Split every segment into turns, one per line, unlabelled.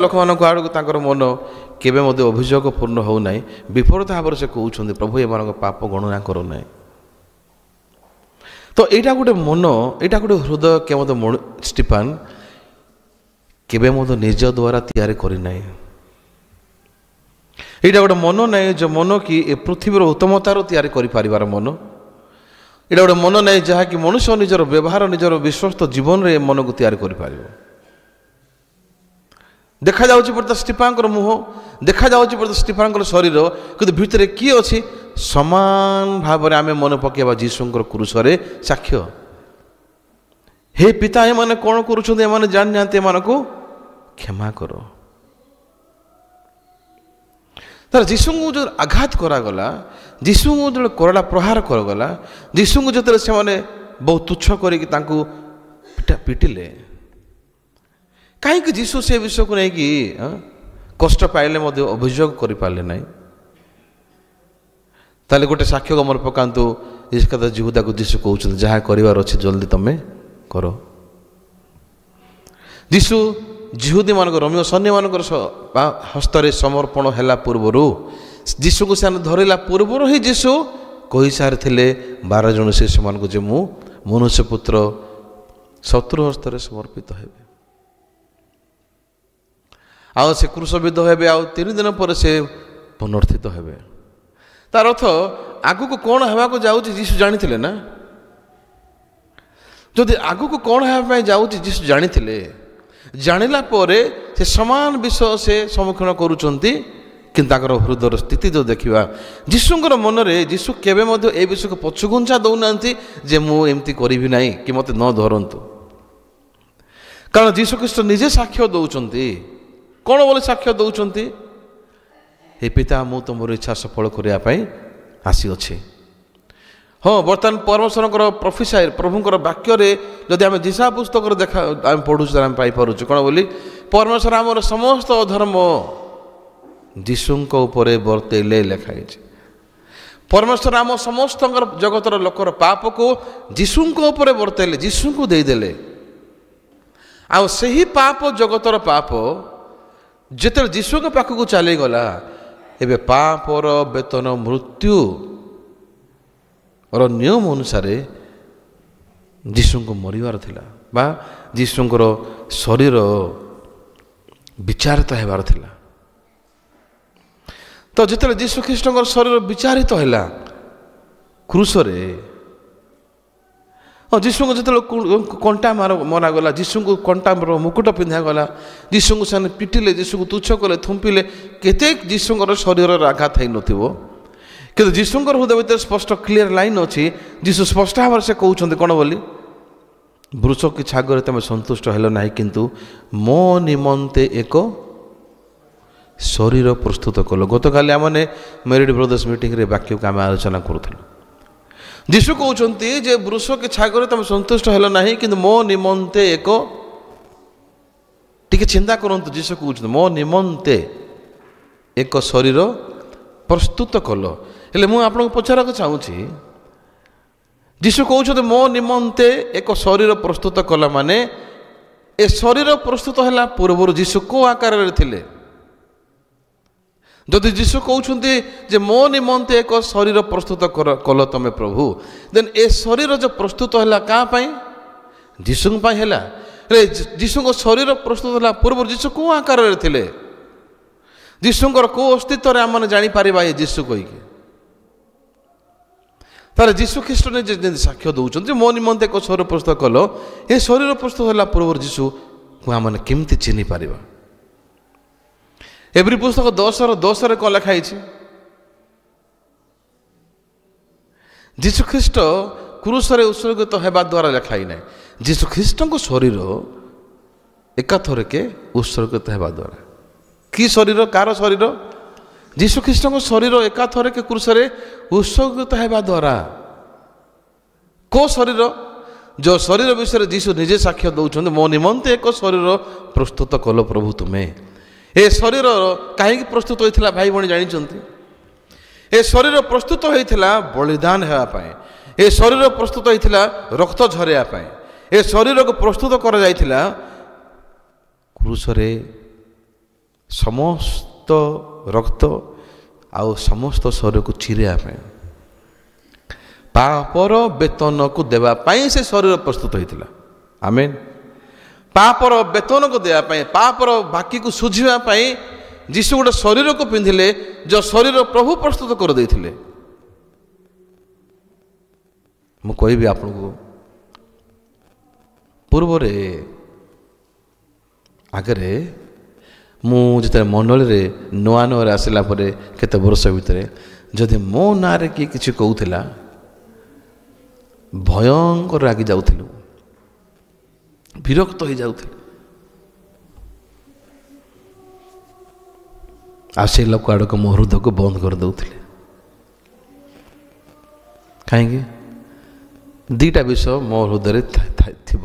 ଲୋକମାନଙ୍କ ଆଡ଼କୁ ତାଙ୍କର ମନ କେବେ ମଧ୍ୟ ଅଭିଯୋଗ ପୂର୍ଣ୍ଣ ହେଉନାହିଁ। ବିପରୀତ ଭାବରେ ସେ କହୁଛନ୍ତି ପ୍ରଭୁ ଏମାନଙ୍କ ପାପ ଗଣନା କରୁନାହିଁ। ତ ଏଇଟା ଗୋଟେ ମନ, ଏଇଟା ଗୋଟେ ହୃଦୟ ଷ୍ଟିଫାନ କେବେ ମଧ୍ୟ ନିଜ ଦ୍ୱାରା ତିଆରି କରିନାହିଁ। ଏଇଟା ଗୋଟେ ମନ ନାହିଁ ଯେ ମନ କି ଏ ପୃଥିବୀର ଉତ୍ତମତାରୁ ତିଆରି କରିପାରିବାର ମନ। ଏଇଟା ଗୋଟେ ମନ ନାହିଁ ଯାହାକି ମନୁଷ୍ୟ ନିଜର ବ୍ୟବହାର ନିଜର ବିଶ୍ୱସ୍ତ ଜୀବନରେ ଏ ମନକୁ ତିଆରି କରିପାରିବ। ଦେଖାଯାଉଛି ବର୍ତ୍ତମାନ ଷ୍ଟିଫାନଙ୍କର ମୁହଁ, ଦେଖାଯାଉଛି ବର୍ତ୍ତମାନ ଷ୍ଟିଫାନଙ୍କର ଶରୀର, କିନ୍ତୁ ଭିତରେ କିଏ ଅଛି? ସମାନ ଭାବରେ ଆମେ ମନେ ପକାଇବା ଯୀଶୁଙ୍କର କ୍ରୁଶରେ ସାକ୍ଷ୍ୟ। ହେ ପିତା, ଏମାନେ କ'ଣ କରୁଛନ୍ତି? ଏମାନେ ଜାଣିନାହାନ୍ତି, ଏମାନଙ୍କୁ କ୍ଷମା କର। ତାର ଯୀଶୁଙ୍କୁ ଯେଉଁ ଆଘାତ କରାଗଲା, ଯୀଶୁଙ୍କୁ ଯେତେବେଳେ କରଡ଼ା ପ୍ରହାର କରାଗଲା, ଯୀଶୁଙ୍କୁ ଯେତେବେଳେ ସେମାନେ ବହୁତ ତୁଚ୍ଛ କରିକି ତାଙ୍କୁ ପିଟିଲେ, କାହିଁକି ଯୀଶୁ ସେ ବିଷୟକୁ ନେଇକି କଷ୍ଟ ପାଇଲେ ମଧ୍ୟ ଅଭିଯୋଗ କରିପାରିଲେ ନାହିଁ? ତାହେଲେ ଗୋଟେ ସାକ୍ଷ୍ୟ ମନେ ପକାନ୍ତୁ। ଜିହୁଦାକୁ ଯୀଶୁ କହୁଛନ୍ତି ଯାହା କରିବାର ଅଛି ଜଲ୍ଦି ତମେ କର। ଯୀଶୁ ଜିହୁଦୀମାନଙ୍କ ରୋମୀୟ ସୈନ୍ୟମାନଙ୍କର ହସ୍ତରେ ସମର୍ପଣ ହେଲା ପୂର୍ବରୁ, ଯୀଶୁକୁ ସେମାନେ ଧରିଲା ପୂର୍ବରୁ ହିଁ ଯୀଶୁ କହିସାରିଥିଲେ 12 ଜଣ ଶିଶୁମାନଙ୍କୁ ଯେ ମୁଁ ମନୁଷ୍ୟ ପୁତ୍ର ଶତ୍ରୁ ହସ୍ତରେ ସମର୍ପିତ ହେବେ, ଆଉ ସେ କ୍ରୁଶବିଦ୍ଧ ହେବେ, ଆଉ 3 ଦିନ ପରେ ସେ ପୁନରୁତ୍ଥିତ ହେବେ। ତାର ଅର୍ଥ ଆଗକୁ କ'ଣ ହେବାକୁ ଯାଉଛି ଯୀଶୁ ଜାଣିଥିଲେ ନା? ଯଦି ଆଗକୁ କ'ଣ ହେବା ପାଇଁ ଯାଉଛି ଯୀଶୁ ଜାଣିଥିଲେ, ଜାଣିଲା ପରେ ସେ ସମାନ ବିଷୟ ସେ ସମ୍ମୁଖୀନ କରୁଛନ୍ତି। କିନ୍ତୁ ତାଙ୍କର ହୃଦୟର ସ୍ଥିତି ଯେଉଁ ଦେଖିବା, ଯୀଶୁଙ୍କର ମନରେ ଯୀଶୁ କେବେ ମଧ୍ୟ ଏ ବିଷୟକୁ ପଛଘୁଞ୍ଚା ଦେଉନାହାନ୍ତି ଯେ ମୁଁ ଏମିତି କରିବି ନାହିଁ କି ମୋତେ ନ ଧରନ୍ତୁ। କାରଣ ଯୀଶୁ ଖ୍ରୀଷ୍ଟ ନିଜେ ସାକ୍ଷ୍ୟ ଦେଉଛନ୍ତି। କ'ଣ ବୋଲି ସାକ୍ଷ୍ୟ ଦେଉଛନ୍ତି? ହେ ପିତା, ମୁଁ ତୁମର ଇଚ୍ଛା ସଫଳ କରିବା ପାଇଁ ଆସିଅଛି। ହଁ, ବର୍ତ୍ତମାନ ପରମେଶ୍ୱରଙ୍କର ପ୍ରଫେସାଇ ପ୍ରଭୁଙ୍କର ବାକ୍ୟରେ ଯଦି ଆମେ ଦିଶା ପୁସ୍ତକରେ ଆମେ ପଢ଼ୁଛୁ, ଆମେ ପାଇପାରୁଛୁ କ'ଣ ବୋଲି? ପରମେଶ୍ୱର ଆମର ସମସ୍ତ ଅଧର୍ମ ଯୀଶୁଙ୍କ ଉପରେ ବର୍ତ୍ତେଇଲେ ଲେଖା ହେଇଛି। ପରମେଶ୍ୱର ଆମ ସମସ୍ତଙ୍କର ଜଗତର ଲୋକର ପାପକୁ ଯୀଶୁଙ୍କ ଉପରେ ବର୍ତ୍ତେଇଲେ, ଯୀଶୁଙ୍କୁ ଦେଇଦେଲେ। ଆଉ ସେହି ପାପ, ଜଗତର ପାପ ଯେତେବେଳେ ଯୀଶୁଙ୍କ ପାଖକୁ ଚାଲିଗଲା, ଏବେ ପାପର ବେତନ ମୃତ୍ୟୁ ର ନିୟମ ଅନୁସାରେ ଯୀଶୁଙ୍କୁ ମରିବାର ଥିଲା, ବା ଯୀଶୁଙ୍କର ଶରୀର ବିଚାରିତ ହେବାର ଥିଲା। ତ ଯେତେବେଳେ ଯୀଶୁ ଖ୍ରୀଷ୍ଟଙ୍କର ଶରୀର ବିଚାରିତ ହେଲା କ୍ରୁଶରେ, ଯୀଶୁଙ୍କୁ ଯେତେବେଳେ କଣ୍ଟା ମରାଗଲା, ଯୀଶୁଙ୍କୁ କଣ୍ଟାର ମୁକୁଟ ପିନ୍ଧାଗଲା, ଯୀଶୁଙ୍କୁ ସେମାନେ ପିଟିଲେ, ଯୀଶୁଙ୍କୁ ତୁଚ୍ଛ କଲେ, ଥୁମ୍ପିଲେ, କେତେ ଯୀଶୁଙ୍କର ଶରୀରର ଆଘାତ ହେଇନଥିବ। କିନ୍ତୁ ଯୀଶୁଙ୍କର ହୃଦୟ ଭିତରେ ସ୍ପଷ୍ଟ କ୍ଲିୟର ଲାଇନ୍ ଅଛି। ଯୀଶୁ ସ୍ପଷ୍ଟ ଭାବରେ ସେ କହୁଛନ୍ତି କ'ଣ ବୋଲି? ବୃଷ କି ଛାଗରେ ତମେ ସନ୍ତୁଷ୍ଟ ହେଲ ନାହିଁ, କିନ୍ତୁ ମୋ ନିମନ୍ତେ ଏକ ଶରୀର ପ୍ରସ୍ତୁତ କଲ। ଗତକାଲି ଆମେ ମେରିଡ୍ ବ୍ରଦର୍ସ ମିଟିଂରେ ବାକ୍ୟକୁ ଆମେ ଆଲୋଚନା କରୁଥିଲୁ। ଯୀଶୁ କହୁଛନ୍ତି ଯେ ବୃଷ କି ଛାଗରେ ତମେ ସନ୍ତୁଷ୍ଟ ହେଲ ନାହିଁ, କିନ୍ତୁ ମୋ ନିମନ୍ତେ ଏକ, ଟିକେ ଚିନ୍ତା କରନ୍ତୁ, ଯୀଶୁ କହୁଛନ୍ତି ମୋ ନିମନ୍ତେ ଏକ ଶରୀର ପ୍ରସ୍ତୁତ କଲ। ହେଲେ ମୁଁ ଆପଣଙ୍କୁ ପଚାରିବାକୁ ଚାହୁଁଛି, ଯୀଶୁ କହୁଛନ୍ତି ମୋ ନିମନ୍ତେ ଏକ ଶରୀର ପ୍ରସ୍ତୁତ କଲା, ମାନେ ଏ ଶରୀର ପ୍ରସ୍ତୁତ ହେଲା ପୂର୍ବରୁ ଯୀଶୁ କେଉଁ ଆକାରରେ ଥିଲେ? ଯଦି ଯୀଶୁ କହୁଛନ୍ତି ଯେ ମୋ ନିମନ୍ତେ ଏକ ଶରୀର ପ୍ରସ୍ତୁତ କଲ ତମେ ପ୍ରଭୁ, ଦେନ୍ ଏ ଶରୀର ଯେଉଁ ପ୍ରସ୍ତୁତ ହେଲା କାହା ପାଇଁ? ଯୀଶୁଙ୍କ ପାଇଁ ହେଲା। ହେଲେ ଯୀଶୁଙ୍କ ଶରୀର ପ୍ରସ୍ତୁତ ହେଲା ପୂର୍ବରୁ ଯୀଶୁ କେଉଁ ଆକାରରେ ଥିଲେ? ଯୀଶୁଙ୍କର କେଉଁ ଅସ୍ତିତ୍ୱରେ ଆମେ ଜାଣିପାରିବା ଏ ଯୀଶୁ କହିକି? ତାହେଲେ ଯୀଶୁ ଖ୍ରୀଷ୍ଟ ନିଜେ ଯେମିତି ସାକ୍ଷ୍ୟ ଦେଉଛନ୍ତି ମୋ ନିମନ୍ତେ ଏକ ଶରୀର ପ୍ରସ୍ତୁତ କଲ, ଏ ଶରୀର ପ୍ରସ୍ତୁତ ହେଲା ପୂର୍ବରୁ ଯୀଶୁକୁ ଆମେ କେମିତି ଚିହ୍ନି ପାରିବା? ଏଭ୍ରି ପୁସ୍ତକ 10:10 କ'ଣ ଲେଖା ହେଇଛି? ଯୀଶୁ ଖ୍ରୀଷ୍ଟ କ୍ରୁଶରେ ଉତ୍ସର୍ଗିତ ହେବା ଦ୍ୱାରା ଲେଖା ହେଇନାହିଁ, ଯୀଶୁ ଖ୍ରୀଷ୍ଟଙ୍କ ଶରୀର ଏକାଥରକେ ଉତ୍ସର୍ଗିତ ହେବା ଦ୍ୱାରା। କି ଶରୀର? କାହାର ଶରୀର? ଯୀଶୁ ଖ୍ରୀଷ୍ଟଙ୍କ ଶରୀର ଏକାଥରକେ କ୍ରୁଶରେ ଉତ୍ସର୍ଗିତ ହେବା ଦ୍ୱାରା। କେଉଁ ଶରୀର? ଯେଉଁ ଶରୀର ବିଷୟରେ ଯୀଶୁ ନିଜେ ସାକ୍ଷ୍ୟ ଦେଉଛନ୍ତି ମୋ ନିମନ୍ତେ ଏକ ଶରୀର ପ୍ରସ୍ତୁତ କଲ ପ୍ରଭୁ ତୁମେ। ଏ ଶରୀର କାହିଁକି ପ୍ରସ୍ତୁତ ହୋଇଥିଲା ଭାଇ ଭଉଣୀ ଜାଣିଛନ୍ତି? ଏ ଶରୀର ପ୍ରସ୍ତୁତ ହୋଇଥିଲା ବଳିଦାନ ହେବା ପାଇଁ। ଏ ଶରୀର ପ୍ରସ୍ତୁତ ହୋଇଥିଲା ରକ୍ତ ଝରାଇବା ପାଇଁ। ଏ ଶରୀରକୁ ପ୍ରସ୍ତୁତ କରାଯାଇଥିଲା କ୍ରୁଶରେ ସମସ୍ତ ରକ୍ତ ଆଉ ସମସ୍ତ ଶରୀରକୁ ଚିରିବା ପାଇଁ, ପାପର ବେତନକୁ ଦେବା ପାଇଁ ସେ ଶରୀର ପ୍ରସ୍ତୁତ ହୋଇଥିଲା। ଆମେନ୍। ପାପର ବେତନକୁ ଦେବା ପାଇଁ, ପାପର ବାକିକୁ ଶୁଝିବା ପାଇଁ ଯୀଶୁ ଗୋଟେ ଶରୀରକୁ ପିନ୍ଧିଲେ, ଯେଉଁ ଶରୀର ପ୍ରଭୁ ପ୍ରସ୍ତୁତ କରିଦେଇଥିଲେ। ମୁଁ କହିବି ଆପଣଙ୍କୁ, ପୂର୍ବରେ ଆଗରେ ମୁଁ ଯେତେବେଳେ ମଣ୍ଡଳୀରେ ନୂଆ ନୂଆରେ ଆସିଲା ପରେ କେତେ ବର୍ଷ ଭିତରେ ଯଦି ମୋ ନାଁରେ କିଏ କିଛି କହୁଥିଲା, ଭୟଙ୍କର ରାଗି ଯାଉଥିଲୁ, ବିରକ୍ତ ହୋଇଯାଉଥିଲେ। ଆଉ ସେ ଲୋକ ଆଡ଼କୁ ମୋ ହୃଦୟକୁ ବନ୍ଦ କରିଦେଉଥିଲେ। କାହିଁକି? ଦୁଇଟା ବିଷୟ ମୋ ହୃଦୟରେ ଥିବ।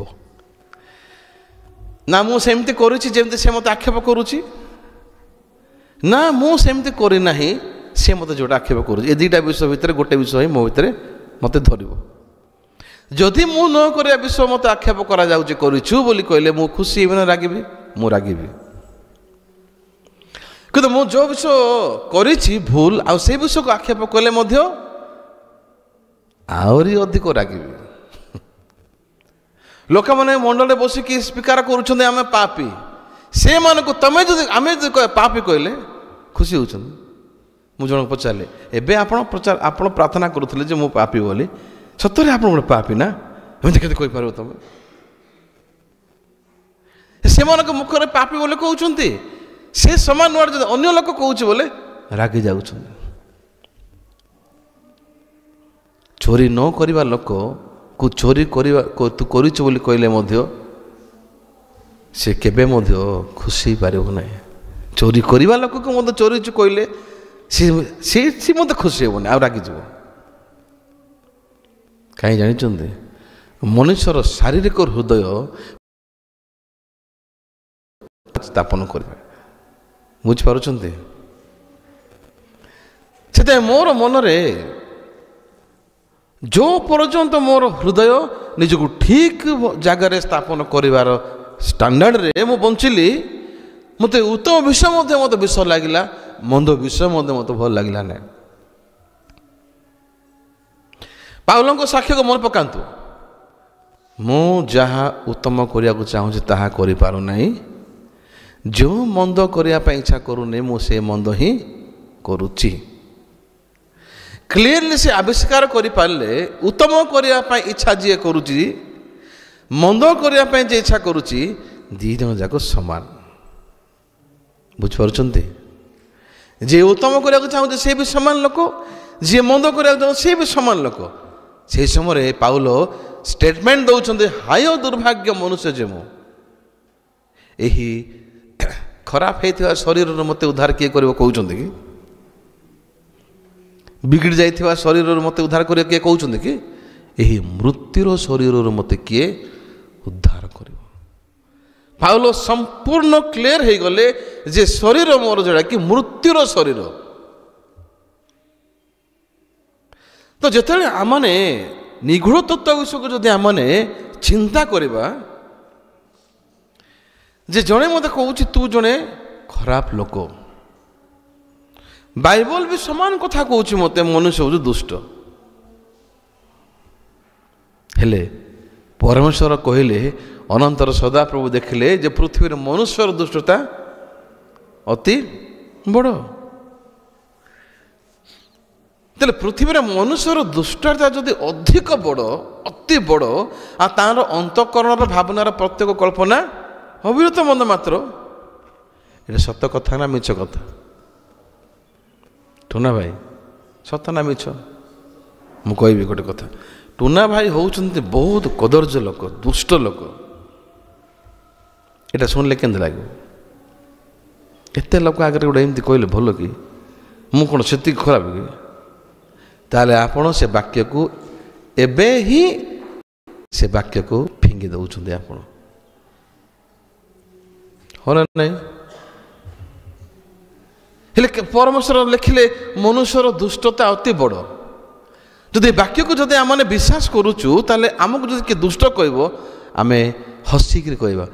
ନା ମୁଁ ସେମିତି କରୁଛି ଯେମିତି ସେ ମୋତେ ଆକ୍ଷେପ କରୁଛି, ନା ମୁଁ ସେମିତି କରିନାହିଁ ସେ ମୋତେ ଯେଉଁଟା ଆକ୍ଷେପ କରୁଛି। ଏ ଦୁଇଟା ବିଷୟ ଭିତରେ ଗୋଟେ ବିଷୟ ହିଁ ମୋ ଭିତରେ ମୋତେ ଧରିବ। ଯଦି ମୁଁ ନ କରିବା ବିଷୟ ମୋତେ ଆକ୍ଷେପ କରାଯାଉଛି କରିଛୁ ବୋଲି କହିଲେ ମୁଁ ଖୁସି ହେବି ନା ରାଗିବି? ମୁଁ ରାଗିବି। କିନ୍ତୁ ମୁଁ ଯେଉଁ ବିଷୟ କରିଛି ଭୁଲ, ଆଉ ସେ ବିଷୟକୁ ଆକ୍ଷେପ କଲେ ମଧ୍ୟ ଆହୁରି ଅଧିକ ରାଗିବି। ଲୋକମାନେ ମଣ୍ଡଳରେ ବସିକି ସ୍ୱୀକାର କରୁଛନ୍ତି ଆମେ ପାପୀ, ସେମାନଙ୍କୁ ତମେ ଯଦି ଆମେ ଯଦି ପାପୀ କହିଲେ ଖୁସି ହେଉଛନ୍ତି। ମୁଁ ଜଣକୁ ପଚାରିଲି, ଏବେ ଆପଣ ପ୍ରାର୍ଥନା କରୁଥିଲେ ଯେ ମୁଁ ପାପୀ ବୋଲି, ସତରେ ଆପଣ ଗୋଟେ ପାପୀ ନା? ଏମିତି କେତେ କହିପାରିବ ତମେ? ସେମାନଙ୍କ ମୁଖରେ ପାପୀ ବୋଲି କହୁଛନ୍ତି, ସେ ସମାନ ନୁଆଁ ଯଦି ଅନ୍ୟ ଲୋକ କହୁଛି ବୋଲେ ରାଗି ଯାଉଛନ୍ତି। ଚୋରି ନ କରିବା ଲୋକକୁ ଚୋରି କରିବା ତୁ କରିଛୁ ବୋଲି କହିଲେ ମଧ୍ୟ ସେ କେବେ ମଧ୍ୟ ଖୁସି ହେଇପାରିବ ନାହିଁ। ଚୋରି କରିବା ଲୋକକୁ ମଧ୍ୟ ଚୋରିଛୁ କହିଲେ ସେ ମଧ୍ୟ ଖୁସି ହେବନି, ଆଉ ରାଗିଯିବ। କାହିଁ ଜାଣିଛନ୍ତି? ମଣିଷର ଶାରୀରିକ ହୃଦୟ ସ୍ଥାପନ କରିବେ। ବୁଝିପାରୁଛନ୍ତି? ସେଥିପାଇଁ ମୋର ମନରେ ଯେଉଁ ପର୍ଯ୍ୟନ୍ତ ମୋର ହୃଦୟ ନିଜକୁ ଠିକ୍ ଜାଗାରେ ସ୍ଥାପନ କରିବାର ଷ୍ଟାଣ୍ଡାର୍ଡ଼ରେ ମୁଁ ବଞ୍ଚିଲି, ମୋତେ ଉତ୍ତମ ବିଷୟ ମଧ୍ୟ ମୋତେ ବିଷୟ ଲାଗିଲା, ମନ୍ଦ ବିଷୟ ମଧ୍ୟ ମୋତେ ଭଲ ଲାଗିଲା ନାହିଁ। ପାଉଲଙ୍କ ସାକ୍ଷ୍ୟକୁ ମନେ ପକାନ୍ତୁ, ମୁଁ ଯାହା ଉତ୍ତମ କରିବାକୁ ଚାହୁଁଛି ତାହା କରିପାରୁନାହିଁ, ଯେଉଁ ମନ୍ଦ କରିବା ପାଇଁ ଇଚ୍ଛା କରୁନି ମୁଁ ସେ ମନ୍ଦ ହିଁ କରୁଛି। କ୍ଲିୟରଲି ସେ ଆବିଷ୍କାର କରିପାରିଲେ ଉତ୍ତମ କରିବା ପାଇଁ ଇଚ୍ଛା ଯିଏ କରୁଛି, ମନ୍ଦ କରିବା ପାଇଁ ଯିଏ ଇଚ୍ଛା କରୁଛି, ଦୁଇ ଜଣ ଯାକ ସମାନ। ବୁଝିପାରୁଛନ୍ତି? ଯିଏ ଉତ୍ତମ କରିବାକୁ ଚାହୁଁଛି ସେ ବି ସମାନ ଲୋକ, ଯିଏ ମନ୍ଦ କରିବାକୁ ଚାହୁଁଛି ସେ ବି ସମାନ ଲୋକ। ସେହି ସମୟରେ ପାଉଲ ଷ୍ଟେଟମେଣ୍ଟ ଦେଉଛନ୍ତି, ହାୟ ଦୁର୍ଭାଗ୍ୟ ମନୁଷ୍ୟ ଯେ ମୁଁ, ଏହି ଖରାପ ହେଇଥିବା ଶରୀରରୁ ମୋତେ ଉଦ୍ଧାର କିଏ କରିବ କହୁଛନ୍ତି କି? ବିଗିଡ଼ି ଯାଇଥିବା ଶରୀରରୁ ମୋତେ ଉଦ୍ଧାର କରିବା କିଏ କହୁଛନ୍ତି କି? ଏହି ମୃତ୍ୟୁର ଶରୀରରୁ ମୋତେ କିଏ ଉଦ୍ଧାର କରିବ? ପାଉଲ ସମ୍ପୂର୍ଣ୍ଣ କ୍ଲିୟର ହେଇଗଲେ ଯେ ଶରୀର ମୋର ଯେଉଁଟା କି ମୃତ୍ୟୁର ଶରୀର। ତ ଯେତେବେଳେ ଆମମାନେ ନିଗୂଢ଼ ତତ୍ତ୍ୱ ବିଷୟକୁ ଯଦି ଆମମାନେ ଚିନ୍ତା କରିବା, ଯେ ଜଣେ ମୋତେ କହୁଛି ତୁ ଜଣେ ଖରାପ ଲୋକ, ବାଇବଲ ବି ସମାନ କଥା କହୁଛି ମୋତେ, ମନୁଷ୍ୟ ହେଉଛି ଦୁଷ୍ଟ। ହେଲେ ପରମେଶ୍ୱର କହିଲେ, ଅନନ୍ତର ସଦାପ୍ରଭୁ ଦେଖିଲେ ଯେ ପୃଥିବୀରେ ମନୁଷ୍ୟର ଦୁଷ୍ଟତା ଅତି ବଡ଼। ତାହେଲେ ପୃଥିବୀରେ ମନୁଷ୍ୟର ଦୁଷ୍ଟତା ଯଦି ଅଧିକ ବଡ଼, ଅତି ବଡ଼, ଆଉ ତାର ଅନ୍ତଃକରଣର ଭାବନାର ପ୍ରତ୍ୟେକ କଳ୍ପନା ଅବିରତ ମନ୍ଦ ମାତ୍ର, ଏଇଟା ସତ କଥା ନା ମିଛ କଥା? ଟୁନା ଭାଇ ସତ ନା ମିଛ? ମୁଁ କହିବି ଗୋଟେ କଥା, ଟୁନା ଭାଇ ହେଉଛନ୍ତି ବହୁତ କଦର୍ଯ୍ୟ ଲୋକ, ଦୁଷ୍ଟ ଲୋକ। ଏଇଟା ଶୁଣିଲେ କେମିତି ଲାଗିବ? ଏତେ ଲୋକ ଆଗରେ ଗୋଟେ ଏମିତି କହିଲେ ଭଲ କି? ମୁଁ କ'ଣ ସେତିକି ଖରାପ କି? ତାହେଲେ ଆପଣ ସେ ବାକ୍ୟକୁ ଏବେ ହିଁ ସେ ବାକ୍ୟକୁ ଫିଙ୍ଗି ଦେଉଛନ୍ତି ଆପଣ, ହଁ ନା ନାହିଁ? ହେଲେ ପରମେଶ୍ୱର ଲେଖିଲେ ମନୁଷ୍ୟର ଦୁଷ୍ଟତା ଅତି ବଡ଼। ଯଦି ବାକ୍ୟକୁ ଯଦି ଆମେ ବିଶ୍ୱାସ କରୁଛୁ, ତାହେଲେ ଆମକୁ ଯଦି କିଏ ଦୁଷ୍ଟ କହିବ, ଆମେ ହସିକିରି କହିବା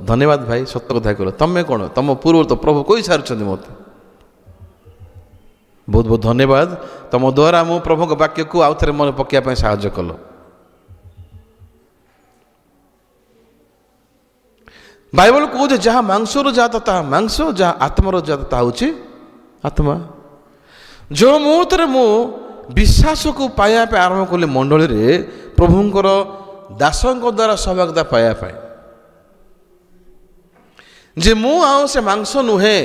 ଧନ୍ୟବାଦ ଭାଇ, ସତ କଥା କର। ତମେ କ'ଣ ତମ ପୂର୍ବରୁ ତ ପ୍ରଭୁ କହିସାରିଛନ୍ତି ମୋତେ। ବହୁତ ବହୁତ ଧନ୍ୟବାଦ, ତମ ଦ୍ୱାରା ମୁଁ ପ୍ରଭୁଙ୍କ ବାକ୍ୟକୁ ଆଉ ଥରେ ମନେ ପକାଇବା ପାଇଁ ସାହାଯ୍ୟ କଲ। ବାଇବଲ କହୁଛି ଯାହା ମାଂସରୁ ଜାତ ତାହା ମାଂସ, ଯାହା ଆତ୍ମାର ଜାତ ତାହା ହେଉଛି ଆତ୍ମା। ଯେଉଁ ମୁହୂର୍ତ୍ତରେ ମୁଁ ବିଶ୍ୱାସକୁ ପାଇବା ପାଇଁ ଆରମ୍ଭ କଲି ମଣ୍ଡଳୀରେ ପ୍ରଭୁଙ୍କର ଦାସଙ୍କ ଦ୍ୱାରା ସୌଭାଗ୍ୟତା ପାଇବା ପାଇଁ, ଯେ ମୁଁ ଆଉ ସେ ମାଂସ ନୁହେଁ,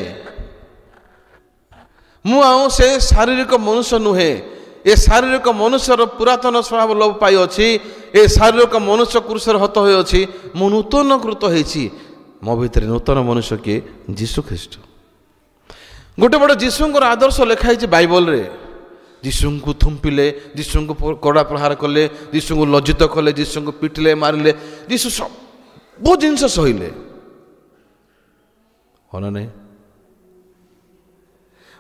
ମୁଁ ଆଉ ସେ ଶାରୀରିକ ମନୁଷ୍ୟ ନୁହେଁ। ଏ ଶାରୀରିକ ମନୁଷ୍ୟର ପୁରାତନ ସ୍ୱଭାବ ଲୋପ ପାଇଅଛି। ଏ ଶାରୀରିକ ମନୁଷ୍ୟ କୃଷରେ ହତ ହୋଇଅଛି। ମୁଁ ନୂତନକୃତ ହେଇଛି। ମୋ ଭିତରେ ନୂତନ ମନୁଷ୍ୟ କିଏ? ଯୀଶୁ ଖ୍ରୀଷ୍ଟ। ଗୋଟେ ବଡ଼ ଯୀଶୁଙ୍କର ଆଦର୍ଶ ଲେଖା ହେଇଛି ବାଇବଲରେ। ଯୀଶୁଙ୍କୁ ଥୁମ୍ପିଲେ, ଯୀଶୁଙ୍କୁ କଡ଼ା ପ୍ରହାର କଲେ, ଯୀଶୁଙ୍କୁ ଲଜ୍ଜିତ କଲେ, ଯୀଶୁଙ୍କୁ ପିଟିଲେ, ମାରିଲେ, ଯୀଶୁ ସବୁ ଜିନିଷ ସହିଲେ। ହଁ ନା ନାହିଁ?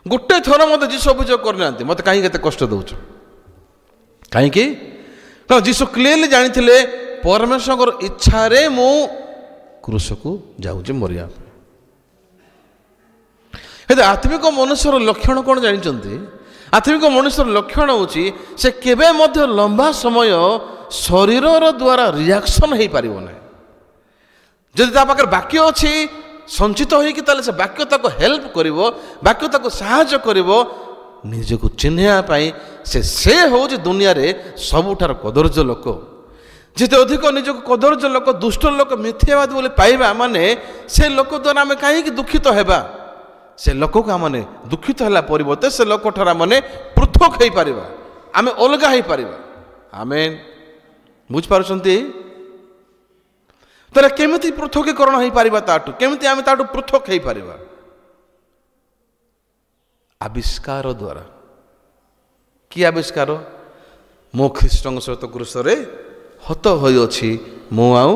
ଗୋଟେ ଥର ମୋତେ ଯୀଶୁ ଅଭିଯୋଗ କରିନାହାନ୍ତି ମୋତେ କାହିଁକି ଏତେ କଷ୍ଟ ଦେଉଛ। କାହିଁକି? କାରଣ ଯୀଶୁ କ୍ଲିୟରଲି ଜାଣିଥିଲେ ପରମେଶ୍ୱରଙ୍କର ଇଚ୍ଛାରେ ମୁଁ କ୍ରୁଶକୁ ଯାଉଛି ମରିବା ପାଇଁ। ହେଲେ ଆତ୍ମିକ ମନୁଷ୍ୟର ଲକ୍ଷଣ କ'ଣ ଜାଣିଛନ୍ତି? ଆତ୍ମିକ ମନୁଷ୍ୟର ଲକ୍ଷଣ ହେଉଛି ସେ କେବେ ମଧ୍ୟ ଲମ୍ବା ସମୟ ଶରୀରର ଦ୍ୱାରା ରିଆକ୍ସନ୍ ହେଇପାରିବ ନାହିଁ। ଯଦି ତା ପାଖରେ ବାକ୍ୟ ଅଛି ସଞ୍ଚିତ ହୋଇକି, ତାହେଲେ ସେ ବାକ୍ୟ ତାକୁ ହେଲ୍ପ କରିବ, ବାକ୍ୟ ତାକୁ ସାହାଯ୍ୟ କରିବ ନିଜକୁ ଚିହ୍ନିବା ପାଇଁ। ସେ ହେଉଛି ଦୁନିଆରେ ସବୁଠାରୁ କଦର୍ଯ୍ୟ ଲୋକ। ଯେତେ ଅଧିକ ନିଜକୁ କଦର୍ଯ୍ୟ ଲୋକ, ଦୁଷ୍ଟ ଲୋକ, ମିଥ୍ୟାବାଦୀ ବୋଲି ପାଇବା ମାନେ ସେ ଲୋକ ଦ୍ୱାରା ଆମେ କାହିଁକି ଦୁଃଖିତ ହେବା? ସେ ଲୋକକୁ ଆମେ ଦୁଃଖିତ ହେଲା ପରିବର୍ତ୍ତେ ସେ ଲୋକଠାରୁ ଆମେ ପୃଥକ ହେଇପାରିବା, ଆମେ ଅଲଗା ହେଇପାରିବା। ଆମେ ବୁଝିପାରୁଛନ୍ତି? ତାହେଲେ କେମିତି ପୃଥକୀକରଣ ହେଇପାରିବା? ତାଠୁ କେମିତି ଆମେ ତାଠୁ ପୃଥକ ହେଇପାରିବା? ଆବିଷ୍କାର ଦ୍ୱାରା। କି ଆବିଷ୍କାର? ମୁଁ ଖ୍ରୀଷ୍ଟଙ୍କ ସହିତ କ୍ରୁଶରେ ହତ ହୋଇଅଛି, ମୁଁ ଆଉ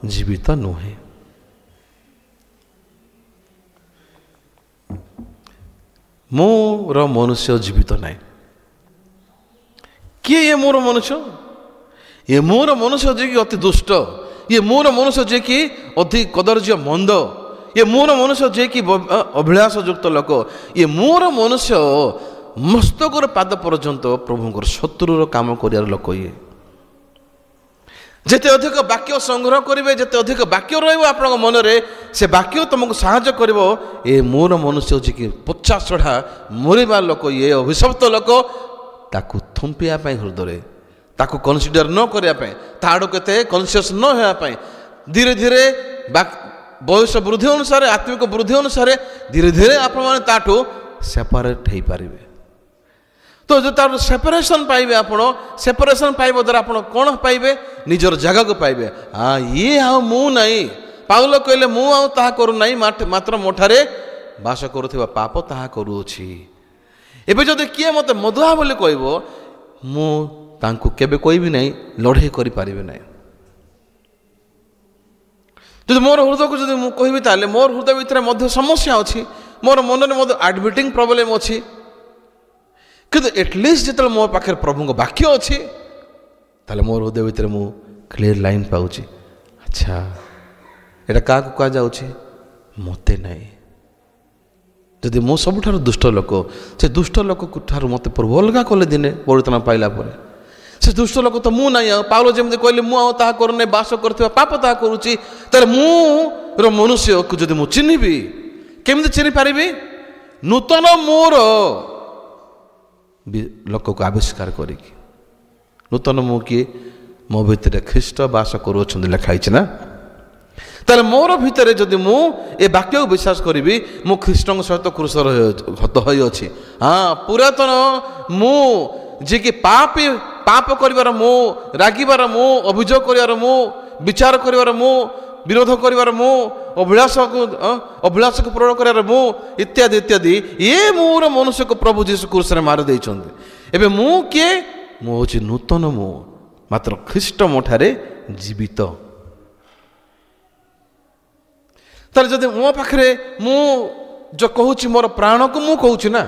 ଜୀବିତ ନୁହେଁ। ମୋର ମନୁଷ୍ୟ ଜୀବିତ ନାହିଁ। କିଏ ଇଏ ମୋର ମନୁଷ୍ୟ? ଇଏ ମୋର ମନୁଷ୍ୟ ଯିଏକି ଅତି ଦୁଷ୍ଟ, ଇଏ ମୋର ମନୁଷ୍ୟ ଯିଏକି ଅତି କଦର୍ଯ୍ୟ ମନ୍ଦ, ଇଏ ମୋର ମନୁଷ୍ୟ ଯିଏକି ଅଭିଳାଷ ଯୁକ୍ତ ଲୋକ, ଇଏ ମୋର ମନୁଷ୍ୟ ମସ୍ତକର ପାଦ ପର୍ଯ୍ୟନ୍ତ ପ୍ରଭୁଙ୍କର ଶତ୍ରୁର କାମ କରିବାର ଲୋକ। ଇଏ ଯେତେ ଅଧିକ ବାକ୍ୟ ସଂଗ୍ରହ କରିବେ, ଯେତେ ଅଧିକ ବାକ୍ୟ ରହିବ ଆପଣଙ୍କ ମନରେ, ସେ ବାକ୍ୟ ତୁମକୁ ସାହାଯ୍ୟ କରିବ। ଏ ମୋର ମନୁଷ୍ୟ ଯିଏକି ପଚା ଚଢ଼ା ମରିବା ଲୋକ, ଇଏ ଅଭିଶପ୍ତ ଲୋକ, ତାକୁ ଥୁମ୍ପିବା ପାଇଁ ହୃଦୟରେ, ତାକୁ କନସିଡର ନ କରିବା ପାଇଁ, ତା ଆଡ଼କୁ ଏତେ କନସିୟସ୍ ନ ହେବା ପାଇଁ, ଧୀରେ ଧୀରେ ବୟସ ବୃଦ୍ଧି ଅନୁସାରେ, ଆତ୍ମିକ ବୃଦ୍ଧି ଅନୁସାରେ ଧୀରେ ଧୀରେ ଆପଣମାନେ ତାଠୁ ସେପାରେଟ୍ ହେଇପାରିବେ। ତ ଯଦି ତାର ସେପାରେସନ୍ ପାଇବେ, ଆପଣ ସେପାରେସନ୍ ପାଇବା ଦ୍ୱାରା ଆପଣ କ'ଣ ପାଇବେ? ନିଜର ଜାଗାକୁ ପାଇବେ। ଇଏ ଆଉ ମୁଁ ନାହିଁ। ପାଉଲ କହିଲେ ମୁଁ ଆଉ ତାହା କରୁନାହିଁ, ମାତ୍ର ମୋଠାରେ ବାସ କରୁଥିବା ପାପ ତାହା କରୁଅଛି। ଏବେ ଯଦି କିଏ ମୋତେ ମଦୁଆ ବୋଲି କହିବ, ମୁଁ ତାଙ୍କୁ କେବେ କହିବି ନାହିଁ ଲଢ଼େଇ କରିପାରିବି ନାହିଁ। ଯଦି ମୋର ହୃଦୟକୁ ଯଦି ମୁଁ କହିବି, ତାହେଲେ ମୋର ହୃଦୟ ଭିତରେ ମଧ୍ୟ ସମସ୍ୟା ଅଛି, ମୋର ମନରେ ମଧ୍ୟ ଆଡମିଟିଂ ପ୍ରୋବ୍ଲେମ୍ ଅଛି। କିନ୍ତୁ ଏଟଲିଷ୍ଟ ଯେତେବେଳେ ମୋ ପାଖରେ ପ୍ରଭୁଙ୍କ ବାକ୍ୟ ଅଛି, ତାହେଲେ ମୋର ହୃଦୟ ଭିତରେ ମୁଁ କ୍ଲିୟର ଲାଇନ୍ ପାଉଛି। ଆଚ୍ଛା, ଏଇଟା କାହାକୁ କୁହାଯାଉଛି? ମୋତେ ନାହିଁ। ଯଦି ମୁଁ ସବୁଠାରୁ ଦୁଷ୍ଟ ଲୋକ, ସେ ଦୁଷ୍ଟ ଲୋକ ଠାରୁ ମୋତେ ପ୍ରଭୁ ଅଲଗା କଲେ ଦିନେ ପରିବର୍ତ୍ତନ ପାଇଲା ପରେ, ସେ ଦୁଷ୍ଟ ଲୋକ ତ ମୁଁ ନାହିଁ। ଆଉ ପାଉଲ ଯେମିତି କହିଲେ ମୁଁ ଆଉ ତାହା କରୁନାହିଁ, ବାସ କରୁଥିବା ପାପ ତାହା କରୁଛି, ତାହେଲେ ମୁଁର ମନୁଷ୍ୟକୁ ଯଦି ମୁଁ ଚିହ୍ନିବି, କେମିତି ଚିହ୍ନି ପାରିବି? ନୂତନ ମୋର ଲୋକକୁ ଆବିଷ୍କାର କରିକି। ନୂତନ ମୁଁ କିଏ? ମୋ ଭିତରେ ଖ୍ରୀଷ୍ଟ ବାସ କରୁଅଛନ୍ତି ଲେଖା ହେଇଛି ନା। ତାହେଲେ ମୋର ଭିତରେ ଯଦି ମୁଁ ଏ ବାକ୍ୟକୁ ବିଶ୍ୱାସ କରିବି, ମୁଁ ଖ୍ରୀଷ୍ଟଙ୍କ ସହିତ କ୍ରୁଶରେ ହତ ହୋଇଅଛି। ପୁରାତନ ମୁଁ ଯିଏକି ପାପ କରିବାର ମୁଁ, ରାଗିବାର ମୁଁ, ଅଭିଯୋଗ କରିବାର ମୁଁ, ବିଚାର କରିବାର ମୁଁ, ବିରୋଧ କରିବାର ମୁଁ, ଅଭିଳାଷକୁ ପୂରଣ କରିବାର ମୁଁ, ଇତ୍ୟାଦି ଇତ୍ୟାଦି, ଇଏ ମୋର ମନୁଷ୍ୟକୁ ପ୍ରଭୁ ଯୀଶୁ କ୍ରୁଶରେ ମାରି ଦେଇଛନ୍ତି। ଏବେ ମୁଁ କିଏ? ମୁଁ ହେଉଛି ନୂତନ ମୁଁ, ମାତ୍ର ଖ୍ରୀଷ୍ଟ ମୋ ଠାରେ ଜୀବିତ। ତାହେଲେ ଯଦି ମୋ ପାଖରେ ମୁଁ ଯେଉଁ କହୁଛି, ମୋର ପ୍ରାଣକୁ ମୁଁ କହୁଛି ନା,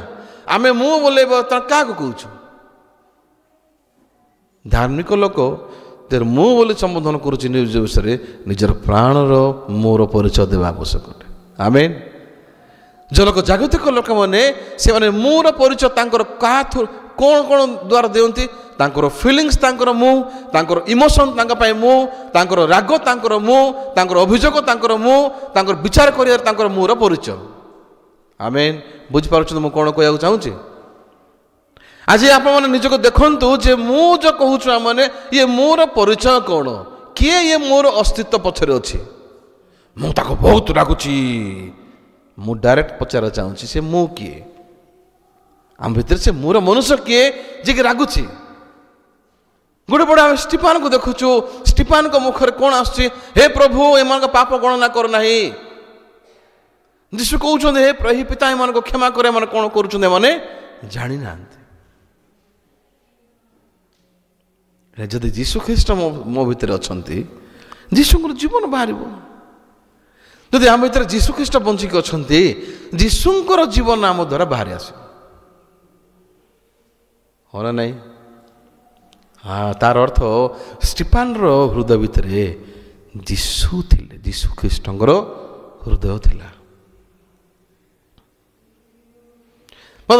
ଆମେ ମୁଁ ବୋଲେବ, ତାହେଲେ କାହାକୁ କହୁଛୁ? ଧାର୍ମିକ ଲୋକ ତେଣୁ ମୁଁ ବୋଲି ସମ୍ବୋଧନ କରୁଛି ନିଜ ବିଷୟରେ ନିଜର ପ୍ରାଣର ମୋର ପରିଚୟ ଦେବା ଆବଶ୍ୟକ ଅଟେ। ଆମେନ୍। ଯେଉଁ ଲୋକ ଜାଗତିକ ଲୋକମାନେ ସେମାନେ ମୋର ପରିଚୟ ତାଙ୍କର କାହା କ'ଣ କ'ଣ ଦ୍ୱାରା ଦିଅନ୍ତି, ତାଙ୍କର ଫିଲିଙ୍ଗସ୍ ତାଙ୍କର ମୁଁ, ତାଙ୍କର ଇମୋସନ୍ ତାଙ୍କ ପାଇଁ ମୁଁ, ତାଙ୍କର ରାଗ ତାଙ୍କର ମୁଁ, ତାଙ୍କର ଅଭିଯୋଗ ତାଙ୍କର ମୁଁ, ତାଙ୍କର ବିଚାର କରିବାର ତାଙ୍କର ମୋର ପରିଚୟ। ଆମେନ୍। ବୁଝିପାରୁଛନ୍ତି ମୁଁ କ'ଣ କହିବାକୁ ଚାହୁଁଛି? ଆଜି ଆପଣମାନେ ନିଜକୁ ଦେଖନ୍ତୁ ଯେ ମୁଁ ଯେଉଁ କହୁଛୁ ଆମମାନେ ଇଏ ମୋର ପରିଚୟ କ'ଣ, କିଏ ଇଏ ମୋର ଅସ୍ତିତ୍ୱ ପଛରେ ଅଛି। ମୁଁ ତାକୁ ବହୁତ ରାଗୁଛି, ମୁଁ ଡାଇରେକ୍ଟ ପଚାରିବାକୁ ଚାହୁଁଛି ସେ ମୁଁ କିଏ? ଆମ ଭିତରେ ସେ ମୋର ମନୁଷ୍ୟ କିଏ ଯିଏକି ରାଗୁଛି? ଗୋଟେ ବଡ଼ ଆମେ ଷ୍ଟିଫାନକୁ ଦେଖୁଛୁ, ଷ୍ଟିଫାନଙ୍କ ମୁଖରେ କ'ଣ ଆସୁଛି? ହେ ପ୍ରଭୁ ଏମାନଙ୍କ ପାପ ଗଣନା କରୁନାହିଁ। ଯୀଶୁ କହୁଛନ୍ତି ହେ ପିତା ଏମାନଙ୍କୁ କ୍ଷମା କରେ, ଏମାନେ କ'ଣ କରୁଛନ୍ତି ଏମାନେ ଜାଣିନାହାନ୍ତି। ଯଦି ଯୀଶୁ ଖ୍ରୀଷ୍ଟ ମୋ ଭିତରେ ଅଛନ୍ତି ଯୀଶୁଙ୍କର ଜୀବନ ବାହାରିବ। ଯଦି ଆମ ଭିତରେ ଯୀଶୁ ଖ୍ରୀଷ୍ଟ ବଞ୍ଚିକି ଅଛନ୍ତି ଯୀଶୁଙ୍କର ଜୀବନ ଆମ ଦ୍ୱାରା ବାହାରି ଆସିବ। ହଁ ନା ନାହିଁ? ତାର ଅର୍ଥ ଷ୍ଟିଫାନର ହୃଦୟ ଭିତରେ ଯୀଶୁ ଥିଲେ, ଯୀଶୁ ଖ୍ରୀଷ୍ଟଙ୍କର ହୃଦୟ ଥିଲା।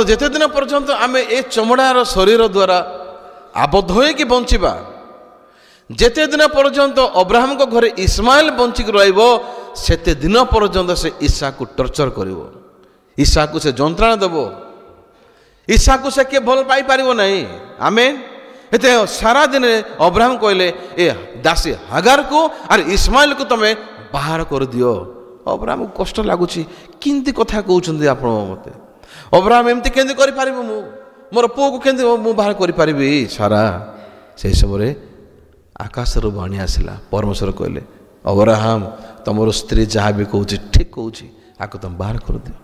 ଯେତେ ଦିନ ପର୍ଯ୍ୟନ୍ତ ଆମେ ଏ ଚମଡ଼ାର ଶରୀର ଦ୍ୱାରା ଆବଦ୍ଧ ହୋଇକି ବଞ୍ଚିବା, ଯେତେ ଦିନ ପର୍ଯ୍ୟନ୍ତ ଅବ୍ରାହମଙ୍କ ଘରେ ଇସ୍ମାଇଲ ବଞ୍ଚିକି ରହିବ ସେତେ ଦିନ ପର୍ଯ୍ୟନ୍ତ ସେ ଇସାକୁ ଟର୍ଚର କରିବ, ଇସାକୁ ସେ ଯନ୍ତ୍ରଣା ଦେବ, ଇସାକୁ ସେ କିଏ ଭଲ ପାଇପାରିବ ନାହିଁ। ଆମେନ୍। ଏତେ ସାରା ଦିନେ ଅବ୍ରାହମ କହିଲେ ଏ ଦାସୀ ହାଗାରକୁ ଆରେ ଇସ୍ମାଇଲକୁ ତମେ ବାହାର କରିଦିଅ। ଅବ୍ରାହମକୁ କଷ୍ଟ ଲାଗୁଛି, କେମିତି କଥା କହୁଛନ୍ତି ଆପଣ ମୋତେ? ଅବ୍ରାହମ ଏମିତି କେମିତି କରିପାରିବ? ମୁଁ ମୋର ପୁଅକୁ କେମିତି ମୁଁ ବାହାର କରିପାରିବି? ସାରା ସେହି ସମୟରେ ଆକାଶରୁ ବାଣୀ ଆସିଲା, ପରମେଶ୍ୱର କହିଲେ ଅବ୍ରାହମ ତମର ସ୍ତ୍ରୀ ଯାହା ବି କହୁଛି ଠିକ୍ କହୁଛି, ଆକୁ ତମେ ବାହାର କରିଦିଅ।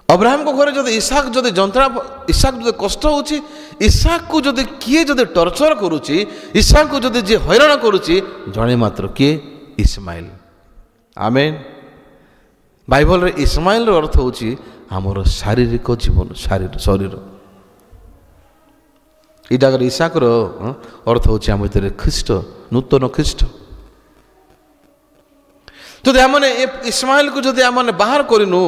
ଅବ୍ରାହମଙ୍କ ଘରେ ଯଦି ଇସାକ ଯଦି ଯନ୍ତ୍ରଣା, ଇସାକ ଯଦି କଷ୍ଟ ହେଉଛି, ଇସାକକୁ ଯଦି କିଏ ଯଦି ଟର୍ଚର କରୁଛି, ଇସାକକୁ ଯଦି ଯିଏ ହଇରାଣ କରୁଛି ଜଣେ ମାତ୍ର କିଏ? ଇସ୍ମାଇଲ। ଆମେନ୍। ବାଇବଲରେ ଇସ୍ମାଇଲର ଅର୍ଥ ହେଉଛି ଆମର ଶାରୀରିକ ଜୀବନ, ଶରୀର। ଏଇଟା ଇସାକର ଅର୍ଥ ହେଉଛି ଆମ ଭିତରେ ଖ୍ରୀଷ୍ଟ, ନୂତନ ଖ୍ରୀଷ୍ଟ। ଯଦି ଆମମାନେ ଇସ୍ମାଇଲକୁ ଯଦି ଆମମାନେ ବାହାର କରିନୁ,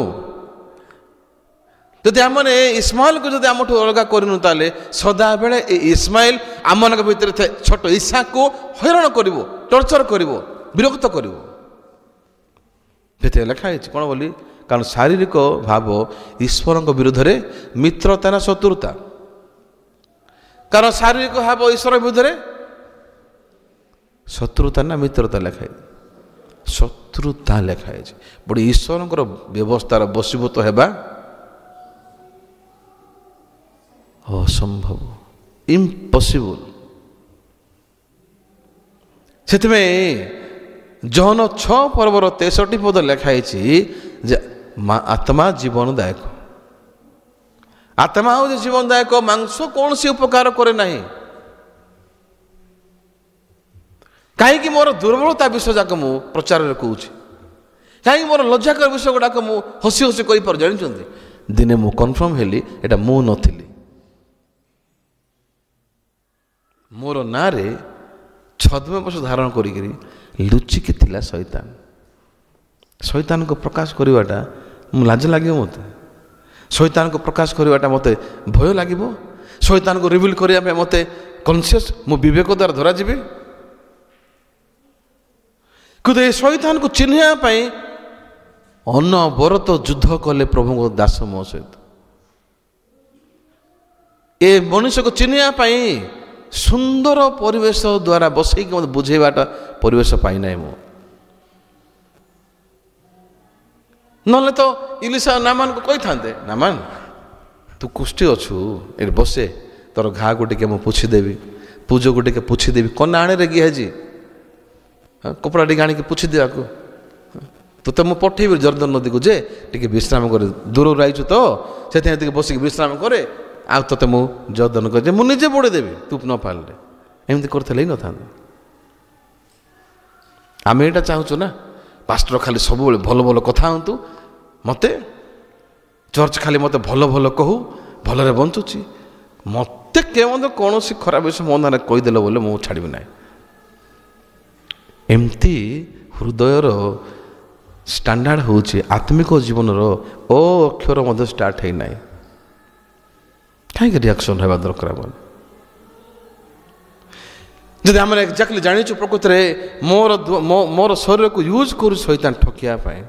ଯଦି ଆମମାନେ ଇସ୍ମାଇଲକୁ ଯଦି ଆମଠୁ ଅଲଗା କରିନୁ, ତାହେଲେ ସଦାବେଳେ ଏ ଇସ୍ମାଇଲ ଆମମାନଙ୍କ ଭିତରେ ଛୋଟ ଇସାକକୁ ହଇରାଣ କରିବ, ଟର୍ଚର କରିବ, ବିରକ୍ତ କରିବ। ସେଥିରେ ଲେଖା ହେଇଛି କ'ଣ ବୋଲି? କାରଣ ଶାରୀରିକ ଭାବ ଈଶ୍ୱରଙ୍କ ବିରୁଦ୍ଧରେ ମିତ୍ରତା ନା ଶତ୍ରୁତା? କାରଣ ଶାରୀରିକ ଭାବ ଈଶ୍ୱର ବିରୁଦ୍ଧରେ ଶତ୍ରୁତା ନା ମିତ୍ରତା ଲେଖା ହେଇଛି? ଶତ୍ରୁତା ଲେଖା ହେଇଛି। ବଡ଼ ଈଶ୍ୱରଙ୍କର ବ୍ୟବସ୍ଥାର ବଶୀଭୂତ ହେବା ଅସମ୍ଭବ, ଇମ୍ପସିବୁଲ। ସେଥିପାଇଁ ଜହନ 6 ପର୍ବର 63 ପଦ ଲେଖା ହେଇଛି ଯେ ଆତ୍ମା ଜୀବନଦାୟକ। ଆତ୍ମା ହେଉଛି ଜୀବନଦାୟକ, ମାଂସ କୌଣସି ଉପକାର କରେ ନାହିଁ। କାହିଁକି ମୋର ଦୁର୍ବଳତା ବିଷୟ ଯାକ ମୁଁ ପ୍ରଚାରରେ କହୁଛି, କାହିଁକି ମୋର ଲଜ୍ଜାକର ବିଷୟ ଗୁଡ଼ାକ ମୁଁ ହସି ହସି କହିପାରୁ? ଜାଣିଛନ୍ତି, ଦିନେ ମୁଁ କନଫର୍ମ ହେଲି ଏଇଟା ମୁଁ ନଥିଲି। ମୋର ନାଁରେ ଛଦ୍ମବେଶ ଧାରଣ କରିକିରି ଲୁଚିକି ଥିଲା ଶୈତାନ। ଶୈତାନକୁ ପ୍ରକାଶ କରିବାଟା ମୁଁ ଲାଜ ଲାଗିବ ମୋତେ, ଶୈତାନକୁ ପ୍ରକାଶ କରିବାଟା ମୋତେ ଭୟ ଲାଗିବ, ଶୈତାନକୁ ରିଭିଲ୍ କରିବା ପାଇଁ ମୋତେ କନସିୟସ୍, ମୁଁ ବିବେକ ଦ୍ୱାରା ଧରାଯିବି। କିନ୍ତୁ ଏ ଶୈତାନକୁ ଚିହ୍ନିବା ପାଇଁ ଅନବରତ ଯୁଦ୍ଧ କଲେ ପ୍ରଭୁଙ୍କ ଦାସ ମୋ ସହିତ। ଏ ମଣିଷକୁ ଚିହ୍ନିବା ପାଇଁ ସୁନ୍ଦର ପରିବେଶ ଦ୍ୱାରା ବସେଇକି ମୋତେ ବୁଝେଇବାଟା ପରିବେଶ ପାଇନାହିଁ ମୁଁ। ନହେଲେ ତ ଇଲିଶା ନାମାନକୁ କହିଥାନ୍ତେ, ନାମାନ ତୁ କୁଷ୍ଠି ଅଛୁ, ଏଠି ବସେ, ତୋର ଘାକୁ ଟିକେ ମୁଁ ପୋଛିଦେବି, ପୂଜକୁ ଟିକେ ପୋଛିଦେବି, କନା ଆଣିରେ ଗିହାଜି କପଡ଼ା ଟିକେ ଆଣିକି ପୋଛିଦେବାକୁ, ତୋତେ ମୁଁ ପଠେଇବି ଜର୍ଦ୍ଦନ ନଦୀକୁ, ଯେ ଟିକେ ବିଶ୍ରାମ କରେ, ଦୂରରୁ ଆଇଛୁ ତ ସେଥିପାଇଁ ଟିକେ ବସିକି ବିଶ୍ରାମ କରେ, ଆଉ ତୋତେ ମୁଁ ଜର୍ଦ୍ଦନ କରି ମୁଁ ନିଜେ ବୁଡ଼େଇ ଦେବି ତୁ ନ ପାରିଲେ। ଏମିତି କରିଥିଲେ ହିଁ ନଥାନ୍ତେ। ଆମେ ଏଇଟା ଚାହୁଁଛୁ ନା, ପାଷ୍ଟର ଖାଲି ସବୁବେଳେ ଭଲ ଭଲ କଥା ହୁଅନ୍ତୁ, ମୋତେ ଚର୍ଚ୍ଚ ଖାଲି ମୋତେ ଭଲ ଭଲ କହୁ, ଭଲରେ ବଞ୍ଚୁଛି। ମତେ କେଉଁ କୌଣସି ଖରାପ ବିଷୟ ମୋ ନାଁରେ କହିଦେଲ ବୋଲେ ମୁଁ ଛାଡ଼ିବି ନାହିଁ। ଏମିତି ହୃଦୟର ଷ୍ଟାଣ୍ଡାର୍ଡ ହେଉଛି ଆତ୍ମିକ ଜୀବନର ଓ ଅକ୍ଷର ମଧ୍ୟ ଷ୍ଟାର୍ଟ ହେଇନାହିଁ। କାହିଁକି ରିଆକ୍ସନ୍ ହେବା ଦରକାର? ଯଦି ଆମେ ଏକ୍ଜାକ୍ଟଲି ଜାଣିଛୁ ପ୍ରକୃତରେ ମୋର ଶରୀରକୁ ୟୁଜ୍ କରୁଛି ଶୈତାନ ଠକିବା ପାଇଁ,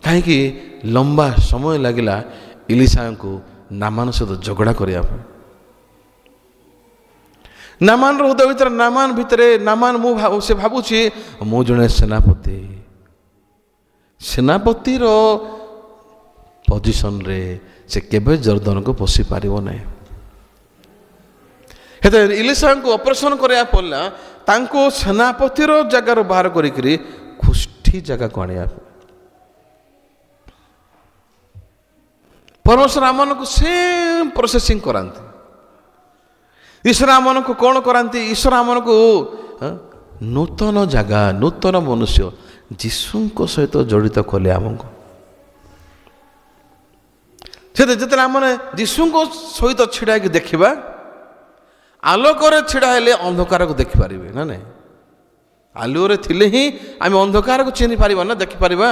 କାହିଁକି ଲମ୍ବା ସମୟ ଲାଗିଲା ଇଲିଶାଙ୍କୁ ନାମାନ ସହିତ ଝଗଡ଼ା କରିବା ପାଇଁ? ନାମାନର ହୃଦୟ ଭିତରେ ନାମାନ ସେ ଭାବୁଛି ମୁଁ ଜଣେ ସେନାପତିର ପୋଜିସନରେ ସେ କେବେ ଜର୍ଦ୍ଦନକୁ ପଶି ପାରିବ ନାହିଁ। ସେତେବେଳେ ଇଲିଶାଙ୍କୁ ଅପରେସନ୍ କରିବା ପଡ଼ିଲା ତାଙ୍କୁ ସେନାପତିର ଜାଗାରୁ ବାହାର କରିକିରି ଖୁଷ୍ଟି ଜାଗାକୁ ଆଣିବା ପାଇଁ। ପରମେଶ୍ୱର ଆମମାନଙ୍କୁ ସେମ୍ ପ୍ରୋସେସିଂ କରାନ୍ତି। ଈଶ୍ୱର ଆମମାନଙ୍କୁ କ'ଣ କରାନ୍ତି? ଈଶ୍ୱର ଆମମାନଙ୍କୁ ନୂତନ ଜାଗା, ନୂତନ ମନୁଷ୍ୟ ଯୀଶୁଙ୍କ ସହିତ ଜଡ଼ିତ କଲେ ଆମକୁ। ଯେତେବେଳେ ଆମେ ଯୀଶୁଙ୍କ ସହିତ ଛିଡ଼ା ହେଇକି ଦେଖିବା, ଆଲୋକରେ ଛିଡ଼ା ହେଲେ ଅନ୍ଧକାରକୁ ଦେଖିପାରିବେ ନା ନାହିଁ? ଆଲୁଅରେ ଥିଲେ ହିଁ ଆମେ ଅନ୍ଧକାରକୁ ଚିହ୍ନି ପାରିବା ନା ଦେଖିପାରିବା।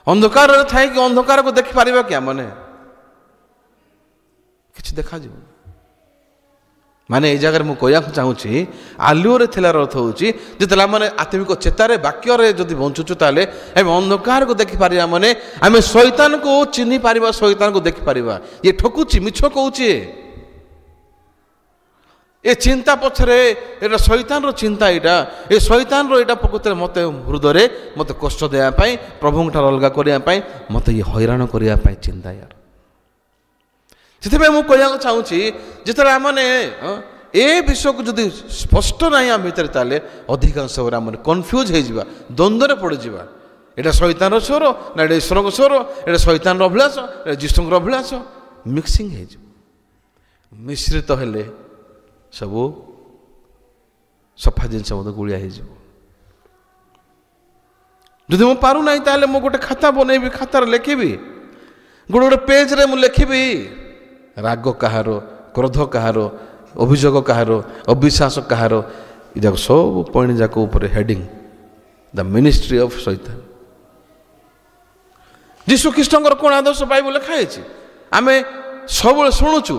ଅନ୍ଧକାରରେ ଥାଇକି ଅନ୍ଧକାରକୁ ଦେଖିପାରିବା କି? ଆମମାନେ କିଛି ଦେଖାଯିବ। ମାନେ ଏଇ ଜାଗାରେ ମୁଁ କହିବାକୁ ଚାହୁଁଛି, ଆଲୁଅରେ ଥିଲାର ଅର୍ଥ ହେଉଛି ଯେତେବେଳେ ଆମେ ଆତ୍ମିକ ଚେତାରେ ବାକ୍ୟରେ ଯଦି ବଞ୍ଚୁଛୁ ତାହେଲେ ଆମେ ଅନ୍ଧକାରକୁ ଦେଖିପାରିବା। ମାନେ ଆମେ ଶୈତାନକୁ ଚିହ୍ନି ପାରିବା, ଶୈତାନକୁ ଦେଖିପାରିବା। ଇଏ ଠକୁଛି, ମିଛ କହୁଛି, ଏ ଚିନ୍ତା ପଛରେ ଏଇଟା ଶୈତାନର ଚିନ୍ତା। ଏ ଶୈତାନର ଏଇଟା ପ୍ରକୃତରେ ମୋତେ ହୃଦୟରେ ମୋତେ କଷ୍ଟ ଦେବା ପାଇଁ, ପ୍ରଭୁଙ୍କଠାରୁ ଅଲଗା କରିବା ପାଇଁ, ମୋତେ ଇଏ ହଇରାଣ କରିବା ପାଇଁ ଚିନ୍ତା। ସେଥିପାଇଁ ମୁଁ କହିବାକୁ ଚାହୁଁଛି ଯେତେବେଳେ ଆମେ ଏ ବିଷୟକୁ ଯଦି ସ୍ପଷ୍ଟ ନାହିଁ ଆମ ଭିତରେ, ତାହେଲେ ଅଧିକାଂଶ ସମୟରେ ଆମେ କନଫ୍ୟୁଜ୍ ହେଇଯିବା, ଦ୍ୱନ୍ଦ୍ୱରେ ପଡ଼ିଯିବା। ଏଇଟା ଶୈତାନର ସ୍ୱର ନା ଏଇଟା ଈଶ୍ୱରଙ୍କ ସ୍ୱର, ଏଇଟା ଶୈତାନର ଅଭିଳାଷ, ଏଇଟା ଯୀଶୁଙ୍କର ଅଭିଳାଷ, ମିକ୍ସିଂ ହେଇଯିବ। ମିଶ୍ରିତ ହେଲେ ସବୁ ସଫା ଜିନିଷ ମଧ୍ୟ ଗୁଳିଆ ହେଇଯିବ। ଯଦି ମୁଁ ପାରୁନାହିଁ ତାହେଲେ ମୁଁ ଗୋଟେ ଖାତା ବନେଇବି, ଖାତାରେ ଲେଖିବି, ଗୋଟେ ପେଜରେ ମୁଁ ଲେଖିବି ରାଗ କାହାର, କ୍ରୋଧ କାହାର, ଅଭିଯୋଗ କାହାର, ଅବିଶ୍ୱାସ କାହାର, ଏଯାକ ସବୁ ପଏଣ୍ଟ ଯାକ ଉପରେ heading the ministry of Shaitaan. ଯୀଶୁ ଖ୍ରୀଷ୍ଟଙ୍କର କ'ଣ ଆଦର୍ଶ ବାଇବଲ ଲେଖା ହେଇଛି ଆମେ ସବୁବେଳେ ଶୁଣୁଛୁ।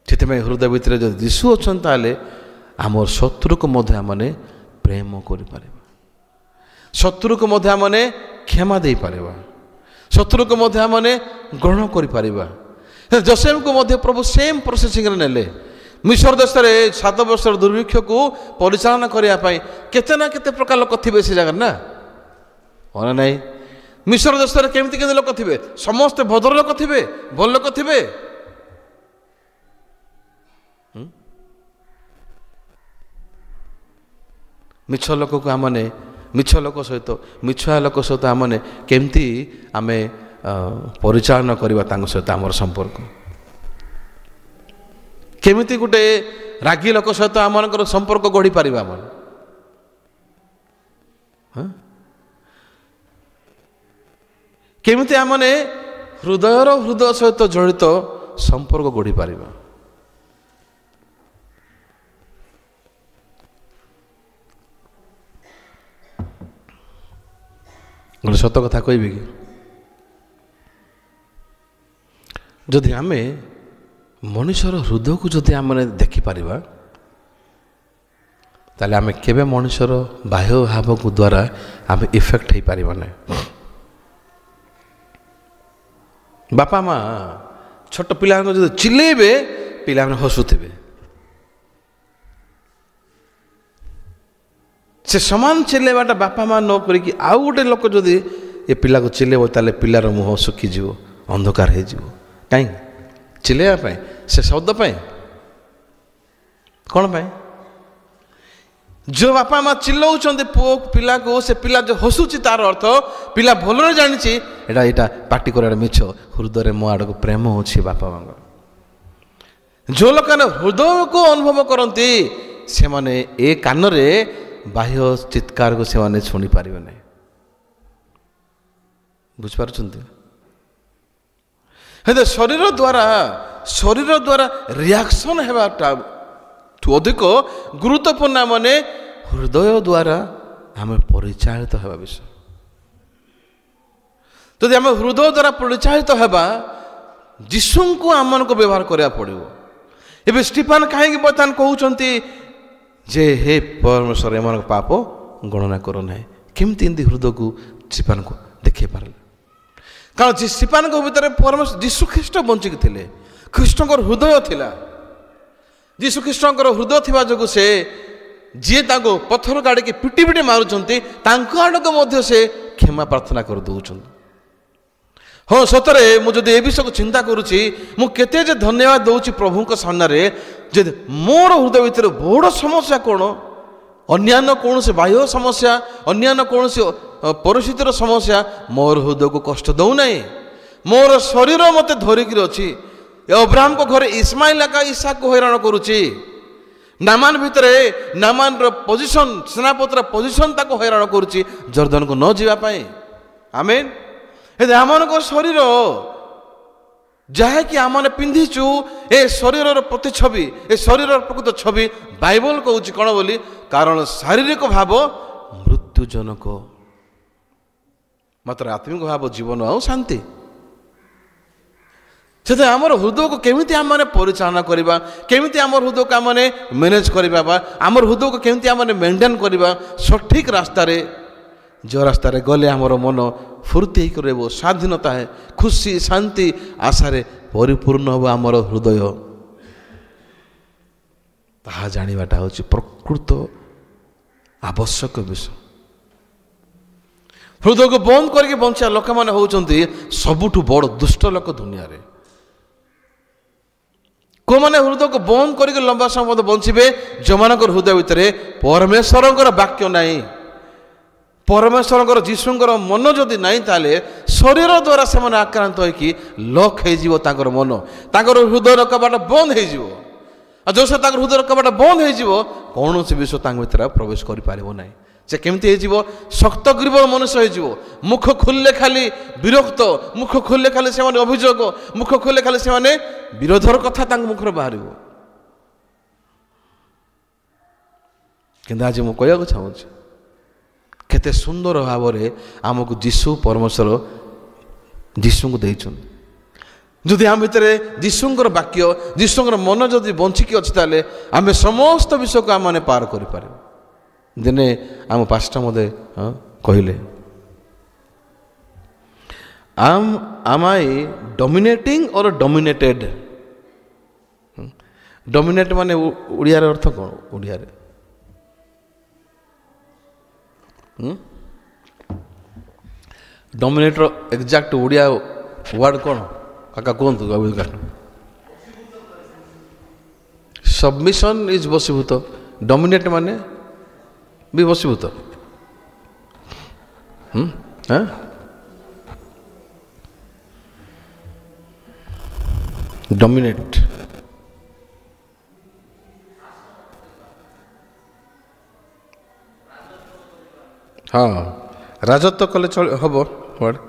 ସେଥିପାଇଁ ହୃଦୟ ଭିତରେ ଯଦି ଯୀଶୁ ଅଛନ୍ତି ତାହେଲେ ଆମର ଶତ୍ରୁକୁ ମଧ୍ୟ ଆମେ ପ୍ରେମ କରିପାରିବା, ଶତ୍ରୁକୁ ମଧ୍ୟ ଆମେ କ୍ଷମା ଦେଇପାରିବା, ଶତ୍ରୁକୁ ମଧ୍ୟ ଆମେ ଗ୍ରହଣ କରିପାରିବା। ଯୋସେଫଙ୍କୁ ମଧ୍ୟ ପ୍ରଭୁ ସେମ୍ ପ୍ରୋସେସିଂରେ ନେଲେ। ମିଶର ଦେଶରେ 7 ବର୍ଷର ଦୁର୍ଭିକ୍ଷକୁ ପରିଚାଳନା କରିବା ପାଇଁ କେତେ ନା କେତେ ପ୍ରକାର ଲୋକ ଥିବେ ସେ ଜାଗାରେ ନା ନାହିଁ? ମିଶର ଦେଶରେ କେମିତି କେମିତି ଲୋକ ଥିବେ? ସମସ୍ତେ ଭଦ୍ର ଲୋକ ଥିବେ, ଭଲ ଲୋକ ଥିବେ। ମିଛ ଲୋକକୁ ଆମେ ମିଛୁଆ ଲୋକ ସହିତ ଆମେ କେମିତି ଆମେ ପରିଚାଳନା କରିବା, ତାଙ୍କ ସହିତ ଆମର ସମ୍ପର୍କ କେମିତି, ଗୋଟେ ରାଗି ଲୋକ ସହିତ ଆମମାନଙ୍କର ସମ୍ପର୍କ ଗଢ଼ିପାରିବା ଆମେ, କେମିତି ଆମେ ହୃଦୟ ସହିତ ଜଡ଼ିତ ସମ୍ପର୍କ ଗଢ଼ିପାରିବା। ଗୋଟେ ସତ କଥା କହିବି କି, ଯଦି ଆମେ ମଣିଷର ହୃଦୟକୁ ଯଦି ଆମେ ଦେଖିପାରିବା ତାହେଲେ ଆମେ କେବେ ମଣିଷର ବାହ୍ୟ ଭାବକୁ ଦ୍ୱାରା ଆମେ ଇଫେକ୍ଟ ହେଇପାରିବା ନାହିଁ। ବାପା ମା ଛୋଟ ପିଲାଙ୍କୁ ଯଦି ଚିଲେଇବେ ପିଲାମାନେ ହସୁଥିବେ, ସେ ସମାନ ଚିଲେଇବାଟା ବାପା ମା ନ କରିକି ଆଉ ଗୋଟେ ଲୋକ ଯଦି ଏ ପିଲାକୁ ଚିଲେଇବ ତାହେଲେ ପିଲାର ମୁହଁ ଶୁଖିଯିବ, ଅନ୍ଧକାର ହେଇଯିବ। କାହିଁକି? ଚିଲେଇବା ପାଇଁ, ସେ ଶବ୍ଦ ପାଇଁ, କ'ଣ ପାଇଁ? ଯେଉଁ ବାପା ମା ଚିଲଉଛନ୍ତି ପୁଅ ପିଲାକୁ, ସେ ପିଲା ଯେଉଁ ହସୁଛି ତାର ଅର୍ଥ ପିଲା ଭଲରେ ଜାଣିଛି ଏଇଟା ପାଟି କରିବାର ମିଛ, ହୃଦୟରେ ମୋ ଆଡ଼କୁ ପ୍ରେମ ଅଛି ବାପା ମାଙ୍କର। ଯେଉଁ ଲୋକମାନେ ହୃଦୟକୁ ଅନୁଭବ କରନ୍ତି ସେମାନେ ଏ କାନରେ ବାହ୍ୟ ଚିତ୍କାରକୁ ସେମାନେ ଶୁଣିପାରିବେ ନାହିଁ। ବୁଝିପାରୁଛନ୍ତି? ହେଲେ ଶରୀର ଦ୍ୱାରା ରିଆକ୍ସନ୍ ହେବାଠୁ ଅଧିକ ଗୁରୁତ୍ୱପୂର୍ଣ୍ଣ ମାନେ ହୃଦୟ ଦ୍ୱାରା ଆମେ ପରିଚାଳିତ ହେବା ବିଷୟ। ଯଦି ଆମେ ହୃଦୟ ଦ୍ୱାରା ପରିଚାଳିତ ହେବା, ଯୀଶୁଙ୍କୁ ଆମମାନଙ୍କୁ ବ୍ୟବହାର କରିବାକୁ ପଡ଼ିବ। ଏବେ ଷ୍ଟିଫାନ କାହିଁକି ବର୍ତ୍ତମାନ କହୁଛନ୍ତି ଯେ ହେ ପରମେଶ୍ୱର ଏମାନଙ୍କ ପାପ ଗଣନା କର ନାହିଁ? କେମିତି ଏମିତି ହୃଦୟକୁ ଷ୍ଟିଫାନକୁ ଦେଖେଇ ପାରିଲେ? କାରଣ ଷ୍ଟିଫାନଙ୍କ ଭିତରେ ପରମେଶ୍ୱର ଯୀଶୁ ଖ୍ରୀଷ୍ଟ ବଞ୍ଚିକି ଥିଲେ, ଖ୍ରୀଷ୍ଟଙ୍କର ହୃଦୟ ଥିଲା। ଯୀଶୁ ଖ୍ରୀଷ୍ଟଙ୍କର ହୃଦୟ ଥିବା ଯୋଗୁଁ ସେ ଯିଏ ତାଙ୍କୁ ପଥର ଗାଡ଼ିକି ପିଟି ପିଟି ମାରୁଛନ୍ତି ତାଙ୍କ ଆଡ଼କୁ ମଧ୍ୟ ସେ କ୍ଷମା ପ୍ରାର୍ଥନା କରିଦେଉଛନ୍ତି। ହଁ ସତରେ ମୁଁ ଯଦି ଏ ବିଷୟକୁ ଚିନ୍ତା କରୁଛି, ମୁଁ କେତେ ଯେ ଧନ୍ୟବାଦ ଦେଉଛି ପ୍ରଭୁଙ୍କ ସାମ୍ନାରେ ଯେ ମୋର ହୃଦୟ ଭିତରେ ବଡ଼ ସମସ୍ୟା କ'ଣ, ଅନ୍ୟାନ୍ୟ କୌଣସି ବାହ୍ୟ ସମସ୍ୟା, ଅନ୍ୟାନ୍ୟ କୌଣସି ପରିସ୍ଥିତିର ସମସ୍ୟା ମୋର ହୃଦୟକୁ କଷ୍ଟ ଦେଉନାହିଁ। ମୋର ଶରୀର ମୋତେ ଧରିକିରି ଅଛି। ଅବ୍ରାହ୍ମଙ୍କ ଘରେ ଇସ୍ମାଇଲ ଏକା ଇସାକକୁ ହଇରାଣ କରୁଛି। ନାମାନ ଭିତରେ ନାମାନର ପୋଜିସନ୍, ସେନାପତିର ପୋଜିସନ୍ ତାକୁ ହଇରାଣ କରୁଛି ଜର୍ଦ୍ଦାନକୁ ନ ଯିବା ପାଇଁ। ଆମେନ୍। ହେଲେ ଆମମାନଙ୍କ ଶରୀର ଯାହାକି ଆମମାନେ ପିନ୍ଧିଛୁ, ଏ ଶରୀରର ପ୍ରତିଛବି, ଏ ଶରୀରର ପ୍ରକୃତ ଛବି ବାଇବଲ କହୁଛି କ'ଣ ବୋଲି? କାରଣ ଶାରୀରିକ ଭାବ ମୃତ୍ୟୁଜନକ, ମାତ୍ର ଆତ୍ମିକ ଭାବ ଜୀବନ ଆଉ ଶାନ୍ତି। ସେଥିପାଇଁ ଆମର ହୃଦୟକୁ କେମିତି ଆମମାନେ ପରିଚାଳନା କରିବା, କେମିତି ଆମର ହୃଦୟକୁ ଆମମାନେ ମ୍ୟାନେଜ୍ କରିବା, ବା ଆମର ହୃଦୟକୁ କେମିତି ଆମମାନେ ମେଣ୍ଟେନ୍ କରିବା ସଠିକ୍ ରାସ୍ତାରେ, ଯେଉଁ ରାସ୍ତାରେ ଗଲେ ଆମର ମନ ଫୁର୍ତ୍ତି ହେଇକି ରହିବ, ସ୍ୱାଧୀନତା, ଖୁସି, ଶାନ୍ତି, ଆଶାରେ ପରିପୂର୍ଣ୍ଣ ହେବ ଆମର ହୃଦୟ। ତାହା ଜାଣିବାଟା ହେଉଛି ପ୍ରକୃତ ଆବଶ୍ୟକ ବିଷୟ। ହୃଦୟକୁ ବନ୍ଦ କରିକି ବଞ୍ଚିବା ଲୋକମାନେ ହେଉଛନ୍ତି ସବୁଠୁ ବଡ଼ ଦୁଷ୍ଟ ଲୋକ ଦୁନିଆରେ। କେଉଁମାନେ ହୃଦୟକୁ ବନ୍ଦ କରିକି ଲମ୍ବା ସମୟ ବଞ୍ଚିବେ? ଯେଉଁମାନଙ୍କର ହୃଦୟ ଭିତରେ ପରମେଶ୍ୱରଙ୍କର ବାକ୍ୟ ନାହିଁ, ପରମେଶ୍ୱରଙ୍କର ଯୀଶୁଙ୍କର ମନ ଯଦି ନାହିଁ, ତାହେଲେ ଶରୀର ଦ୍ୱାରା ସେମାନେ ଆକ୍ରାନ୍ତ ହୋଇକି ଲକ୍ ହେଇଯିବ ତାଙ୍କର ମନ, ତାଙ୍କର ହୃଦୟର କବାଟ ବନ୍ଦ ହେଇଯିବ। ଆଉ ଯେଉଁ ସେ ତାଙ୍କର ହୃଦୟର କବାଟ ବନ୍ଦ ହେଇଯିବ, କୌଣସି ବିଷୟ ତାଙ୍କ ଭିତରେ ଆଉ ପ୍ରବେଶ କରିପାରିବ ନାହିଁ। ସେ କେମିତି ହେଇଯିବ? ଶକ୍ତ ଗରିବ ମନୁଷ୍ୟ ହେଇଯିବ। ମୁଖ ଖୋଲିଲେ ଖାଲି ବିରକ୍ତ, ମୁଖ ଖୋଲିଲେ ଖାଲି ସେମାନେ ଅଭିଯୋଗ, ମୁଖ ଖୋଲିଲେ ଖାଲି ସେମାନେ ବିରୋଧର କଥା ତାଙ୍କ ମୁଖରେ ବାହାରିବ। କିନ୍ତୁ ଆଜି ମୁଁ କହିବାକୁ ଚାହୁଁଛି, କେତେ ସୁନ୍ଦର ଭାବରେ ଆମକୁ ଯୀଶୁ ପରମେଶ୍ୱର ଯୀଶୁଙ୍କୁ ଦେଇଛନ୍ତି। ଯଦି ଆମ ଭିତରେ ଯୀଶୁଙ୍କର ବାକ୍ୟ, ଯୀଶୁଙ୍କର ମନ ଯଦି ବଞ୍ଚିକି ଅଛି, ତାହେଲେ ଆମେ ସମସ୍ତ ବିଷୟକୁ ଆମମାନେ ପାର କରିପାରିବା। ଦିନେ ଆମ ପାଷ୍ଟର ମୋତେ କହିଲେ, am I dominating or dominated? ଡମିନେଟ୍ ମାନେ ଓଡ଼ିଆର ଅର୍ଥ କ'ଣ? ଓଡ଼ିଆରେ ଡମିନେଟ୍ର ଏକ୍ଜାକ୍ଟ ଓଡ଼ିଆ ୱାର୍ଡ଼ କ'ଣ କାକା କୁହନ୍ତୁ? ସବମିଶନ୍ ଇଜ୍ ବଶୀଭୂତ, ଡମିନେଟ୍ ମାନେ ବି ବଶୀଭୂତ। ଡମିନେଟ୍ ହଁ, ରାଜତ୍ୱ କଲେ ହବ ୱାର୍ଡ଼।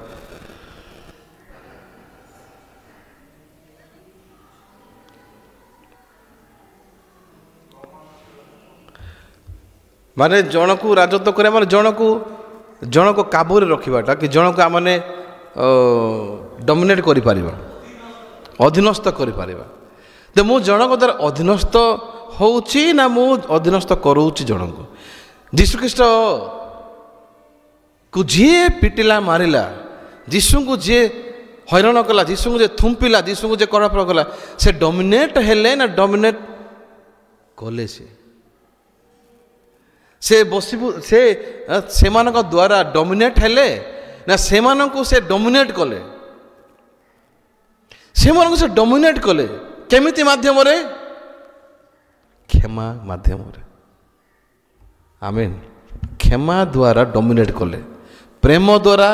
ମାନେ ଜଣକୁ ରାଜତ୍ୱ କରିବା ମାନେ ଜଣକୁ କାବୁରେ ରଖିବାଟା, କି ଜଣକୁ ଆମମାନେ ଡମିନେଟ୍ କରିପାରିବା, ଅଧୀନସ୍ଥ କରିପାରିବା। ତ ମୁଁ ଜଣଙ୍କ ଦ୍ୱାରା ଅଧୀନସ୍ଥ ହେଉଛି ନା ମୁଁ ଅଧୀନସ୍ଥ କରାଉଛି ଜଣଙ୍କୁ? ଯୀଶୁଖ୍ରୀଷ୍ଟକୁ ଯିଏ ପିଟିଲା ମାରିଲା, ଯୀଶୁଙ୍କୁ ଯିଏ ହଇରାଣ କଲା, ଯୀଶୁଙ୍କୁ ଯିଏ ଥୁମ୍ପିଲା, ଯୀଶୁଙ୍କୁ ଯିଏ କଳାପଳ କଲା, ସେ ଡମିନେଟ୍ ହେଲେ ନା ଡମିନେଟ୍ କଲେ? ସେ ସେମାନଙ୍କ ଦ୍ୱାରା ଡମିନେଟ୍ ହେଲେ ନା ସେମାନଙ୍କୁ ସେ ଡମିନେଟ୍ କଲେ? ସେମାନଙ୍କୁ ସେ ଡମିନେଟ୍ କଲେ। କେମିତି ମାଧ୍ୟମରେ? କ୍ଷମା ମାଧ୍ୟମରେ। ଆମେନ୍। କ୍ଷମା ଦ୍ୱାରା ଡମିନେଟ୍ କଲେ, ପ୍ରେମ ଦ୍ୱାରା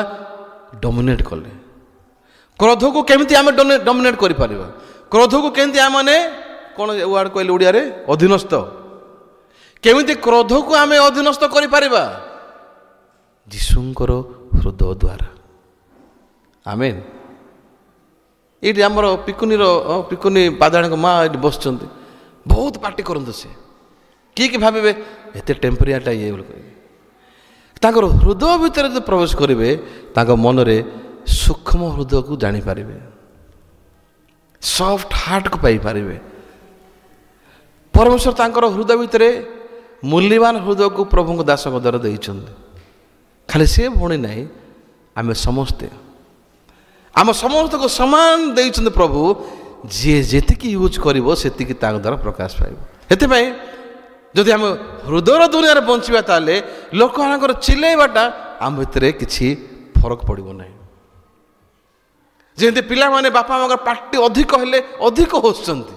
ଡମିନେଟ୍ କଲେ। କ୍ରୋଧକୁ କେମିତି ଆମେ ଡମିନେଟ୍ କରିପାରିବା? କ୍ରୋଧକୁ କେମିତି ଆମମାନେ କ'ଣ ୱାର୍ଡ଼ କହିଲେ ଓଡ଼ିଆରେ? ଅଧୀନସ୍ଥ। କେମିତି କ୍ରୋଧକୁ ଆମେ ଅଧୀନସ୍ଥ କରିପାରିବା? ଯୀଶୁଙ୍କର ହୃଦୟ ଦ୍ୱାରା। ଆମେନ୍। ଏଇଠି ଆମର ପିକୁନି ପାଦାଣଙ୍କ ମା ଏଠି ବସୁଛନ୍ତି, ବହୁତ ପାର୍ଟି କରନ୍ତୁ ସେ, କିଏ ଭାବିବେ ଏତେ ଟେମ୍ପରିଆଟା ଇଏ ବୋଲି କହିବେ। ତାଙ୍କର ହୃଦୟ ଭିତରେ ଯଦି ପ୍ରବେଶ କରିବେ ତାଙ୍କ ମନରେ ସୂକ୍ଷ୍ମ ହୃଦୟକୁ ଜାଣିପାରିବେ, ସଫ୍ଟ ହାର୍ଟକୁ ପାଇପାରିବେ। ପରମେଶ୍ୱର ତାଙ୍କର ହୃଦୟ ଭିତରେ ମୂଲ୍ୟବାନ ହୃଦୟକୁ ପ୍ରଭୁଙ୍କ ଦାସଙ୍କ ଦ୍ୱାରା ଦେଇଛନ୍ତି। ଖାଲି ସେ ଭଉଣୀ ନାହିଁ, ଆମେ ସମସ୍ତେ, ଆମ ସମସ୍ତଙ୍କୁ ସମାନ ଦେଇଛନ୍ତି ପ୍ରଭୁ। ଯିଏ ଯେତିକି ୟୁଜ୍ କରିବ ସେତିକି ତାଙ୍କ ଦ୍ୱାରା ପ୍ରକାଶ ପାଇବ। ସେଥିପାଇଁ ଯଦି ଆମେ ହୃଦୟର ଦୁନିଆରେ ବଞ୍ଚିବା ତାହେଲେ ଲୋକମାନଙ୍କର ଚିଲେଇବାଟା ଆମ ଭିତରେ କିଛି ଫରକ ପଡ଼ିବ ନାହିଁ। ଯେମିତି ପିଲାମାନେ ବାପା ମାଆଙ୍କର ପାଟି ଅଧିକ ହେଲେ ଅଧିକ ହସୁଛନ୍ତି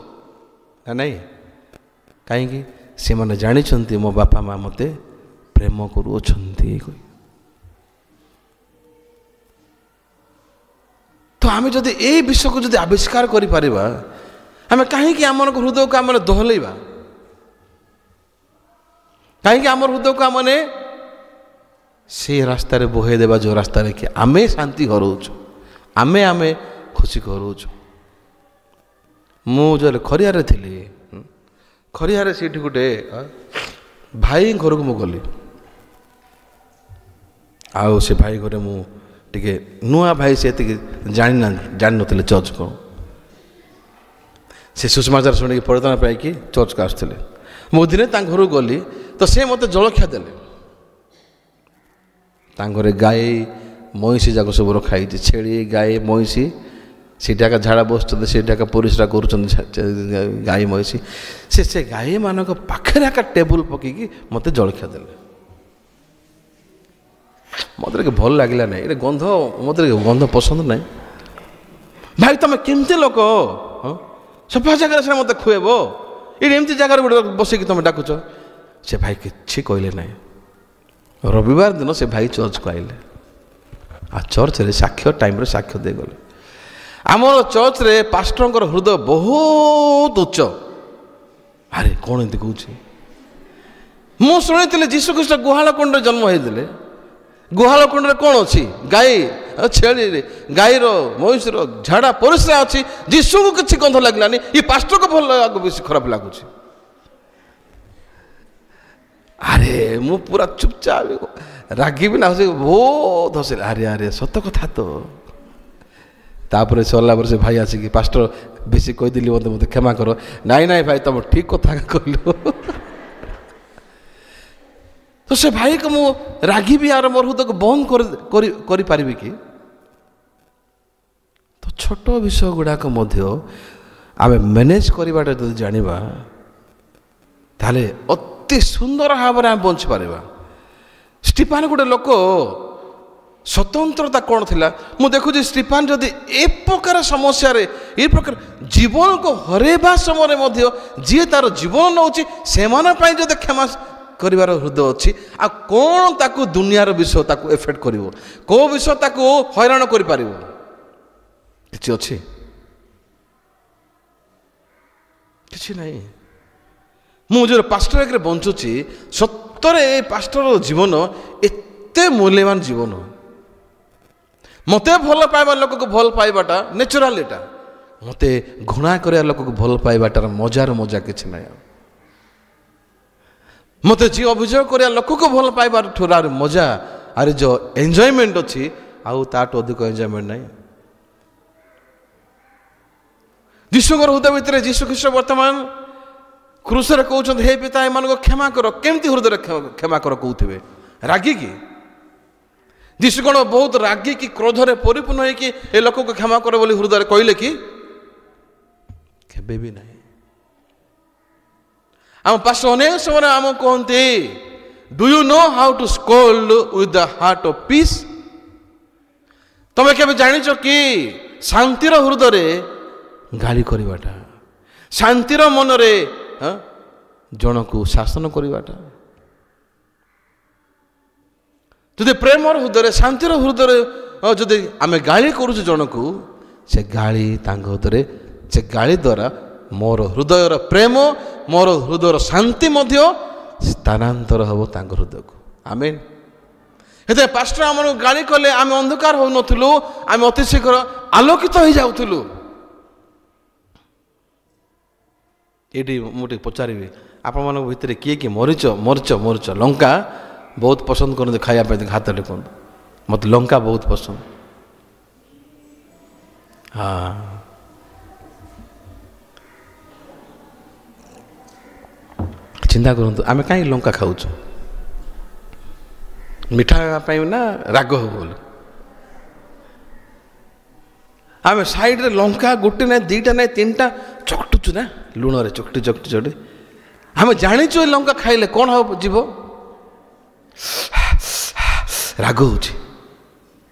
ନା ନାହିଁ? କାହିଁକି? ସେମାନେ ଜାଣିଛନ୍ତି ମୋ ବାପା ମା ମୋତେ ପ୍ରେମ କରୁଅଛନ୍ତି। ତ ଆମେ ଯଦି ଏଇ ବିଷୟକୁ ଯଦି ଆବିଷ୍କାର କରିପାରିବା, ଆମେ କାହିଁକି ଆମମାନଙ୍କ ହୃଦୟକୁ ଆମେ ଦୋହଲେଇବା? କାହିଁକି ଆମର ହୃଦୟକୁ ଆମେ ସେ ରାସ୍ତାରେ ବୋହେଇ ଦେବା ଯେଉଁ ରାସ୍ତାରେ କି ଆମେ ଶାନ୍ତି ହରଉଛୁ, ଆମେ ଖୁସି ହରଉଛୁ। ମୁଁ ଯେତେବେଳେ ଖରିଆରେ ଥିଲି, ଖରିଆରେ ସେଇଠି ଗୋଟେ ଭାଇ ଘରକୁ ମୁଁ ଗଲି। ଆଉ ସେ ଭାଇ ଘରେ ମୁଁ ଟିକେ ନୂଆ ଭାଇ, ସେ ଏତିକି ଜାଣିନଥିଲେ ଚର୍ଚ୍ଚ କ'ଣ। ସେ ସୁଷମାଚାର ଶୁଣିକି ପରିଧାନ ପାଇକି ଚର୍ଚ୍ଚକୁ ଆସୁଥିଲେ। ମୁଁ ଦିନେ ତାଙ୍କ ଘରକୁ ଗଲି ତ ସେ ମୋତେ ଜଳଖିଆ ଦେଲେ। ତାଙ୍କ ଘରେ ଗାଈ ମଇଁଷି ଯାକ ସବୁ ରଖା ହେଇଛି, ଛେଳି ଗାଈ ମଇଁଷି, ସେଇଟା ଏକା ଝାଡ଼ା ବସୁଛନ୍ତି, ସେଇଟା ଏକା ପରିସ୍ରା କରୁଛନ୍ତି ଗାଈ ମଇଁଷି। ସେ ଗାଈମାନଙ୍କ ପାଖରେ ଏକା ଟେବୁଲ ପକେଇକି ମୋତେ ଜଳଖିଆ ଦେଲେ। ମୋତେ ଟିକେ ଭଲ ଲାଗିଲା ନାହିଁ, ଏଇଟା ଗନ୍ଧ, ମୋତେ ଗନ୍ଧ ପସନ୍ଦ ନାହିଁ। ଭାଇ ତମେ କେମିତି ଲୋକ, ସଫା ଜାଗାରେ ସିନା ମୋତେ ଖୁଏବ, ଏଇଠି ଏମିତି ଜାଗାରେ ଗୋଟେ ବସିକି ତମେ ଡାକୁଛ। ସେ ଭାଇ କିଛି କହିଲେ ନାହିଁ। ରବିବାର ଦିନ ସେ ଭାଇ ଚର୍ଚ୍ଚକୁ ଆଇଲେ, ଆଉ ଚର୍ଚ୍ଚରେ ସାକ୍ଷ୍ୟ ଟାଇମ୍ରେ ସାକ୍ଷ୍ୟ ଦେଇଗଲେ। ଆମର ଚର୍ଚ୍ଚରେ ପାଷ୍ଟରଙ୍କର ହୃଦୟ ବହୁତ ଉଚ୍ଚ। ଆରେ କ'ଣ ଏମିତି କହୁଛି? ମୁଁ ଶୁଣିଥିଲି ଯୀଶୁଖ୍ରୀଷ୍ଟ ଗୁହାଳକୁଣ୍ଡରେ ଜନ୍ମ ହେଇଥିଲେ। ଗୁହାଳକୁଣ୍ଡରେ କ'ଣ ଅଛି? ଗାଈ ଛେଳିରେ, ଗାଈର ମଇଁଷିର ଝାଡ଼ା ପରିସ୍ରା ଅଛି। ଯୀଶୁକୁ କିଛି ଗନ୍ଧ ଲାଗିଲାନି, ଏ ପାଷ୍ଟରକୁ ଭଲ ବେଶୀ ଖରାପ ଲାଗୁଛି। ଆରେ ମୁଁ ପୁରା ଚୁପଚାପ ରାଗିବି ନା, ବହୁତ ହସିଲେ। ଆରେ ସତ କଥା ତ। ତାପରେ ସରିଲା ପରେ ସେ ଭାଇ ଆସିକି, ପାଷ୍ଟର ବେଶୀ କହିଦେଲି, ମୋତେ କ୍ଷମା କର। ନାଇଁ ଭାଇ ତମେ ଠିକ କଥା କହିଲ। ତ ସେ ଭାଇକୁ ମୁଁ ରାଗିବି ଆଉ ମୋର ହୃଦୟକୁ ବନ୍ଦ କରିପାରିବି କି? ତ ଛୋଟ ବିଷୟ ଗୁଡ଼ାକ ମଧ୍ୟ ଆମେ ମ୍ୟାନେଜ୍ କରିବାଟା ଯଦି ଜାଣିବା, ତାହେଲେ ଅତି ସୁନ୍ଦର ଭାବରେ ଆମେ ବଞ୍ଚିପାରିବା। ଷ୍ଟିଫାନ ଗୋଟେ ଲୋକ, ସ୍ୱତନ୍ତ୍ରତା କ'ଣ ଥିଲା? ମୁଁ ଦେଖୁଛି ଷ୍ଟିଫାନ ଯଦି ଏ ପ୍ରକାର ସମସ୍ୟାରେ, ଏ ପ୍ରକାର ଜୀବନକୁ ହରେଇବା ସମୟରେ ମଧ୍ୟ ଯିଏ ତାର ଜୀବନ ନେଉଛି ସେମାନଙ୍କ ପାଇଁ ଯଦି କ୍ଷମା କରିବାର ହୃଦୟ ଅଛି, ଆଉ କ'ଣ ତାକୁ ଦୁନିଆର ବିଷୟ ତାକୁ ଏଫେକ୍ଟ କରିବ, କେଉଁ ବିଷୟ ତାକୁ ହଇରାଣ କରିପାରିବ? କିଛି ଅଛି? କିଛି ନାହିଁ। ମୁଁ ଯେଉଁ ପାଷ୍ଟର ଏକରେ ବଞ୍ଚୁଛି, ସତରେ ଏ ପାଷ୍ଟରର ଜୀବନ ଏତେ ମୂଲ୍ୟବାନ ଜୀବନ। ମୋତେ ଭଲ ପାଇବା ଲୋକକୁ ଭଲ ପାଇବାଟା ନ୍ୟାଚୁରାଲ, ଏଟା ମୋତେ ଘୃଣା କରିବା ଲୋକକୁ ଭଲ ପାଇବାଟାର ମଜା କିଛି ନାହିଁ। ମୋତେ ଯିଏ ଅଭିଯୋଗ କରିବା ଲୋକକୁ ଭଲ ପାଇବାର ଠୁରାର ମଜା, ଆରେ ଯେଉଁ ଏନ୍ଜୟମେଣ୍ଟ ଅଛି, ଆଉ ତାଠୁ ଅଧିକ ଏନ୍ଜୟମେଣ୍ଟ ନାହିଁ। ଯୀଶୁଙ୍କର ହୃଦୟ ଭିତରେ ଯୀଶୁଖ୍ରୀଷ୍ଟ ବର୍ତ୍ତମାନ କ୍ରୁଶରେ କହୁଛନ୍ତି, ହେ ପିତା ଏମାନଙ୍କୁ କ୍ଷମା କର। କେମିତି ହୃଦୟରେ କ୍ଷମା କର କହୁଥିବେ? ରାଗିକି? ଯୀଶୁ କ'ଣ ବହୁତ ରାଗିକି କ୍ରୋଧରେ ପରିପୂର୍ଣ୍ଣ ହେଇକି ଏ ଲୋକକୁ କ୍ଷମା କର ବୋଲି ହୃଦୟରେ କହିଲେ କି? କେବେ ବି ନାହିଁ। ଆମ ପାଷ୍ଟର ଅନେକ ସମୟରେ ଆମକୁ କହନ୍ତି, do you know how to scold with the heart of peace? ତମେ କେବେ ଜାଣିଛ କି ଶାନ୍ତିର ହୃଦୟରେ ଗାଳି କରିବାଟା, ଶାନ୍ତିର ମନରେ ଜଣକୁ ଶାସନ କରିବାଟା? ଯଦି ପ୍ରେମର ହୃଦୟରେ, ଶାନ୍ତିର ହୃଦୟରେ ଯଦି ଆମେ ଗାଳି କରୁଛୁ ଜଣକୁ, ସେ ଗାଳି ତାଙ୍କ ହୃଦୟରେ, ସେ ଗାଳି ଦ୍ୱାରା ମୋର ହୃଦୟର ପ୍ରେମ, ମୋର ହୃଦୟର ଶାନ୍ତି ମଧ୍ୟ ସ୍ଥାନାନ୍ତର ହେବ ତାଙ୍କ ହୃଦୟକୁ। ଆମେନ୍। ହେତେ ପାଷ୍ଟର ଆମକୁ ଗାଳି କଲେ ଆମେ ଅନ୍ଧକାର ହେଉନଥିଲୁ, ଆମେ ଅତି ଶୀଘ୍ର ଆଲୋକିତ ହେଇଯାଉଥିଲୁ। ଏଇଠି ମୁଁ ଟିକେ ପଚାରିବି, ଆପଣମାନଙ୍କ ଭିତରେ କିଏ କିଏ ମରିଚ ଲଙ୍କା ବହୁତ ପସନ୍ଦ କରନ୍ତି ଖାଇବା ପାଇଁ? ହାତ ଦେଖନ୍ତୁ। ମୋତେ ଲଙ୍କା ବହୁତ ପସନ୍ଦ। ହଁ, ଚିନ୍ତା କରନ୍ତୁ ଆମେ କାହିଁକି ଲଙ୍କା ଖାଉଛୁ? ମିଠା ହେବା ପାଇଁ ନା ରାଗ ହବ ବୋଲି? ଆମେ ସାଇଡ଼ରେ ଲଙ୍କା ଗୋଟେ ନାହିଁ, ଦୁଇଟା ନାହିଁ, ତିନିଟା ଚକଟୁଛୁ ନା, ଲୁଣରେ ଚକଟି। ଆମେ ଜାଣିଛୁ ଏ ଲଙ୍କା ଖାଇଲେ କ'ଣ ହବ? ଯିବ ରାଗ ହେଉଛି,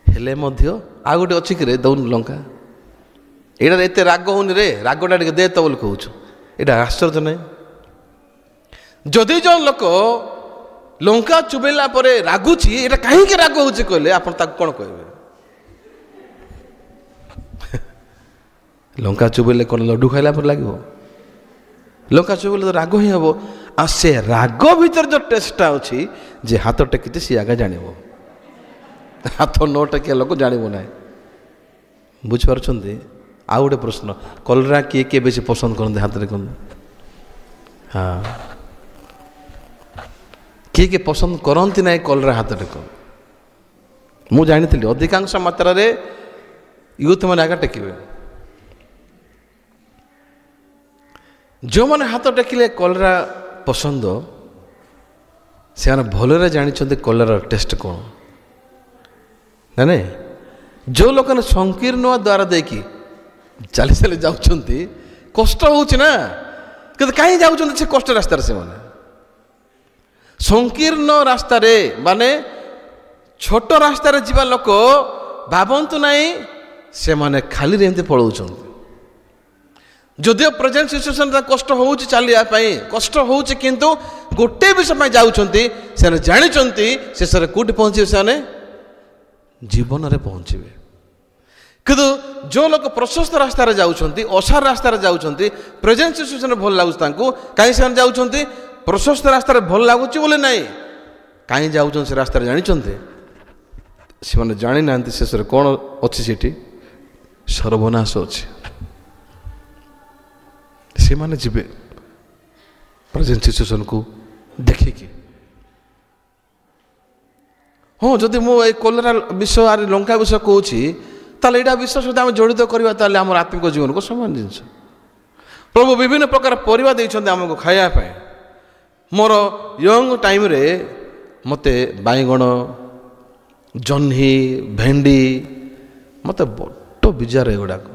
ହେଲେ ମଧ୍ୟ ଆଉ ଗୋଟେ ଅଛି କି ରେ ଦଉନି ଲଙ୍କା, ଏଇଟାରେ ଏତେ ରାଗ ହେଉନି ରେ, ରାଗଟା ଟିକେ ଦେ ତ ବୋଲି କହୁଛୁ। ଏଇଟା ଆଶ୍ଚର୍ଯ୍ୟ ନାହିଁ? ଯଦି ଜଣେ ଲୋକ ଲଙ୍କା ଚୁବେଇଲା ପରେ ରାଗୁଛି, ଏଇଟା କାହିଁକି ରାଗ ହେଉଛି କହିଲେ ଆପଣ ତାକୁ କ'ଣ କହିବେ? ଲଙ୍କା ଚୁବେଇଲେ କ'ଣ ଲଡୁ ଖାଇଲା ପରେ ଲାଗିବ? ଲଙ୍କା ଚୁବେଇଲେ ତ ରାଗ ହିଁ ହେବ। ଆଉ ସେ ରାଗ ଭିତରେ ଯେଉଁ ଟେଷ୍ଟଟା ଅଛି, ଯେ ହାତ ଟେକିଛି ସିଏ ଆଗେ ଜାଣିବ, ହାତ ନ ଟେକିଆ ଲୋକ ଜାଣିବ ନାହିଁ। ବୁଝିପାରୁଛନ୍ତି? ଆଉ ଗୋଟେ ପ୍ରଶ୍ନ, କଲରା କିଏ କିଏ ବେଶୀ ପସନ୍ଦ କରନ୍ତି? ହାତ ଦେଖନ୍ତୁ। ହଁ, କିଏ କିଏ ପସନ୍ଦ କରନ୍ତି ନାହିଁ କଲରା? ହାତ ଦେଖ। ମୁଁ ଜାଣିଥିଲି ଅଧିକାଂଶ ମାତ୍ରାରେ ୟୁଥ୍ ମାନେ ଆଗା ଟେକିବେ। ଯେଉଁମାନେ ହାତ ଟେକିଲେ କଲରା ପସନ୍ଦ, ସେମାନେ ଭଲରେ ଜାଣିଛନ୍ତି କଲରାର ଟେଷ୍ଟ କ'ଣ। ନାଇଁ, ଯେଉଁ ଲୋକମାନେ ସଂକୀର୍ଣ୍ଣ ଦ୍ୱାର ଦେଇକି ଚାଲି ଯାଉଛନ୍ତି, କଷ୍ଟ ହେଉଛି ନା, କିନ୍ତୁ କାହିଁ ଯାଉଛନ୍ତି ସେ କଷ୍ଟ ରାସ୍ତାରେ? ସେମାନେ ସଂକୀର୍ଣ୍ଣ ରାସ୍ତାରେ, ମାନେ ଛୋଟ ରାସ୍ତାରେ ଯିବା ଲୋକ ଭାବନ୍ତୁ ନାହିଁ ସେମାନେ ଖାଲିରେ ଏମିତି ପଳାଉଛନ୍ତି। ଯଦିଓ ପ୍ରେଜେଣ୍ଟ ସିଚୁଏସନରେ କଷ୍ଟ ହେଉଛି, ଚାଲିବା ପାଇଁ କଷ୍ଟ ହେଉଛି, କିନ୍ତୁ ଗୋଟେ ବିଷୟ ପାଇଁ ଯାଉଛନ୍ତି, ସେମାନେ ଜାଣିଛନ୍ତି ଶେଷରେ କେଉଁଠି ପହଞ୍ଚିବେ? ସେମାନେ ଜୀବନରେ ପହଞ୍ଚିବେ। କିନ୍ତୁ ଯେଉଁ ଲୋକ ପ୍ରଶସ୍ତ ରାସ୍ତାରେ ଯାଉଛନ୍ତି, ଅସାର ରାସ୍ତାରେ ଯାଉଛନ୍ତି, ପ୍ରେଜେଣ୍ଟ ସିଚୁଏସନରେ ଭଲ ଲାଗୁଛି ତାଙ୍କୁ, କାହିଁ ସେମାନେ ଯାଉଛନ୍ତି? ପ୍ରଶସ୍ତ ରାସ୍ତାରେ ଭଲ ଲାଗୁଛି ବୋଲି ନାହିଁ, କାହିଁ ଯାଉଛନ୍ତି ସେ ରାସ୍ତାରେ ଜାଣିଛନ୍ତି? ସେମାନେ ଜାଣିନାହାନ୍ତି ଶେଷରେ କ'ଣ ଅଛି ସେଠି? ସର୍ବନାଶ ଅଛି। ସେମାନେ ଯିବେ ପ୍ରେଜେଣ୍ଟ ସିଚୁଏସନକୁ ଦେଖିକି। ହଁ, ଯଦି ମୁଁ ଏଇ କଲରା ବିଷୟ ଆର ଲଙ୍କା ବିଷୟ କହୁଛି, ତାହେଲେ ଏଇଟା ବିଷୟ ସହିତ ଆମେ ଜଡ଼ିତ କରିବା, ତାହେଲେ ଆମର ଆତ୍ମିକ ଜୀବନକୁ ସମାନ ଜିନିଷ। ପ୍ରଭୁ ବିଭିନ୍ନ ପ୍ରକାର ପରିବା ଦେଇଛନ୍ତି ଆମକୁ ଖାଇବା ପାଇଁ। ମୋର ୟଙ୍ଗ ଟାଇମ୍ରେ ମୋତେ ବାଇଗଣ, ଜହ୍ନି, ଭେଣ୍ଡି, ମୋତେ ବଡ଼ ବିଜାର ଏଗୁଡ଼ାକ।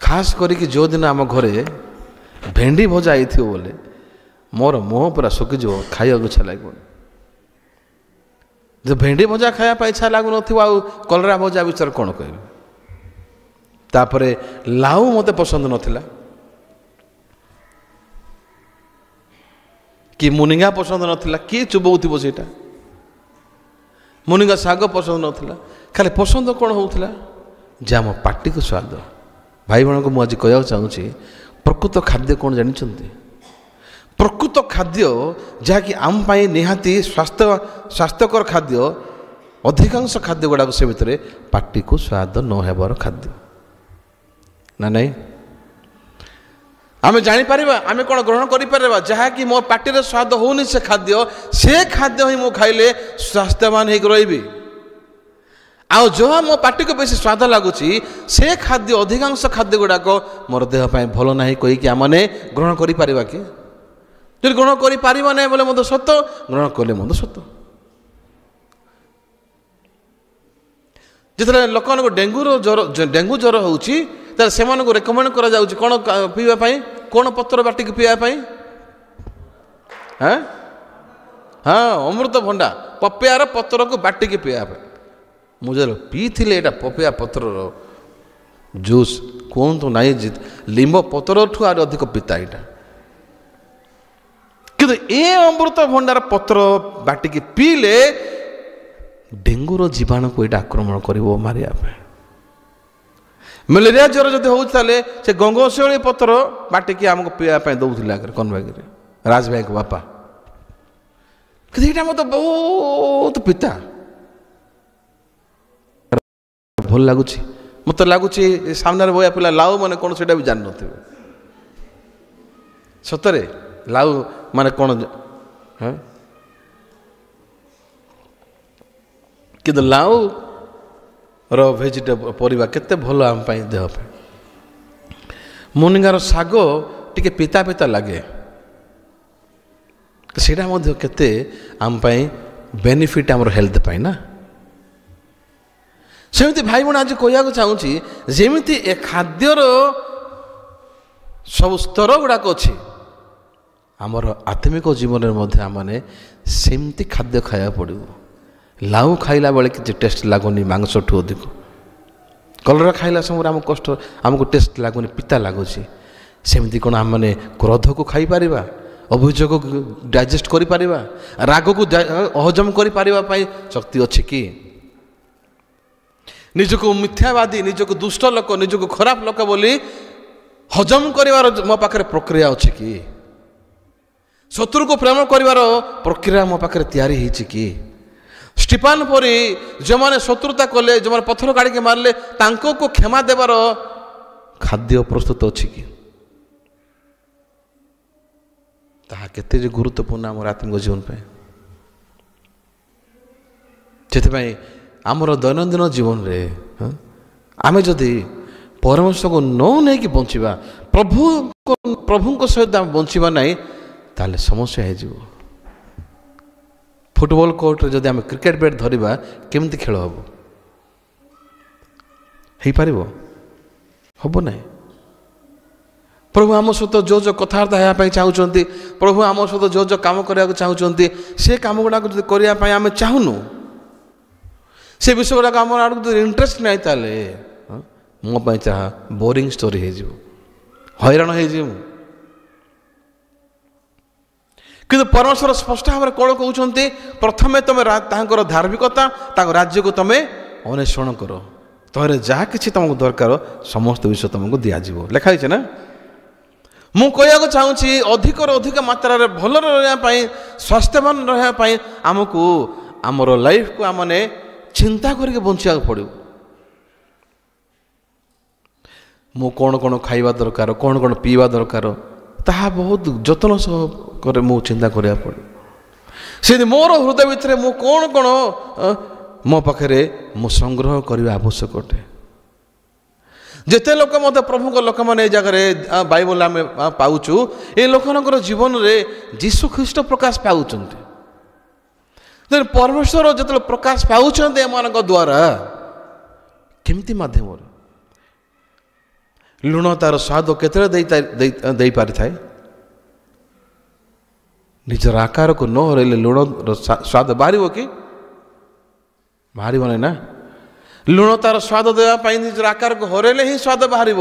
ଖାସ୍ କରିକି ଯେଉଁଦିନ ଆମ ଘରେ ଭେଣ୍ଡି ଭଜା ହେଇଥିବ ବୋଲେ ମୋର ମୁହଁ ପୁରା ଶୁଖିଯିବ, ଖାଇବାକୁ ଇଚ୍ଛା ଲାଗିବନି। ଯେ ଭେଣ୍ଡି ଭଜା ଖାଇବା ପାଇଁ ଇଚ୍ଛା ଲାଗୁନଥିବ, ଆଉ କଲରା ଭଜା ବିଷୟରେ କ'ଣ କହିବି? ତାପରେ ଲାଉ ମୋତେ ପସନ୍ଦ ନଥିଲା, କି ମୁନିଙ୍ଗା ପସନ୍ଦ ନଥିଲା, କିଏ ଚୁବଉଥିବ ସେଇଟା? ମୁନିଙ୍ଗା ଶାଗ ପସନ୍ଦ ନଥିଲା। ଖାଲି ପସନ୍ଦ କ'ଣ ହେଉଥିଲା? ଯେ ଆମ ପାଟିକୁ ସ୍ୱାଦ। ଭାଇ ଭଉଣୀଙ୍କୁ ମୁଁ ଆଜି କହିବାକୁ ଚାହୁଁଛି, ପ୍ରକୃତ ଖାଦ୍ୟ କ'ଣ ଜାଣିଛନ୍ତି? ପ୍ରକୃତ ଖାଦ୍ୟ ଯାହାକି ଆମ ପାଇଁ ନିହାତି ସ୍ୱାସ୍ଥ୍ୟକର ଖାଦ୍ୟ, ଅଧିକାଂଶ ଖାଦ୍ୟ ଗୁଡ଼ାକ ସେ ଭିତରେ ପାଟିକୁ ସ୍ୱାଦ ନ ହେବାର ଖାଦ୍ୟ ନା ନାହିଁ? ଆମେ ଜାଣିପାରିବା, ଆମେ କ'ଣ ଗ୍ରହଣ କରିପାରିବା? ଯାହାକି ମୋ ପାଟିରେ ସ୍ୱାଦ ହେଉନି ସେ ଖାଦ୍ୟ ହିଁ ମୁଁ ଖାଇଲେ ସ୍ୱାସ୍ଥ୍ୟବାନ ହେଇକି ରହିବି। ଆଉ ଯାହା ମୋ ପାଟିକୁ ବେଶୀ ସ୍ୱାଦ ଲାଗୁଛି, ସେ ଖାଦ୍ୟ, ଅଧିକାଂଶ ଖାଦ୍ୟ ଗୁଡ଼ାକ ମୋର ଦେହ ପାଇଁ ଭଲ ନାହିଁ କହିକି ଆମମାନେ ଗ୍ରହଣ କରିପାରିବା କି? ଯଦି ଗ୍ରହଣ କରିପାରିବା ନାହିଁ ବୋଲେ ମଧ୍ୟ ସତ, ଗ୍ରହଣ କଲେ ମଧ୍ୟ ସତ। ଯେତେବେଳେ ଲୋକମାନଙ୍କୁ ଡେଙ୍ଗୁ ଜ୍ୱର ହେଉଛି, ତାହେଲେ ସେମାନଙ୍କୁ ରେକମେଣ୍ଡ କରାଯାଉଛି କ'ଣ ପିଇବା ପାଇଁ? କ'ଣ ପତ୍ର ବାଟିକି ପିଇବା ପାଇଁ? ହଁ, ଅମୃତଭଣ୍ଡା, ପପେୟାର ପତ୍ରକୁ ବାଟିକି ପିଇବା ପାଇଁ। ମୁଁ ଯେତେବେଳେ ପିଇଥିଲି ଏଇଟା ପପେୟା ପତ୍ରର ଜୁସ୍, କୁହନ୍ତୁ ନାହିଁ ଲିମ୍ବ ପତ୍ରଠୁ ଆହୁରି ଅଧିକ ପିତା ଏଇଟା। କିନ୍ତୁ ଏ ଅମୃତଭଣ୍ଡାର ପତ୍ର ବାଟିକି ପିଇଲେ ଡେଙ୍ଗୁର ଜୀବାଣୁକୁ ଏଇଟା ଆକ୍ରମଣ କରିବ, ମାରିବା ପାଇଁ। ମ୍ୟାଲେରିଆ ଜ୍ୱର ଯଦି ହେଉଛି, ତାହେଲେ ସେ ଗଙ୍ଗଶିଉଳି ପତ୍ର ବାଟିକି ଆମକୁ ପିଇବା ପାଇଁ ଦେଉଥିଲେ ଆଗରେ, କନଭାଗିରେ, ରାଜଭାଇଙ୍କ ବାପା। କିନ୍ତୁ ଏଇଟା ମୋତେ ବହୁତ ପିତା ଭଲ ଲାଗୁଛି। ମୋତେ ଲାଗୁଛି ସାମ୍ନାରେ ବୟା ପିଲା ଲାଉ ମାନେ କ'ଣ ସେଇଟା ବି ଜାଣିନଥିବେ। ସତରେ ଲାଉ ମାନେ କ'ଣ? ହଁ, କିନ୍ତୁ ଲାଉର ଭେଜିଟେବଲ୍ ପରିବା କେତେ ଭଲ ଆମ ପାଇଁ, ଦେହ ପାଇଁ। ମୁନିଙ୍ଗାର ଶାଗ ଟିକେ ପିତା ପିତା ଲାଗେ, ସେଇଟା ମଧ୍ୟ କେତେ ଆମ ପାଇଁ ବେନିଫିଟ୍ ଆମର ହେଲ୍ଥ ପାଇଁ ନା। ସେମିତି ଭାଇ ଭଉଣୀ ଆଜି କହିବାକୁ ଚାହୁଁଛି, ଯେମିତି ଏ ଖାଦ୍ୟର ସବୁ ସ୍ତର ଗୁଡ଼ାକ ଅଛି, ଆମର ଆତ୍ମିକ ଜୀବନରେ ମଧ୍ୟ ଆମମାନେ ସେମିତି ଖାଦ୍ୟ ଖାଇବାକୁ ପଡ଼ିବ। ଲାଉ ଖାଇଲା ବେଳେ କିଛି ଟେଷ୍ଟ ଲାଗୁନି ମାଂସଠୁ ଅଧିକ। କଲରା ଖାଇଲା ସମୟରେ ଆମକୁ କଷ୍ଟ, ଆମକୁ ଟେଷ୍ଟ ଲାଗୁନି, ପିତା ଲାଗୁଛି। ସେମିତି କ'ଣ ଆମମାନେ କ୍ରୋଧକୁ ଖାଇପାରିବା? ଅଭିଯୋଗକୁ ଡାଇଜେଷ୍ଟ କରିପାରିବା? ରାଗକୁ ହଜମ କରିପାରିବା ପାଇଁ ଶକ୍ତି ଅଛି କି? ନିଜକୁ ମିଥ୍ୟାବାଦୀ, ନିଜକୁ ଦୁଷ୍ଟ ଲୋକ, ନିଜକୁ ଖରାପ ଲୋକ ବୋଲି ହଜମ କରିବାର ମୋ ପାଖରେ ପ୍ରକ୍ରିୟା ଅଛି କି? ଶତ୍ରୁକୁ ପ୍ରେମ କରିବାର ପ୍ରକ୍ରିୟା ମୋ ପାଖରେ ତିଆରି ହେଇଛି କି? ଷ୍ଟିଫାନ ପରି ଯେଉଁମାନେ ଶତ୍ରୁତା କଲେ, ଯେଉଁମାନେ ପଥର କାଢ଼ିକି ମାରିଲେ, ତାଙ୍କୁ କ୍ଷମା ଦେବାର ଖାଦ୍ୟ ପ୍ରସ୍ତୁତ ଅଛି କି? ତାହା କେତେ ଯେ ଗୁରୁତ୍ୱପୂର୍ଣ୍ଣ ଆମର ଆତ୍ମିକ ଜୀବନ ପାଇଁ। ସେଥିପାଇଁ ଆମର ଦୈନନ୍ଦିନ ଜୀବନରେ ଆମେ ଯଦି ପରମେଶ୍ୱରକୁ ନ ନେଇକି ବଞ୍ଚିବା, ପ୍ରଭୁଙ୍କ ସହିତ ଆମେ ବଞ୍ଚିବା ନାହିଁ, ତାହେଲେ ସମସ୍ୟା ହେଇଯିବ। ଫୁଟବଲ କୋର୍ଟରେ ଯଦି ଆମେ କ୍ରିକେଟ ବ୍ୟାଟ୍ ଧରିବା, କେମିତି ଖେଳ ହେବ? ହେଇପାରିବ? ହେବ ନାହିଁ। ପ୍ରଭୁ ଆମ ସହିତ ଯେଉଁ କଥାବାର୍ତ୍ତା ହେବା ପାଇଁ ଚାହୁଁଛନ୍ତି, ପ୍ରଭୁ ଆମ ସହିତ ଯେଉଁ କାମ କରିବାକୁ ଚାହୁଁଛନ୍ତି, ସେ କାମ ଗୁଡ଼ାକ ଯଦି କରିବା ପାଇଁ ଆମେ ଚାହୁଁନୁ, ସେ ବିଷୟ ଗୁଡ଼ାକ ଆମର ଆଡ଼କୁ ଯଦି ଇଣ୍ଟରେଷ୍ଟ ନାହିଁ, ତାହେଲେ ମୋ ପାଇଁ ତାହା ବୋରିଂ ଷ୍ଟୋରି ହେଇଯିବ, ହଇରାଣ ହେଇଯିବ। କିନ୍ତୁ ପରମେଶ୍ୱର ସ୍ପଷ୍ଟ ଭାବରେ କ'ଣ କହୁଛନ୍ତି? ପ୍ରଥମେ ତୁମେ ତାଙ୍କର ଧାର୍ମିକତା, ତାଙ୍କ ରାଜ୍ୟକୁ ତୁମେ ଅନ୍ୱେଷଣ କର, ତମର ଯାହା କିଛି ତୁମକୁ ଦରକାର ସମସ୍ତ ବିଷୟ ତୁମକୁ ଦିଆଯିବ। ଲେଖା ହେଇଛି ନା? ମୁଁ କହିବାକୁ ଚାହୁଁଛି, ଅଧିକରୁ ଅଧିକ ମାତ୍ରାରେ ଭଲରେ ରହିବା ପାଇଁ, ସ୍ୱାସ୍ଥ୍ୟବାନ ରହିବା ପାଇଁ ଆମକୁ ଆମର ଲାଇଫକୁ ଆମମାନେ ଚିନ୍ତା କରିକି ବଞ୍ଚିବାକୁ ପଡ଼ିବ। ମୁଁ କ'ଣ କ'ଣ ଖାଇବା ଦରକାର, କ'ଣ କ'ଣ ପିଇବା ଦରକାର, ତାହା ବହୁତ ଯତ୍ନ ସହକାରେ ମୁଁ ଚିନ୍ତା କରିବାକୁ ପଡ଼ିବ। ସେମିତି ମୋର ହୃଦୟ ଭିତରେ ମୁଁ କ'ଣ କ'ଣ ମୋ ପାଖରେ ମୁଁ ସଂଗ୍ରହ କରିବା ଆବଶ୍ୟକ ଅଟେ। ଯେତେ ଲୋକ ମଧ୍ୟ ପ୍ରଭୁଙ୍କ ଲୋକମାନେ ଏ ଜାଗାରେ ବାଇବଲ ଆମେ ପାଉଛୁ, ଏ ଲୋକମାନଙ୍କର ଜୀବନରେ ଯୀଶୁ ଖ୍ରୀଷ୍ଟ ପ୍ରକାଶ ପାଉଛନ୍ତି। ପରମେଶ୍ୱର ଯେତେବେଳେ ପ୍ରକାଶ ପାଉଛନ୍ତି ଏମାନଙ୍କ ଦ୍ୱାରା, କେମିତି ମାଧ୍ୟମରେ? ଲୁଣ ତାର ସ୍ୱାଦ କେତେବେଳେ ଦେଇପାରିଥାଏ? ନିଜର ଆକାରକୁ ନ ହରେଇଲେ ଲୁଣର ସ୍ୱାଦ ବାହାରିବ କି? ବାହାରିବ ନାହିଁ ନା। ଲୁଣ ତାର ସ୍ୱାଦ ଦେବା ପାଇଁ ନିଜର ଆକାରକୁ ହରେଇଲେ ହିଁ ସ୍ୱାଦ ବାହାରିବ।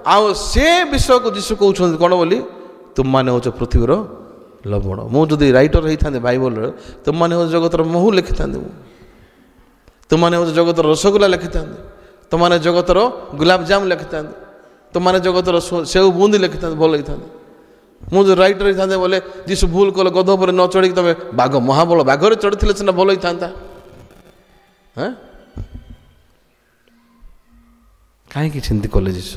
ଆଉ ସେ ବିଷୟକୁ ଯୀଶୁ କହୁଛନ୍ତି କ'ଣ ବୋଲି? ତୁମମାନେ ହେଉଛ ପୃଥିବୀର ଲବଣ। ମୁଁ ଯଦି ରାଇଟର ହେଇଥାନ୍ତି ବାଇବଲରେ, ତୁମମାନେ ହେଉଛ ଜଗତର ମହୁ ଲେଖିଥାନ୍ତି, ମୁଁ ତୁମମାନେ ହେଉଛ ଜଗତର ରସଗୋଲା ଲେଖିଥାନ୍ତି, ତୁମମାନେ ଜଗତର ଗୁଲାବଜାମୁ ଲେଖିଥାନ୍ତି, ତୁମମାନେ ଜଗତର ସେଉ ବୁନ୍ଦି ଲେଖିଥାନ୍ତି, ଭଲ ହେଇଥାନ୍ତି। ମୁଁ ଯଦି ରାଇଟର ହେଇଥାନ୍ତେ ବୋଲେ, ଯୀଶୁ ଭୁଲ କଲେ ଗଧ ଉପରେ ନ ଚଢ଼ିକି ତମେ ବାଘ, ମହାବଳ ବାଘରେ ଚଢ଼ିଥିଲେ ସିନା ଭଲ ହେଇଥାନ୍ତା। କାହିଁକି ସେମିତି କଲେ ଯୀଶୁ?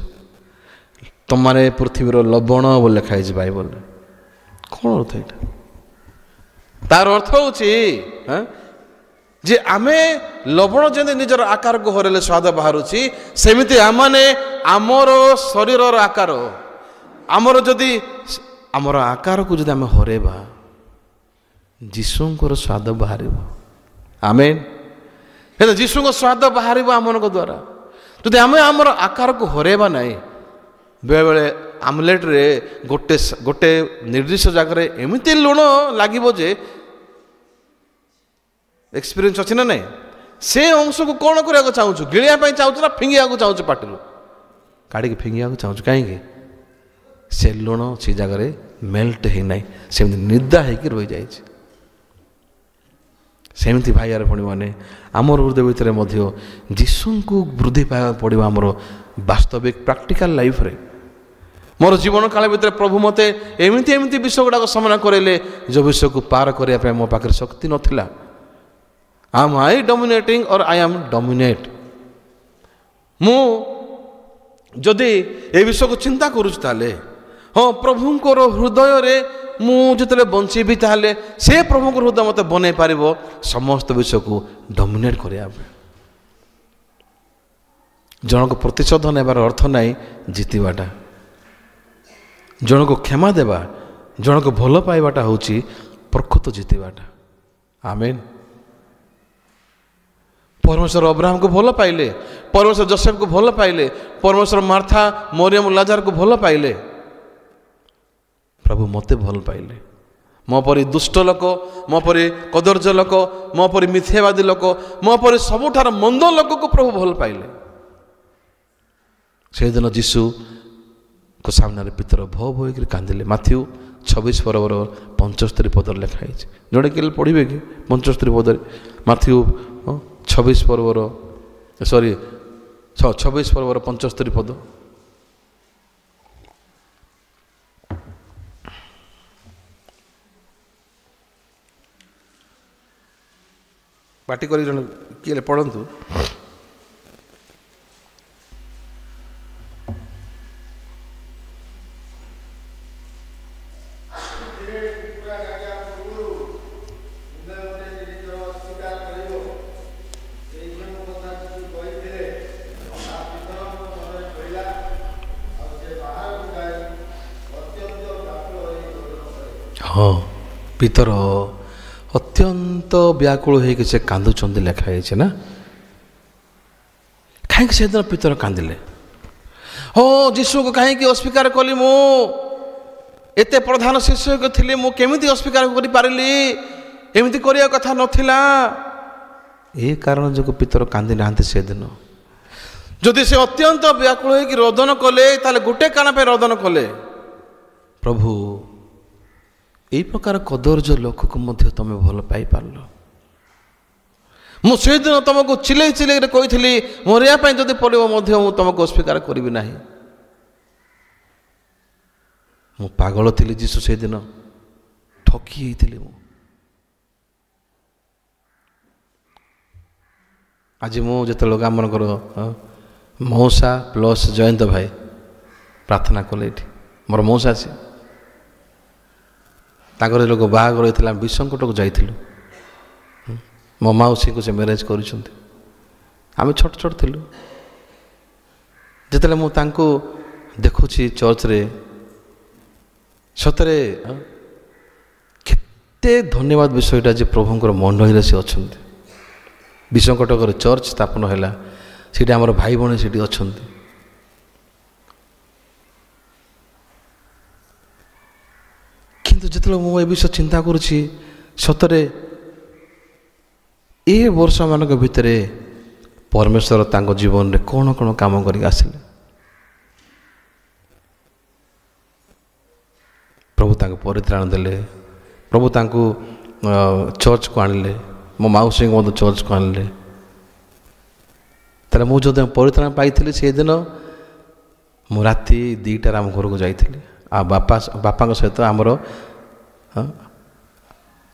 ତମମାନେ ପୃଥିବୀର ଲବଣ ବୋଲି ଲେଖା ହେଇଛି ବାଇବଲରେ। କ'ଣ ଅର୍ଥ ଏଇଟା? ତାର ଅର୍ଥ ହେଉଛି ଯେ ଆମେ ଲବଣ ଯେମିତି ନିଜର ଆକାରକୁ ହରେଇଲେ ସ୍ୱାଦ ବାହାରୁଛି, ସେମିତି ଆମମାନେ ଆମର ଶରୀରର ଆକାର, ଆମର ଯଦି ଆମର ଆକାରକୁ ଯଦି ଆମେ ହରେଇବା, ଯୀଶୁଙ୍କର ସ୍ୱାଦ ବାହାରିବ। ଆମେନ୍। ହେଲେ ଯୀଶୁଙ୍କ ସ୍ୱାଦ ବାହାରିବ ଆମମାନଙ୍କ ଦ୍ୱାରା। ଯଦି ଆମେ ଆମର ଆକାରକୁ ହରେଇବା ନାହିଁ, ବେଳେବେଳେ ଆମଲେଟ୍ରେ ଗୋଟେ ନିର୍ଦ୍ଦିଷ୍ଟ ଜାଗାରେ ଏମିତି ଲୁଣ ଲାଗିବ ଯେ, ଏକ୍ସପିରିଏନ୍ସ ଅଛି ନା ନାହିଁ? ସେ ଅଂଶକୁ କ'ଣ କରିବାକୁ ଚାହୁଁଛୁ? ଗିଳିବା ପାଇଁ ଚାହୁଁଛୁ ନା ଫିଙ୍ଗିବାକୁ ଚାହୁଁଛୁ? ପାଟିରୁ କାଢ଼ିକି ଫିଙ୍ଗିବାକୁ ଚାହୁଁଛୁ। କାହିଁକି? ସେ ଲୁଣ ସେ ଜାଗାରେ ମେଲ୍ଟ ହେଇନାହିଁ, ସେମିତି ନିଦା ହେଇକି ରହିଯାଇଛି। ସେମିତି ଭାଇଆର ଭଉଣୀମାନେ, ଆମର ହୃଦୟ ଭିତରେ ମଧ୍ୟ ଯୀଶୁଙ୍କୁ ବୃଦ୍ଧି ପାଇବାକୁ ପଡ଼ିବ। ଆମର ବାସ୍ତବିକ ପ୍ରାକ୍ଟିକାଲ ଲାଇଫରେ मोर जीवन काल भितर प्रभु मते एमती एमती विषय गुड़ाक सामना करेले जो विषय को पार करने मो पाखे शक्ति नथिला। आम आई डोमिनेटिंग और आई एम डोमिनेट। मु जदि ए विषय को चिंता करुच ताले हाँ प्रभुंकर हृदय रे मुझे बंचीबी ताले से प्रभुंकर हृदय मत बन पार समस्त विषय को डोमिनेट करने। जन को प्रतिशोध नेबार अर्थ नाई जीतवाटा, जन को क्षमा देवा, जन को भल पाइबाटा होची प्रकृत जीतवाटा। आमेन। परमेश्वर अब्राहम को भल पाइले, परमेश्वर जोसेफ को भल पाइले, परमेश्वर मार्था मरियम लाजार को भल पाइले, प्रभु मते भल पाइले। मो परी दुष्ट लोक, मो परी कदर्ज लोक, मो परी मिथ्यावादी लोक, मो परी सबुठार मंद लोक को प्रभु भल पाइले। से दिन जीशु को सामने पितर भो भो होकर कांदिले। माथ्यू 26 पर्वर 75 पदर लिखाई जोड़े के पढ़े कि 75 पदर माथ्यू 26 पर्वर 26 पर्वर 75 पद। पार्टी कर किए पढ़ंतु। हाँ पितर अत्यंत व्याकुल हो से कांदुंट लिखाई ना। कहीं से दिन पितर कांदिले हाँ जीशु को कहीं अस्वीकार कली मु एते प्रधान शिष्य को थी मु केमिति अस्वीकार कर पारिली एमती करिया कथा नथिला। ए कारण जो पितर कांदी ना से दिन जदि से अत्यंत व्याकुल हो रोदन कले ताले गोटे कान पे रोदन कले प्रभु यही प्रकार कदर्ज लोक को मध्य तुम भल पाई पारल। मुझे दिन तुमको चिल्ले चिल्ले कही मरिया जदि पड़ो तुमको अस्वीकार करी ना। मु पागल थी जीशु से दिन ठकी थी। आज मुझे लोग आम मौसा प्लस जयंत भाई प्रार्थना कले मोर मौसा से ताकर लोग बाहागर होता विसंकट को जाइलु मो मौसी को से मैरेज कर छोट छोट थिलु जिते मुझे देखुची चर्च रे सतरे केते धन्यवाद विषयटा जे प्रभुंकर मंडली से अच्छा विसंकटकर चर्च स्थापन है सीटी आमर भाई भौणी सीटी अच्छा। किंतु जिते मु ए विषय चिंता करुच्ची सतरे ए वर्ष मान भितर परमेश्वर तांको जीवन रे कौन कौन काम कर आसिले प्रभु तांको परित्राण देले प्रभु तांको चर्च को आणले मो मौसी को चर्च को आणले तेरे मुझे जो परित्राण पाई से दिन मु राति 2टार आम घर को जाइली आ बापा सहित आमर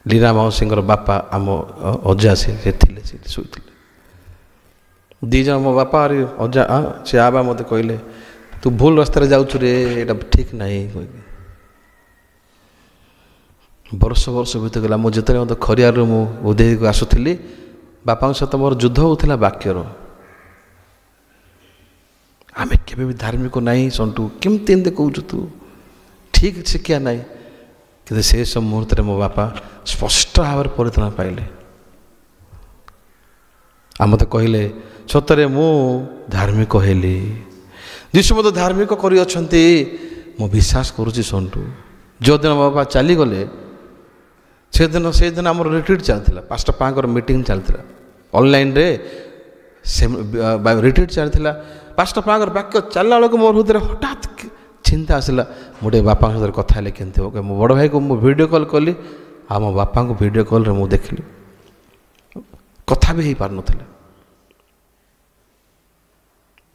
लीला मौसी बापा आम अजा से शुई दीज मो बापा अजा से आबा मत कहले तू भूल रास्तार जाऊँ रे ये ठीक ना वर्ष वर्ष बीत गला मुझे मत खरियार उदय को आसुली बापा सहित मोर युद्ध होता वाक्यर आम केवे भी धार्मिक नाई संटू केमती एमती कहूँ तू ठीक शिक्षा ना कि से सब मुहूर्त मो बापा स्पष्ट भाव परित्राण पाइले आ मत कहले सतरे मु धार्मिक हेली जीशु मत धार्मिक कर विश्वास करुच्ची संटू जो दिन मो बापा चलीगले से दिन आम रिट्रीट चलता पास्टर पाँकर मीटिंग चलता ऑनलाइन रे रिट्रीट चलता पास्टर पाँकर वाक्य चलला बेलू मोर हृदय हठात चिंता आसला मोटे बापा सहित कथा हेले केमती हो मो बड़ भाई को मु वीडियो कॉल कली आ मो बापा को वीडियो कॉल रे मु देखली कथा भी हो पार नथिला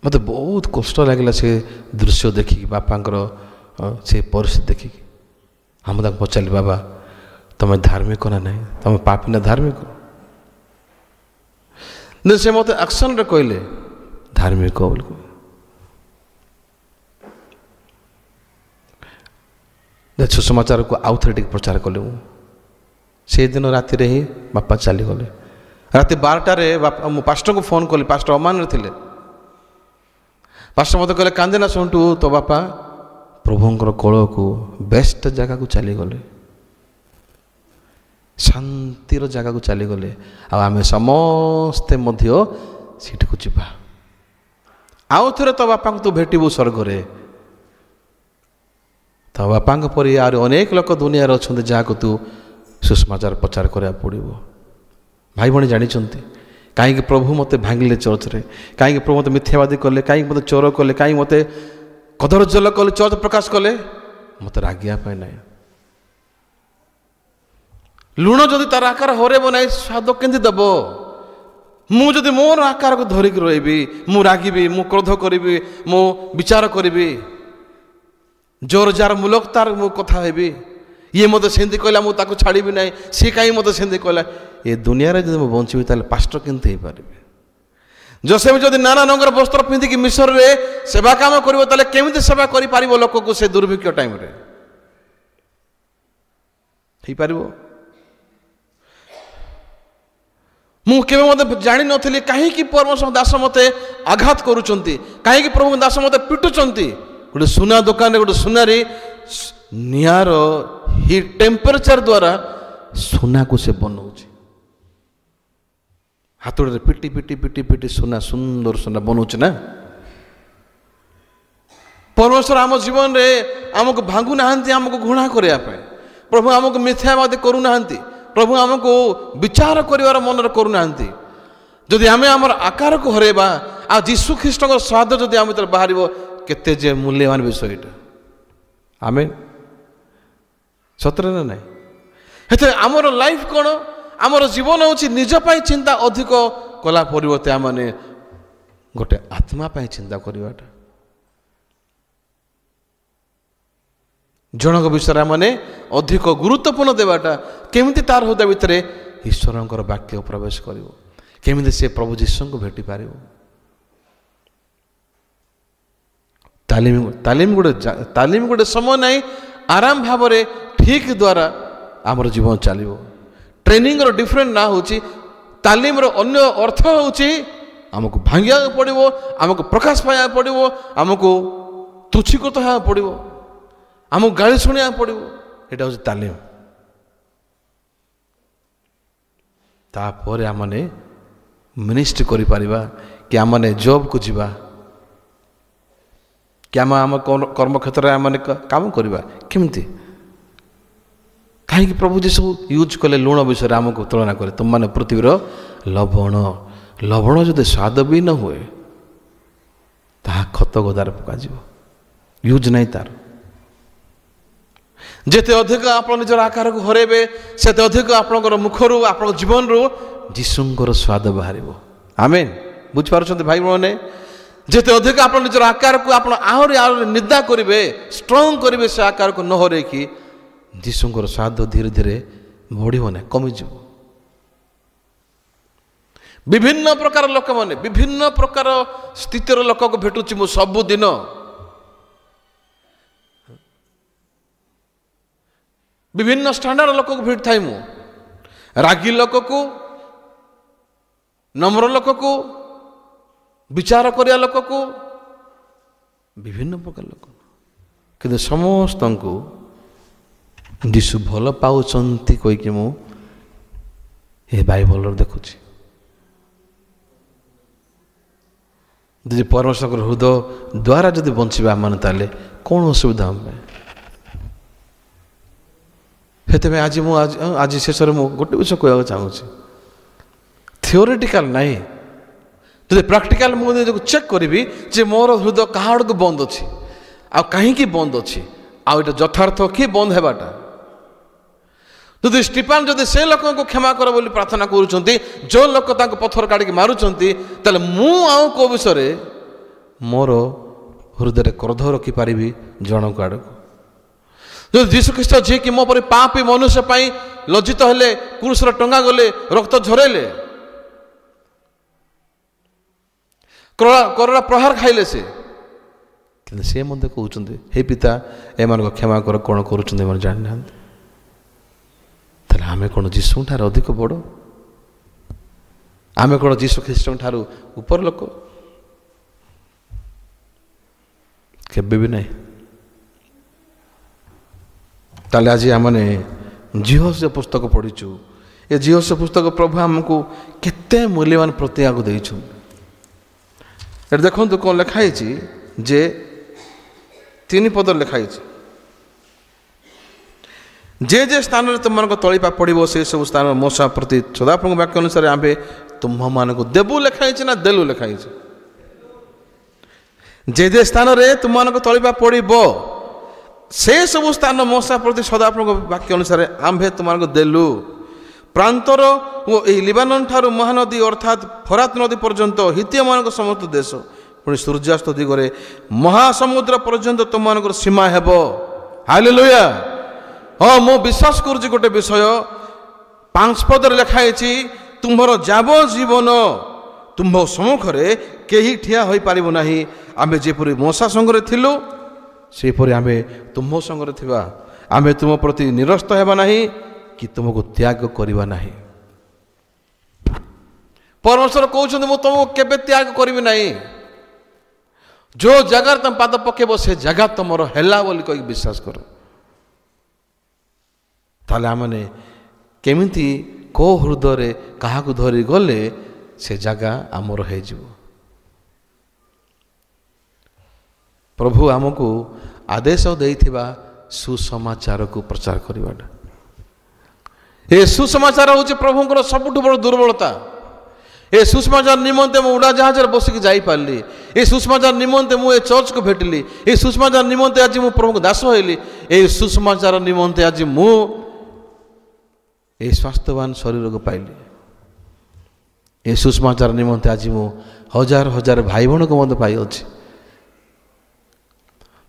मत बहुत कष्ट लगे से दृश्य देखिक बापांकर ସେ ପରିସ୍ଥିତି ଦେଖିକି ଆମେ ତାଙ୍କୁ ପଚାରିଲି, ବାବା ତୁମେ ଧାର୍ମିକ ନା ନାହିଁ, ତୁମେ ପାପୀ ନା ଧାର୍ମିକ? ସେ ମୋତେ ଆକ୍ସନରେ କହିଲେ ଧାର୍ମିକ ବୋଲି। ସୁସମାଚାରକୁ ଆଉ ଥରେ ଟିକେ ପ୍ରଚାର କଲେ। ମୁଁ ସେଇଦିନ ରାତିରେ ହିଁ ବାପା ଚାଲିଗଲେ। ରାତି 12ଟାରେ ମୁଁ ପାଷ୍ଟରଙ୍କୁ ଫୋନ୍ କଲି, ପାଷ୍ଟର ଅମାନରେ ଥିଲେ। ପାଷ୍ଟର ମୋତେ କହିଲେ, କାନ୍ଦିନା ଶୁଣୁ, ତୋ ବାପା ପ୍ରଭୁଙ୍କର କୋଳକୁ ବେଷ୍ଟ ଜାଗାକୁ ଚାଲିଗଲେ, ଶାନ୍ତିର ଜାଗାକୁ ଚାଲିଗଲେ, ଆଉ ଆମେ ସମସ୍ତେ ମଧ୍ୟ ସେଠିକୁ ଯିବା। ଆଉ ଥରେ ତୋ ବାପାଙ୍କୁ ତୁ ଭେଟିବୁ ସ୍ୱର୍ଗରେ। ତୋ ବାପାଙ୍କ ପରି ଆହୁରି ଅନେକ ଲୋକ ଦୁନିଆରେ ଅଛନ୍ତି ଯାହାକୁ ତୁ ସୁସମାଚାର ପ୍ରଚାର କରିବାକୁ ପଡ଼ିବ। ଭାଇ ଭଉଣୀ ଜାଣିଛନ୍ତି କାହିଁକି ପ୍ରଭୁ ମୋତେ ଭାଙ୍ଗିଲେ ଚର୍ଚ୍ଚରେ? କାହିଁକି ପ୍ରଭୁ ମୋତେ ମିଥ୍ୟାବାଦୀ କଲେ? କାହିଁକି ମୋତେ ଚୋର କଲେ? କାହିଁକି ମୋତେ କଦର୍ଯ୍ୟ କଲେ, ଚର୍ଚ୍ଚ ପ୍ରକାଶ କଲେ? ମୋତେ ରାଗିବା ପାଇଁ ନାହିଁ। ଲୁଣ ଯଦି ତାର ଆକାର ହରେଇବ ନାହିଁ, ସ୍ୱାଦ କେମିତି ଦେବ? ମୁଁ ଯଦି ମୋର ଆକାରକୁ ଧରିକି ରହିବି, ମୁଁ ରାଗିବି, ମୁଁ କ୍ରୋଧ କରିବି, ମୁଁ ବିଚାର କରିବି, ଜୋର ଯାର ମୂଲକ ତାର ମୁଁ କଥା ହେବି, ଇଏ ମୋତେ ସେମିତି କହିଲା ମୁଁ ତାକୁ ଛାଡ଼ିବି ନାହିଁ, ସିଏ କାହିଁକି ମୋତେ ସେମିତି କହିଲା, ଏ ଦୁନିଆରେ ଯଦି ମୁଁ ବଞ୍ଚିବି ତାହେଲେ ପାଷ୍ଟର କେମିତି ହେଇପାରିବି? ଯୋସେଫ ଯଦି ନାନା ରଙ୍ଗର ବସ୍ତ୍ର ପିନ୍ଧିକି ମିଶରରେ ସେବା କାମ କରିବ, ତାହେଲେ କେମିତି ସେବା କରିପାରିବ ଲୋକକୁ ସେ ଦୁର୍ଭିକ୍ଷ ଟାଇମରେ? ହେଇପାରିବ? ମୁଁ କେବେ ମୋତେ ଜାଣିନଥିଲି କାହିଁକି ପରମେଶ୍ୱର ଦାସ ମୋତେ ଆଘାତ କରୁଛନ୍ତି, କାହିଁକି ପ୍ରଭୁ ଦାସ ମୋତେ ପିଟୁଛନ୍ତି। ଗୋଟେ ସୁନା ଦୋକାନରେ ଗୋଟେ ସୁନାରୀ ନିଆଁର ହିଟ୍ ଟେମ୍ପରେଚର ଦ୍ୱାରା ସୁନାକୁ ସେ ବନଉଛି। ହାତୁଡ଼ିରେ ପିଟି ପିଟି ପିଟି ପିଟି ସୁନା, ସୁନ୍ଦର ସୁନା ବନଉଛି ନା। ପରମେଶ୍ୱର ଆମ ଜୀବନରେ ଆମକୁ ଭାଙ୍ଗୁନାହାନ୍ତି ଆମକୁ ଘୃଣା କରିବା ପାଇଁ। ପ୍ରଭୁ ଆମକୁ ମିଥ୍ୟାବାଦୀ କରୁନାହାନ୍ତି। ପ୍ରଭୁ ଆମକୁ ବିଚାର କରିବାର ମନରେ କରୁନାହାନ୍ତି। ଯଦି ଆମେ ଆମର ଆକାରକୁ ହରେଇବା, ଆଉ ଯୀଶୁ ଖ୍ରୀଷ୍ଟଙ୍କ ସ୍ୱାଦ ଯଦି ଆମ ଭିତରେ ବାହାରିବ, କେତେ ଯେ ମୂଲ୍ୟବାନ ବିଷୟ ଏଇଟା। ଆମେ ସତରେ ନା ନାହିଁ? ହେଲେ ଆମର ଲାଇଫ୍ କ'ଣ? ଆମର ଜୀବନ ହେଉଛି ନିଜ ପାଇଁ ଚିନ୍ତା ଅଧିକ କଲା ପରିବର୍ତ୍ତେ ଆମମାନେ ଗୋଟେ ଆତ୍ମା ପାଇଁ ଚିନ୍ତା କରିବାଟା। ଜଣଙ୍କ ବିଷୟରେ ଆମମାନେ ଅଧିକ ଗୁରୁତ୍ୱପୂର୍ଣ୍ଣ ଦେବାଟା, କେମିତି ତାର ହୃଦୟ ଭିତରେ ଈଶ୍ୱରଙ୍କର ବାକ୍ୟ ପ୍ରବେଶ କରିବ, କେମିତି ସେ ପ୍ରଭୁ ଯୀଶୁଙ୍କୁ ଭେଟି ପାରିବ। ତାଲିମ ଗୋଟେ ସମୟ ନାହିଁ, ଆରାମ ଭାବରେ ଠିକ୍ ଦ୍ୱାରା ଆମର ଜୀବନ ଚାଲିବ। ଟ୍ରେନିଂର ଡିଫରେଣ୍ଟ ନାଁ ହେଉଛି ତାଲିମର ଅନ୍ୟ ଅର୍ଥ ହେଉଛି ଆମକୁ ଭାଙ୍ଗିବାକୁ ପଡ଼ିବ, ଆମକୁ ପ୍ରକାଶ ପାଇବାକୁ ପଡ଼ିବ, ଆମକୁ ତୁଚ୍ଛୀକୃତ ହେବାକୁ ପଡ଼ିବ, ଆମକୁ ଗାଳି ଶୁଣିବାକୁ ପଡ଼ିବ। ଏଇଟା ହେଉଛି ତାଲିମ। ତାପରେ ଆମମାନେ ମିନିଷ୍ଟ୍ରି କରିପାରିବା, କି ଆମମାନେ ଜବ୍କୁ ଯିବା, କି ଆମ କର୍ମକ୍ଷେତ୍ରରେ ଆମମାନେ କାମ କରିବା। କେମିତି? କାହିଁକି ପ୍ରଭୁ ଯୀଶୁ ୟୁଜ୍ କଲେ ଲୁଣ ବିଷୟରେ ଆମକୁ ତୁଳନା କଲେ? ତୁମମାନେ ପୃଥିବୀର ଲବଣ। ଲବଣ ଯଦି ସ୍ୱାଦ ବି ନ ହୁଏ, ତାହା ଖତ ଗଦାରେ ପକାଯିବ, ୟୁଜ୍ ନାହିଁ ତାର। ଯେତେ ଅଧିକ ଆପଣ ନିଜର ଆକାରକୁ ହରେଇବେ, ସେତେ ଅଧିକ ଆପଣଙ୍କର ମୁଖରୁ, ଆପଣଙ୍କ ଜୀବନରୁ ଯୀଶୁଙ୍କର ସ୍ୱାଦ ବାହାରିବ। ଆମେନ୍। ବୁଝିପାରୁଛନ୍ତି ଭାଇ ଭଉଣୀ? ଯେତେ ଅଧିକ ଆପଣ ନିଜର ଆକାରକୁ ଆପଣ ଆହୁରି ନିନ୍ଦା କରିବେ, ଷ୍ଟ୍ରଙ୍ଗ କରିବେ, ସେ ଆକାରକୁ ନ ହରେଇକି ଯୀଶୁଙ୍କର ସ୍ୱାଦ ଧୀରେ ଧୀରେ ବଢ଼ିବ ନାହିଁ, କମିଯିବ। ବିଭିନ୍ନ ପ୍ରକାର ଲୋକମାନେ, ବିଭିନ୍ନ ପ୍ରକାର ସ୍ଥିତିର ଲୋକକୁ ଭେଟୁଛି ମୁଁ ସବୁଦିନ। ବିଭିନ୍ନ ଷ୍ଟାଣ୍ଡାର୍ଡ ଲୋକକୁ ଭେଟିଥାଏ ମୁଁ। ରାଗି ଲୋକକୁ, ନମ୍ର ଲୋକକୁ, ବିଚାର କରିବା ଲୋକକୁ, ବିଭିନ୍ନ ପ୍ରକାର ଲୋକ। କିନ୍ତୁ ସମସ୍ତଙ୍କୁ ଯୀଶୁ ଭଲ ପାଉଛନ୍ତି କହିକି ମୁଁ ଏ ବାଇବଲରେ ଦେଖୁଛି। ଯଦି ପରମେଶ୍ୱରଙ୍କର ହୃଦୟ ଦ୍ୱାରା ଯଦି ବଞ୍ଚିବା ମାନେ, ତାହେଲେ କ'ଣ ଅସୁବିଧା ଆମ ପାଇଁ? ସେଥିପାଇଁ ଆଜି ଶେଷରେ ମୁଁ ଗୋଟେ ବିଷୟ କହିବାକୁ ଚାହୁଁଛି। ଥିଓରିଟିକାଲ ନାହିଁ, ଯଦି ପ୍ରାକ୍ଟିକାଲ ମୁଁ ନିଜକୁ ଚେକ୍ କରିବି ଯେ ମୋର ହୃଦୟ କାହା ଆଡ଼କୁ ବନ୍ଦ ଅଛି, ଆଉ କାହିଁକି ବନ୍ଦ ଅଛି, ଆଉ ଏଇଟା ଯଥାର୍ଥ କି ବନ୍ଦ ହେବାଟା। ଯଦି ଷ୍ଟିଫାନ ଯଦି ସେ ଲୋକଙ୍କୁ କ୍ଷମା କର ବୋଲି ପ୍ରାର୍ଥନା କରୁଛନ୍ତି, ଯେଉଁ ଲୋକ ତାଙ୍କୁ ପଥର କାଢ଼ିକି ମାରୁଛନ୍ତି, ତାହେଲେ ମୁଁ ଆଉ କେଉଁ ବିଷୟରେ ମୋର ହୃଦୟରେ କ୍ରୋଧ ରଖିପାରିବି ଜଣଙ୍କ ଆଡ଼କୁ? जो जीशु ख्रीष्ट जी कि मो पर पापी मनुष्य पाई लज्जित हेले क्रूसर टंगा गले रक्त झरेले करोड़ा प्रहार खाइले से कि से मते कहउछन्ते हे पिता एमान को क्षमा कर कोन करूछन्ते मन जानि ना तले आमे कोन जीशु ठार अधिक बड़ आमे कोन जीशु ख्रीष्ट ठार ऊपर लोक केबे भी नहीं ताले आज आमने जिहोस्य पुस्तक पढ़ीचु ये जिहोस्य पुस्तक प्रभु आमको केते मूल्यवान प्रतिज्ञा देइछु ए देखंतु कोन लिखाई जे 3 पद लिखाई जे स्थान रे तुम को तळिपा पड़िबो से सब स्थान मोसा प्रति सदाप्रभु वाक्य अनुसार आबे तुम मान को देबु लिखाई ना देलु लिखाई जे स्थान रे तुम मान को तळिपा पड़िबो से सब स्थान मोसा प्रति सदाप्रभु वाक्य अनुसार आंभे तुम को देलु प्रांतर वो लिबानन ठारू महानदी अर्थात फरात नदी पर्यंत हित्य मान समस्त देश पुणी सूर्यास्त दिगरे महासमुद्र पर्यंत तुम मान सीमा हेब हालेलुया हाँ मु विश्वास करुँच गोटे विषय 5 पद लिखाई तुम्हार जाब जीवन तुम सम्मुखें कहीं ठिया हो पारिबो नाही आमे जेपरि मोसा संगरे थिलु सेपरि आमे तुम संगरे थिबा आमे तुम प्रति निरस्त हेबा नाही कि तुमको त्याग करिबा नाही परमेश्वर कहउछन मु तुमको केबे त्याग करिबि नाही जो जगह तुम पाद पकेबो से जगह तुमर हेला बोली कहि विश्वास करो ताले आमने केमिति को हृदय क्या धरी गले से जगह आमर हो प्रभु आमको आदेश देइथिबा सुसमाचार को प्रचार करवाटा ये सुसमाचार हूँ प्रभुंर सबुठ बड़ दुर्बलता ए सुसमाचार निमंते मु उड़ा जहाज बसिक जाई पारली ए सुसमाचार निमंते मु ए चर्च को भेटली ए सुसमाचार निमंते आज मु प्रभु दास होइली ए सुसमाचार निमंते आज मु ए स्वास्थ्यवान शरीर को पाइली ए सुसमाचार निमंते आज मु हजार हजार भाई बहन को मत पाई अछि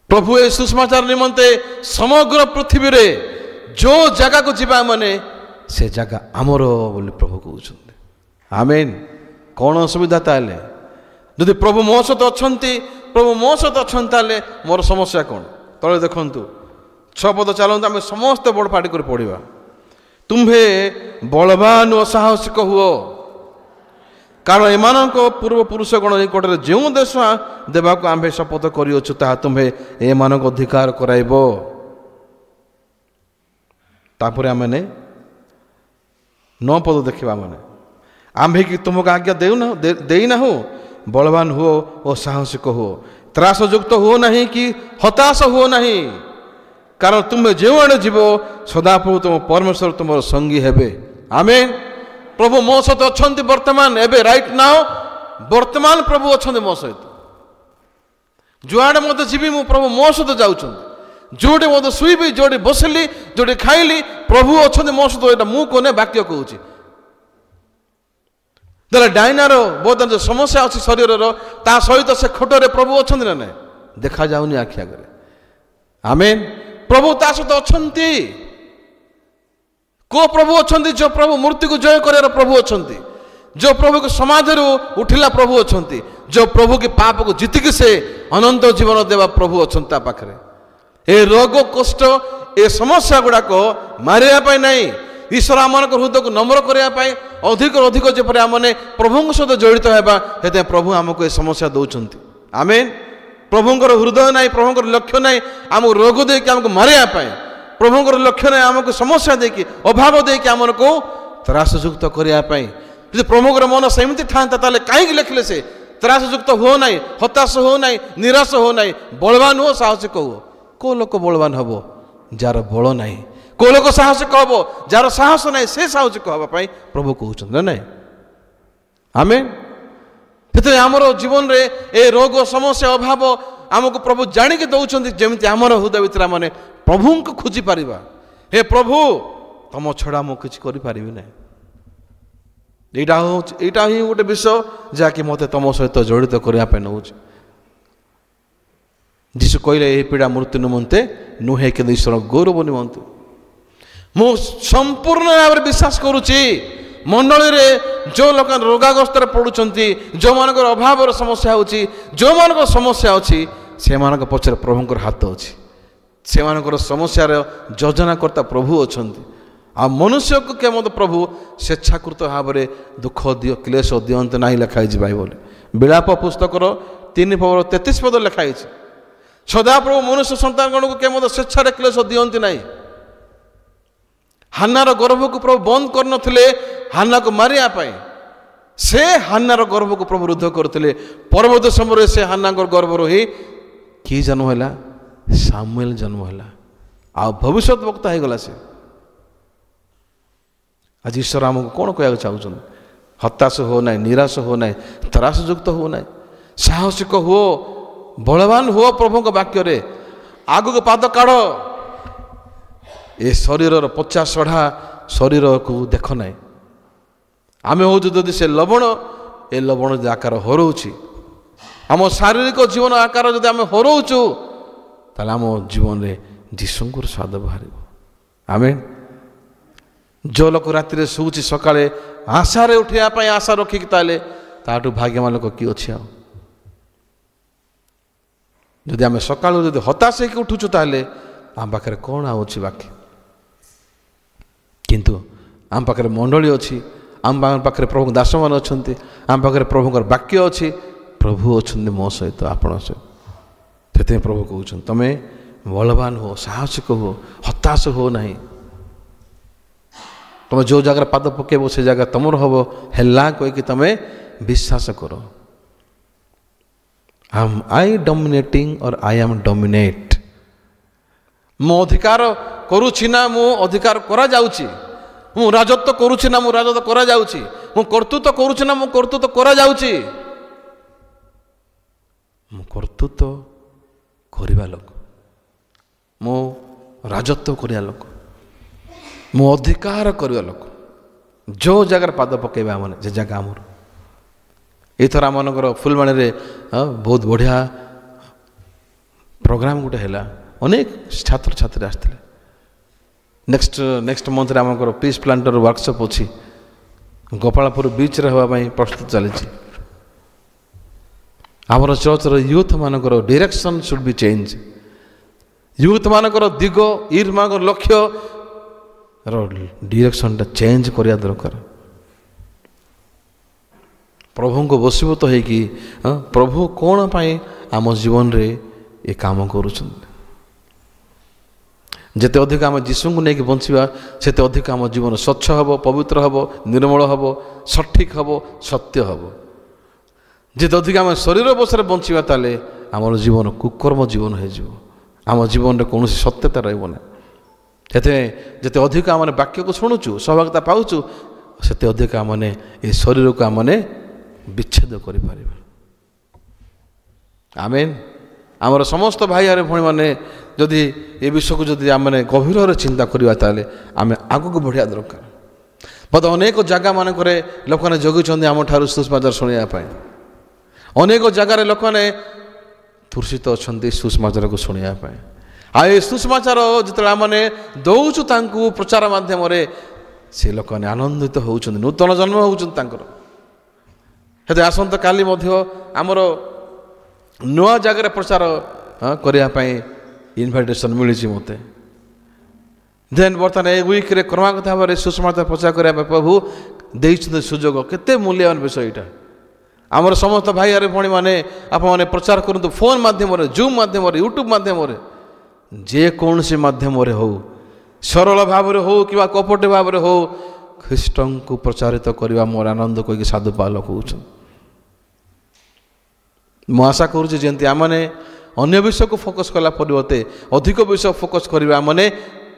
प्रभु ए सुसमाचार निमंते समग्र पृथ्वी रे जो जगह को जीवा माने से जगह आमर बोली प्रभु कहते आमेन कौन असुविधा ताले यदि प्रभु मो सहित अच्छा प्रभु मो सहित अच्छा मोर समस्या कौन तले देखु 6 पद चलते आम समस्त बड़ पाटी कर पढ़ा तुम्भे बलवान और साहसिक हुओ कारण एमान पूर्व पुरुष गण निकटरे जो देश देवाक आम्भे शपथ करियो ताहा तुम्भे एमान अधिकार कराइब तापर आमने 9 पद देखा माने आम्भे कि तुमको आज्ञा देना हो बलवान हुओ और साहसिक हो त्रासयुक्त हुओ नहीं कि हताश हुओ नहीं कारण तुम्हें जो आड़े जीव सदाप्रभु तुम परमेश्वर तुम संगी हेबे आमेन प्रभु मो सहित अच्छा वर्तमान एबे राइट नाउ वर्तमान प्रभु अच्छा मो सहित जुआड़े मत जीवी मु प्रभु मो सहित जाऊँ जोटे मत शुइबी जोटे बसली जोटे खाइली प्रभु अच्छा मो सहित मु कोने वाक्य कहूँ देला डाइनार बहुत जो समस्या अच्छी शरीर ता सहित से खोटरे प्रभु अच्छा ना ना देखा जाऊनी आखि आगे आमेन प्रभु ता सहित अच्छा को प्रभु अच्छा जो प्रभु मूर्ति को जय कर प्रभु अच्छा जो प्रभु को समाज उठिला प्रभु अच्छा जो प्रभु के पाप को जीतिक से अनंत जीवन देवा प्रभु अच्छा पाखे ए रोग कष्ट ए समस्या गुड़ाक मारे नहीं ईश्वर आम हृदय को नम्र करने अधिक जपरी आमने प्रभु सहित जड़ित होगा प्रभु आमको ये समस्या दौरान आमेन प्रभुंर हृदय ना प्रभुंर लक्ष्य ना आम रोग देकी आमको मारे प्रभुंर लक्ष्य ना आमको समस्या देकी अभाव देकी आम को त्रासयुक्त करने यदि प्रभुंर मन सेमती था कहीं लिखले से त्रासयुक्त हो ना हताश हो ना निराश हो ना बलवान हो साहसिक हो को लोक बलवान हम जार बल ना को लोक साहसिक हम जार साहस ना से साहसिक हाँपाई प्रभु कहते ना आमेन से आमर जीवन रे ए रोग समस्या अभाव आमको प्रभु जाणिक दौरान जमी आमर हृदय भर मैंने प्रभु को खोजी पारिबा हे प्रभु तुम छड़ा मु किसी करि ना यहाँ ही गोटे विषय जहाँकि मत तुम सहित जड़ित करने नौ ଯୀଶୁ କହିଲେ ଏହି ପୀଡ଼ା ମୃତ୍ୟୁ ନିମନ୍ତେ ନୁହେଁ କିନ୍ତୁ ଈଶ୍ୱର ଗୌରବ ନିମନ୍ତେ। ମୁଁ ସମ୍ପୂର୍ଣ୍ଣ ଭାବରେ ବିଶ୍ୱାସ କରୁଛି ମଣ୍ଡଳୀରେ ଯେଉଁ ଲୋକ ରୋଗାଗ୍ରସ୍ତରେ ପଡ଼ୁଛନ୍ତି, ଯେଉଁମାନଙ୍କର ଅଭାବର ସମସ୍ୟା ହେଉଛି, ଯେଉଁମାନଙ୍କର ସମସ୍ୟା ଅଛି, ସେମାନଙ୍କ ପଛରେ ପ୍ରଭୁଙ୍କର ହାତ ଅଛି। ସେମାନଙ୍କର ସମସ୍ୟାର ଯୋଜନାକର୍ତ୍ତା ପ୍ରଭୁ ଅଛନ୍ତି। ଆଉ ମନୁଷ୍ୟକୁ କେବଳ ପ୍ରଭୁ ସ୍ୱେଚ୍ଛାକୃତ ଭାବରେ ଦୁଃଖ କ୍ଲେଶ ଦିଅନ୍ତି ନାହିଁ ଲେଖା ହେଇଛି ବାଇବଲରେ। ବିଳାପ ପୁସ୍ତକର 3:33 ଲେଖା ହେଇଛି। ସଦାପ୍ରଭୁ ମନୁଷ୍ୟ ସନ୍ତାନଗଣକୁ କେବଳ ସ୍ୱେଚ୍ଛାରେ କ୍ଲେଶ ଦିଅନ୍ତି ନାହିଁ। ହାନ୍ନାର ଗର୍ଭକୁ ପ୍ରଭୁ ବନ୍ଦ କରିନଥିଲେ ହାନ୍ନାକୁ ମାରିବା ପାଇଁ। ସେ ହାନ୍ନାର ଗର୍ଭକୁ ପ୍ରଭୁ ରୁଦ୍ଧ କରୁଥିଲେ। ପରବର୍ତ୍ତୀ ସମୟରେ ସେ ହାନ୍ନାଙ୍କର ଗର୍ଭରୁ ହିଁ କିଏ ଜନ୍ମ ହେଲା? ସାମୁଏଲ ଜନ୍ମ ହେଲା। ଆଉ ଭବିଷ୍ୟତ ବକ୍ତା ହେଇଗଲା ସେ। ଆଜି ଈଶ୍ୱର ଆମକୁ କ'ଣ କହିବାକୁ ଚାହୁଁଛନ୍ତି? ହତାଶ ହୁଅ ନାହିଁ, ନିରାଶ ହୁଅ ନାହିଁ, ତ୍ରାସଯୁକ୍ତ ହୁଅ ନାହିଁ, ସାହସିକ ହୁଅ, ବଳବାନ ହୁଅ ପ୍ରଭୁଙ୍କ ବାକ୍ୟରେ। ଆଗକୁ ପାଦ କାଢ଼। ଏ ଶରୀରର ପଚା ସଢ଼ା ଶରୀରକୁ ଦେଖ ନାହିଁ। ଆମେ ହେଉଛୁ ଯଦି ସେ ଲବଣ, ଏ ଲବଣ ଯଦି ଆକାର ହରଉଛି, ଆମ ଶାରୀରିକ ଜୀବନ ଆକାର ଯଦି ଆମେ ହରଉଛୁ, ତାହେଲେ ଆମ ଜୀବନରେ ଯୀଶୁଙ୍କର ସ୍ୱାଦ ବାହାରିବ। ଆମେ ଯେଉଁ ଲୋକ ରାତିରେ ଶୋଉଛି ସକାଳେ ଆଶାରେ ଉଠିବା ପାଇଁ ଆଶା ରଖିକି, ତାହେଲେ ତାଠୁ ଭାଗ୍ୟମାନ ଲୋକ କିଏ ଅଛି? ଆଉ ଯଦି ଆମେ ସକାଳୁ ଯଦି ହତାଶ ହେଇକି ଉଠୁଛୁ, ତାହେଲେ ଆମ ପାଖରେ କ'ଣ ଆଉ ଅଛି ବାକି? କିନ୍ତୁ ଆମ ପାଖରେ ମଣ୍ଡଳୀ ଅଛି, ଆମ ପାଖରେ ପ୍ରଭୁଙ୍କ ଦାସମାନେ ଅଛନ୍ତି, ଆମ ପାଖରେ ପ୍ରଭୁଙ୍କର ବାକ୍ୟ ଅଛି, ପ୍ରଭୁ ଅଛନ୍ତି ମୋ ସହିତ, ଆପଣଙ୍କ ସହିତ। ସେଥିପାଇଁ ପ୍ରଭୁ କହୁଛନ୍ତି ତମେ ବଳବାନ ହୁଅ, ସାହସିକ ହୁଅ, ହତାଶ ହୁଅ ନାହିଁ। ତମେ ଯେଉଁ ଜାଗାରେ ପାଦ ପକାଇବ ସେ ଜାଗା ତମର ହେବ ହେଲା କହିକି ତମେ ବିଶ୍ୱାସ କର। am I dominating or I am dominate? ମୁଁ ଅଧିକାର କରୁଛି ନା ମୁଁ ଅଧିକାର କରାଯାଉଛି? ମୁଁ ରାଜତ୍ୱ କରୁଛି ନା ମୁଁ ରାଜତ୍ୱ କରାଯାଉଛି? ମୁଁ କର୍ତ୍ତୃତ୍ୱ କରୁଛି ନା ମୁଁ କର୍ତ୍ତୃତ୍ୱ କରାଯାଉଛି? ମୁଁ କର୍ତ୍ତୃତ୍ୱ କରିବା ଲୋକ, ମୁଁ ରାଜତ୍ୱ କରିବା ଲୋକ, ମୁଁ ଅଧିକାର କରିବା ଲୋକ। ଯେଉଁ ଜାଗାରେ ପାଦ ପକାଇବା ମାନେ ସେ ଜାଗା ଆମର। ଏଇଥର ଆମମାନଙ୍କର ଫୁଲବାଣୀରେ ବହୁତ ବଢ଼ିଆ ପ୍ରୋଗ୍ରାମ ଗୋଟେ ହେଲା। ଅନେକ ଛାତ୍ରଛାତ୍ରୀ ଆସିଥିଲେ। ନେକ୍ସଟ ମନ୍ଥରେ ଆମଙ୍କର ପିସ୍ ପ୍ଲାଣ୍ଟର ୱାର୍କସପ୍ ଅଛି। ଗୋପାଳପୁର ବିଚ୍ରେ ହେବା ପାଇଁ ପ୍ରସ୍ତୁତ ଚାଲିଛି। ଆମର ଚର୍ଚ୍ଚର ୟୁଥ୍ ମାନଙ୍କର direction should be change. Youth ମାନଙ୍କର ଦିଗ, ୟୁଥ୍ ମାନଙ୍କର ଲକ୍ଷ୍ୟର ଡିରେକ୍ସନ୍ଟା ଚେଞ୍ଜ କରିବା ଦରକାର। ପ୍ରଭୁଙ୍କୁ ବଶୀଭୂତ ହେଇକି ପ୍ରଭୁ କ'ଣ ପାଇଁ ଆମ ଜୀବନରେ ଏ କାମ କରୁଛନ୍ତି। ଯେତେ ଅଧିକ ଆମେ ଯୀଶୁଙ୍କୁ ନେଇକି ବଞ୍ଚିବା, ସେତେ ଅଧିକ ଆମ ଜୀବନ ସ୍ୱଚ୍ଛ ହେବ, ପବିତ୍ର ହେବ, ନିର୍ମଳ ହେବ, ସଠିକ୍ ହେବ, ସତ୍ୟ ହେବ। ଯେତେ ଅଧିକ ଆମେ ଶରୀର ବସରେ ବଞ୍ଚିବା, ତାହେଲେ ଆମର ଜୀବନ କୁକର୍ମ ଜୀବନ ହେଇଯିବ। ଆମ ଜୀବନରେ କୌଣସି ସତ୍ୟତା ରହିବ ନାହିଁ। ସେଥିପାଇଁ ଯେତେ ଅଧିକ ଆମେ ବାକ୍ୟକୁ ଶୁଣୁଛୁ, ସହଭାଗିତା ପାଉଛୁ, ସେତେ ଅଧିକ ଆମେ ଏ ଶରୀରକୁ ଆମେ ବିଚ୍ଛେଦ କରିପାରିବା। ଆମେନ୍। ଆମର ସମସ୍ତ ଭାଇ ଆରେ ଭଉଣୀମାନେ ଯଦି ଏ ବିଷୟକୁ ଯଦି ଆମେ ଗଭୀରରେ ଚିନ୍ତା କରିବା, ତାହେଲେ ଆମେ ଆଗକୁ ବଢ଼ିବା ଦରକାର। ବୋଧେ ଅନେକ ଜାଗାମାନଙ୍କରେ ଲୋକମାନେ ଜଗିଛନ୍ତି ଆମଠାରୁ ସୁସମାଚାର ଶୁଣିବା ପାଇଁ। ଅନେକ ଜାଗାରେ ଲୋକମାନେ ତୁର୍ଷିତ ଅଛନ୍ତି ସୁସମାଚାରକୁ ଶୁଣିବା ପାଇଁ। ଆଉ ଏ ସୁସମାଚାର ଯେତେବେଳେ ଆମେ ଦେଉଛୁ ତାଙ୍କୁ ପ୍ରଚାର ମାଧ୍ୟମରେ, ସେ ଲୋକମାନେ ଆନନ୍ଦିତ ହେଉଛନ୍ତି, ନୂତନ ଜନ୍ମ ହେଉଛନ୍ତି ତାଙ୍କର। ହେଲେ ଆସନ୍ତାକାଲି ମଧ୍ୟ ଆମର ନୂଆ ଜାଗାରେ ପ୍ରଚାର କରିବା ପାଇଁ ଇନଭାଇଟେସନ୍ ମିଳିଛି ମୋତେ। ଦେନ୍ ବର୍ତ୍ତମାନ ଏ ୱିକ୍ରେ କ୍ରମାଗତ ଭାବରେ ସୁସମାଚାର ପ୍ରଚାର କରିବା ପାଇଁ ପ୍ରଭୁ ଦେଇଛନ୍ତି ସୁଯୋଗ। କେତେ ମୂଲ୍ୟବାନ ବିଷୟ ଏଇଟା। ଆମର ସମସ୍ତ ଭାଇ ଆରେ ଭଉଣୀମାନେ ଆପଣମାନେ ପ୍ରଚାର କରନ୍ତୁ, ଫୋନ୍ ମାଧ୍ୟମରେ, ଜୁମ୍ ମାଧ୍ୟମରେ, ୟୁଟ୍ୟୁବ୍ ମାଧ୍ୟମରେ, ଯେକୌଣସି ମାଧ୍ୟମରେ ହେଉ, ସରଳ ଭାବରେ ହେଉ କିମ୍ବା କପଟି ଭାବରେ ହେଉ, ଖ୍ରୀଷ୍ଟଙ୍କୁ ପ୍ରଚାରିତ କରିବା ମୋର ଆନନ୍ଦ କହିକି ସାଧୁ ପାଉଲ କହୁଛନ୍ତି। ମୁଁ ଆଶା କରୁଛି ଯେମିତି ଆମମାନେ ଅନ୍ୟ ବିଷୟକୁ ଫୋକସ୍ କଲା ପରିବର୍ତ୍ତେ ଅଧିକ ବିଷୟ ଫୋକସ୍ କରିବା, ଆମମାନେ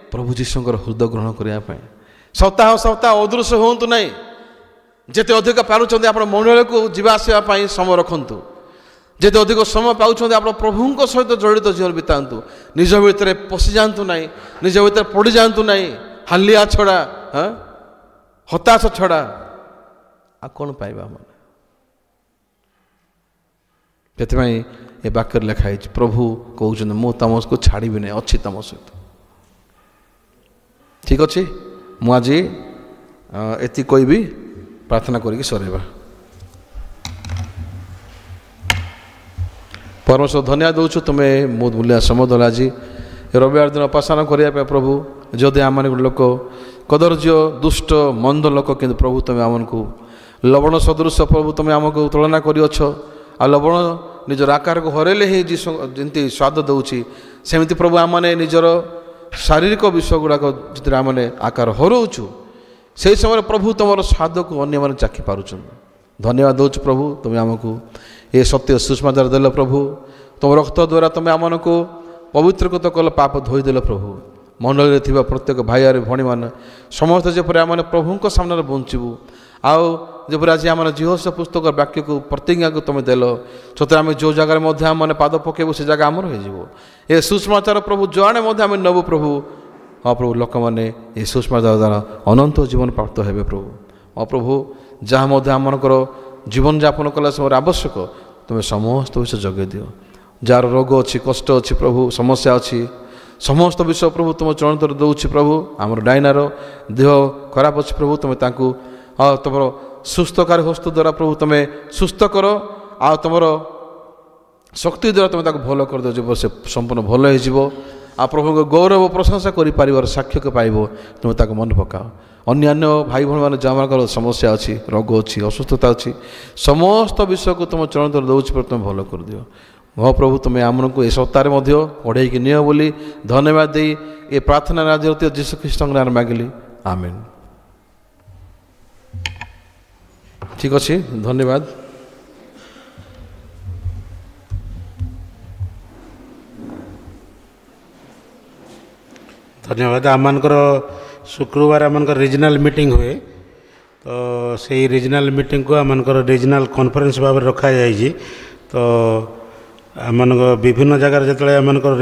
ପ୍ରଭୁ ଯୀଶୁଙ୍କର ହୃଦୟ ଗ୍ରହଣ କରିବା ପାଇଁ। ସପ୍ତାହ ସପ୍ତାହ ଅଦୃଶ୍ୟ ହୁଅନ୍ତୁ ନାହିଁ। ଯେତେ ଅଧିକ ପାରୁଛନ୍ତି ଆପଣ ମଣ୍ଡଳୀକୁ ଯିବା ଆସିବା ପାଇଁ ସମୟ ରଖନ୍ତୁ। ଯେତେ ଅଧିକ ସମୟ ପାଉଛନ୍ତି ଆପଣ ପ୍ରଭୁଙ୍କ ସହିତ ଜଡ଼ିତ ଜୀବନ ବିତାନ୍ତୁ। ନିଜ ଭିତରେ ପଶିଯାଆନ୍ତୁ ନାହିଁ, ନିଜ ଭିତରେ ପଡ଼ିଯାଆନ୍ତୁ ନାହିଁ। ହାଲିଆ ଛଡ଼ା, ହତାଶ ଛଡ଼ା ଆଉ କ'ଣ ପାଇବା? ମାନେ ସେଥିପାଇଁ ଏ ବାକ୍ୟରେ ଲେଖା ହେଇଛି ପ୍ରଭୁ କହୁଛନ୍ତି ମୁଁ ତମକୁ ଛାଡ଼ିବି ନାହିଁ, ଅଛି ତମ ସହିତ। ଠିକ୍ ଅଛି, ମୁଁ ଆଜି ଏତିକି କହିବି, ପ୍ରାର୍ଥନା କରିକି ସରେଇବା। ପରମେଶ୍ୱର ଧନ୍ୟବାଦ ଦେଉଛୁ, ତୁମେ ବହୁତ ମୂଲ୍ୟ ସମୟ ଦେଲ ଆଜି ରବିବାର ଦିନ ଉପାସନା କରିବା ପାଇଁ। ପ୍ରଭୁ ଯଦି ଆମମାନେ ଗୋଟେ ଲୋକ କଦର୍ଯ୍ୟ ଦୁଷ୍ଟ ମନ୍ଦ ଲୋକ, କିନ୍ତୁ ପ୍ରଭୁ ତୁମେ ଆମକୁ ଲବଣ ସଦୃଶ ପ୍ରଭୁ ତୁମେ ଆମକୁ ତୁଳନା କରିଅଛ। ଆଉ ଲବଣ ନିଜର ଆକାରକୁ ହରାଇଲେ ହିଁ ଯେମିତି ସ୍ୱାଦ ଦେଉଛି, ସେମିତି ପ୍ରଭୁ ଆମମାନେ ନିଜର ଶାରୀରିକ ବିଷୟ ଗୁଡ଼ାକ ଯେତେବେଳେ ଆମମାନେ ଆକାର ହରାଉଛୁ, ସେହି ସମୟରେ ପ୍ରଭୁ ତୁମର ସ୍ୱାଦକୁ ଅନ୍ୟମାନେ ଚାଖି ପାରୁଛନ୍ତି। ଧନ୍ୟବାଦ ଦେଉଛୁ ପ୍ରଭୁ, ତୁମେ ଆମକୁ ଏ ସତ୍ୟ ସୁଷମାଚାର ଦେଲ ପ୍ରଭୁ। ତୁମ ରକ୍ତ ଦ୍ୱାରା ତୁମେ ଆମମାନଙ୍କୁ ପବିତ୍ରକୃତ କଲ, ପାପ ଧୋଇଦେଲ ପ୍ରଭୁ। ମଣ୍ଡଳୀରେ ଥିବା ପ୍ରତ୍ୟେକ ଭାଇ ଆରେ ଭଉଣୀମାନେ ସମସ୍ତେ ଯେପରି ଆମମାନେ ପ୍ରଭୁଙ୍କ ସାମ୍ନାରେ ବଞ୍ଚିବୁ, ଆଉ ଯେପରି ଆଜି ଆମର ଜିହୋସ ପୁସ୍ତକ ବାକ୍ୟକୁ ପ୍ରତିଜ୍ଞାକୁ ତୁମେ ଦେଲ, ସତରେ ଆମେ ଯେଉଁ ଜାଗାରେ ମଧ୍ୟ ଆମମାନେ ପାଦ ପକାଇବୁ ସେ ଜାଗା ଆମର ହୋଇଯିବ। ଏ ସୁଷମାଚାର ପ୍ରଭୁ ଯୁଆଡ଼େ ମଧ୍ୟ ଆମେ ନେବୁ ପ୍ରଭୁ, ହଁ ପ୍ରଭୁ ଲୋକମାନେ ଏ ସୁଷମାଚାର ଦ୍ୱାରା ଅନନ୍ତ ଜୀବନ ପ୍ରାପ୍ତ ହେବେ ପ୍ରଭୁ। ହଁ ପ୍ରଭୁ ଯାହା ମଧ୍ୟ ଆମମାନଙ୍କର ଜୀବନଯାପନ କଲା ସମୟରେ ଆବଶ୍ୟକ, ତୁମେ ସମସ୍ତ ବିଷୟ ଯୋଗାଇ ଦିଅ। ଯାହାର ରୋଗ ଅଛି, କଷ୍ଟ ଅଛି ପ୍ରଭୁ, ସମସ୍ୟା ଅଛି, ସମସ୍ତ ବିଷୟ ପ୍ରଭୁ ତୁମ ଚରଣରେ ଦେଉଛି ପ୍ରଭୁ। ଆମର ଡାଇନାର ଦେହ ଖରାପ ଅଛି ପ୍ରଭୁ, ତୁମେ ତାଙ୍କୁ ତୁମର ସୁସ୍ଥକାରୀ ହସ୍ତ ଦ୍ୱାରା ପ୍ରଭୁ ତୁମେ ସୁସ୍ଥ କର, ଆଉ ତୁମର ଶକ୍ତି ଦ୍ୱାରା ତୁମେ ତାକୁ ଭଲ କରିଦେବ, ଯିବ ସେ ସମ୍ପୂର୍ଣ୍ଣ ଭଲ ହୋଇଯିବ। ଆଉ ପ୍ରଭୁଙ୍କ ଗୌରବ ପ୍ରଶଂସା କରିପାରିବାର ସାକ୍ଷ୍ୟକ ପାଇବ, ତୁମେ ତାକୁ ମନେ ପକାଅ। ଅନ୍ୟାନ୍ୟ ଭାଇ ଭଉଣୀମାନେ ଯେଉଁମାନଙ୍କର ସମସ୍ୟା ଅଛି, ରୋଗ ଅଛି, ଅସୁସ୍ଥତା ଅଛି, ସମସ୍ତ ବିଷୟକୁ ତୁମ ଚରଣରେ ଦେଉଛି, ତୁମେ ଭଲ କରିଦିଅ। ହଁ ପ୍ରଭୁ ତୁମେ ଆମମାନଙ୍କୁ ଏ ସପ୍ତାହରେ ମଧ୍ୟ ପଢ଼େଇକି ନିଅ ବୋଲି ଧନ୍ୟବାଦ ଦେଇ ଏ ପ୍ରାର୍ଥନା ରାଜ୍ୟ ଯୀଶୁ ଖ୍ରୀଷ୍ଟଙ୍କ ନାଁରେ ମାଗିଲି, ଆମେନ୍। ଠିକ୍ ଅଛି, ଧନ୍ୟବାଦ।
ଧନ୍ୟବାଦ। ଆମମାନଙ୍କର ଶୁକ୍ରବାର ଆମମାନଙ୍କର ରିଜନାଲ୍ ମିଟିଂ ହୁଏ, ତ ସେଇ ରିଜନାଲ୍ ମିଟିଂକୁ ଆମମାନଙ୍କର ରିଜନାଲ୍ କନଫରେନ୍ସ ଭାବରେ ରଖାଯାଇଛି। ତ ଆମମାନଙ୍କ ବିଭିନ୍ନ ଜାଗାରେ ଯେତେବେଳେ ଆମମାନଙ୍କର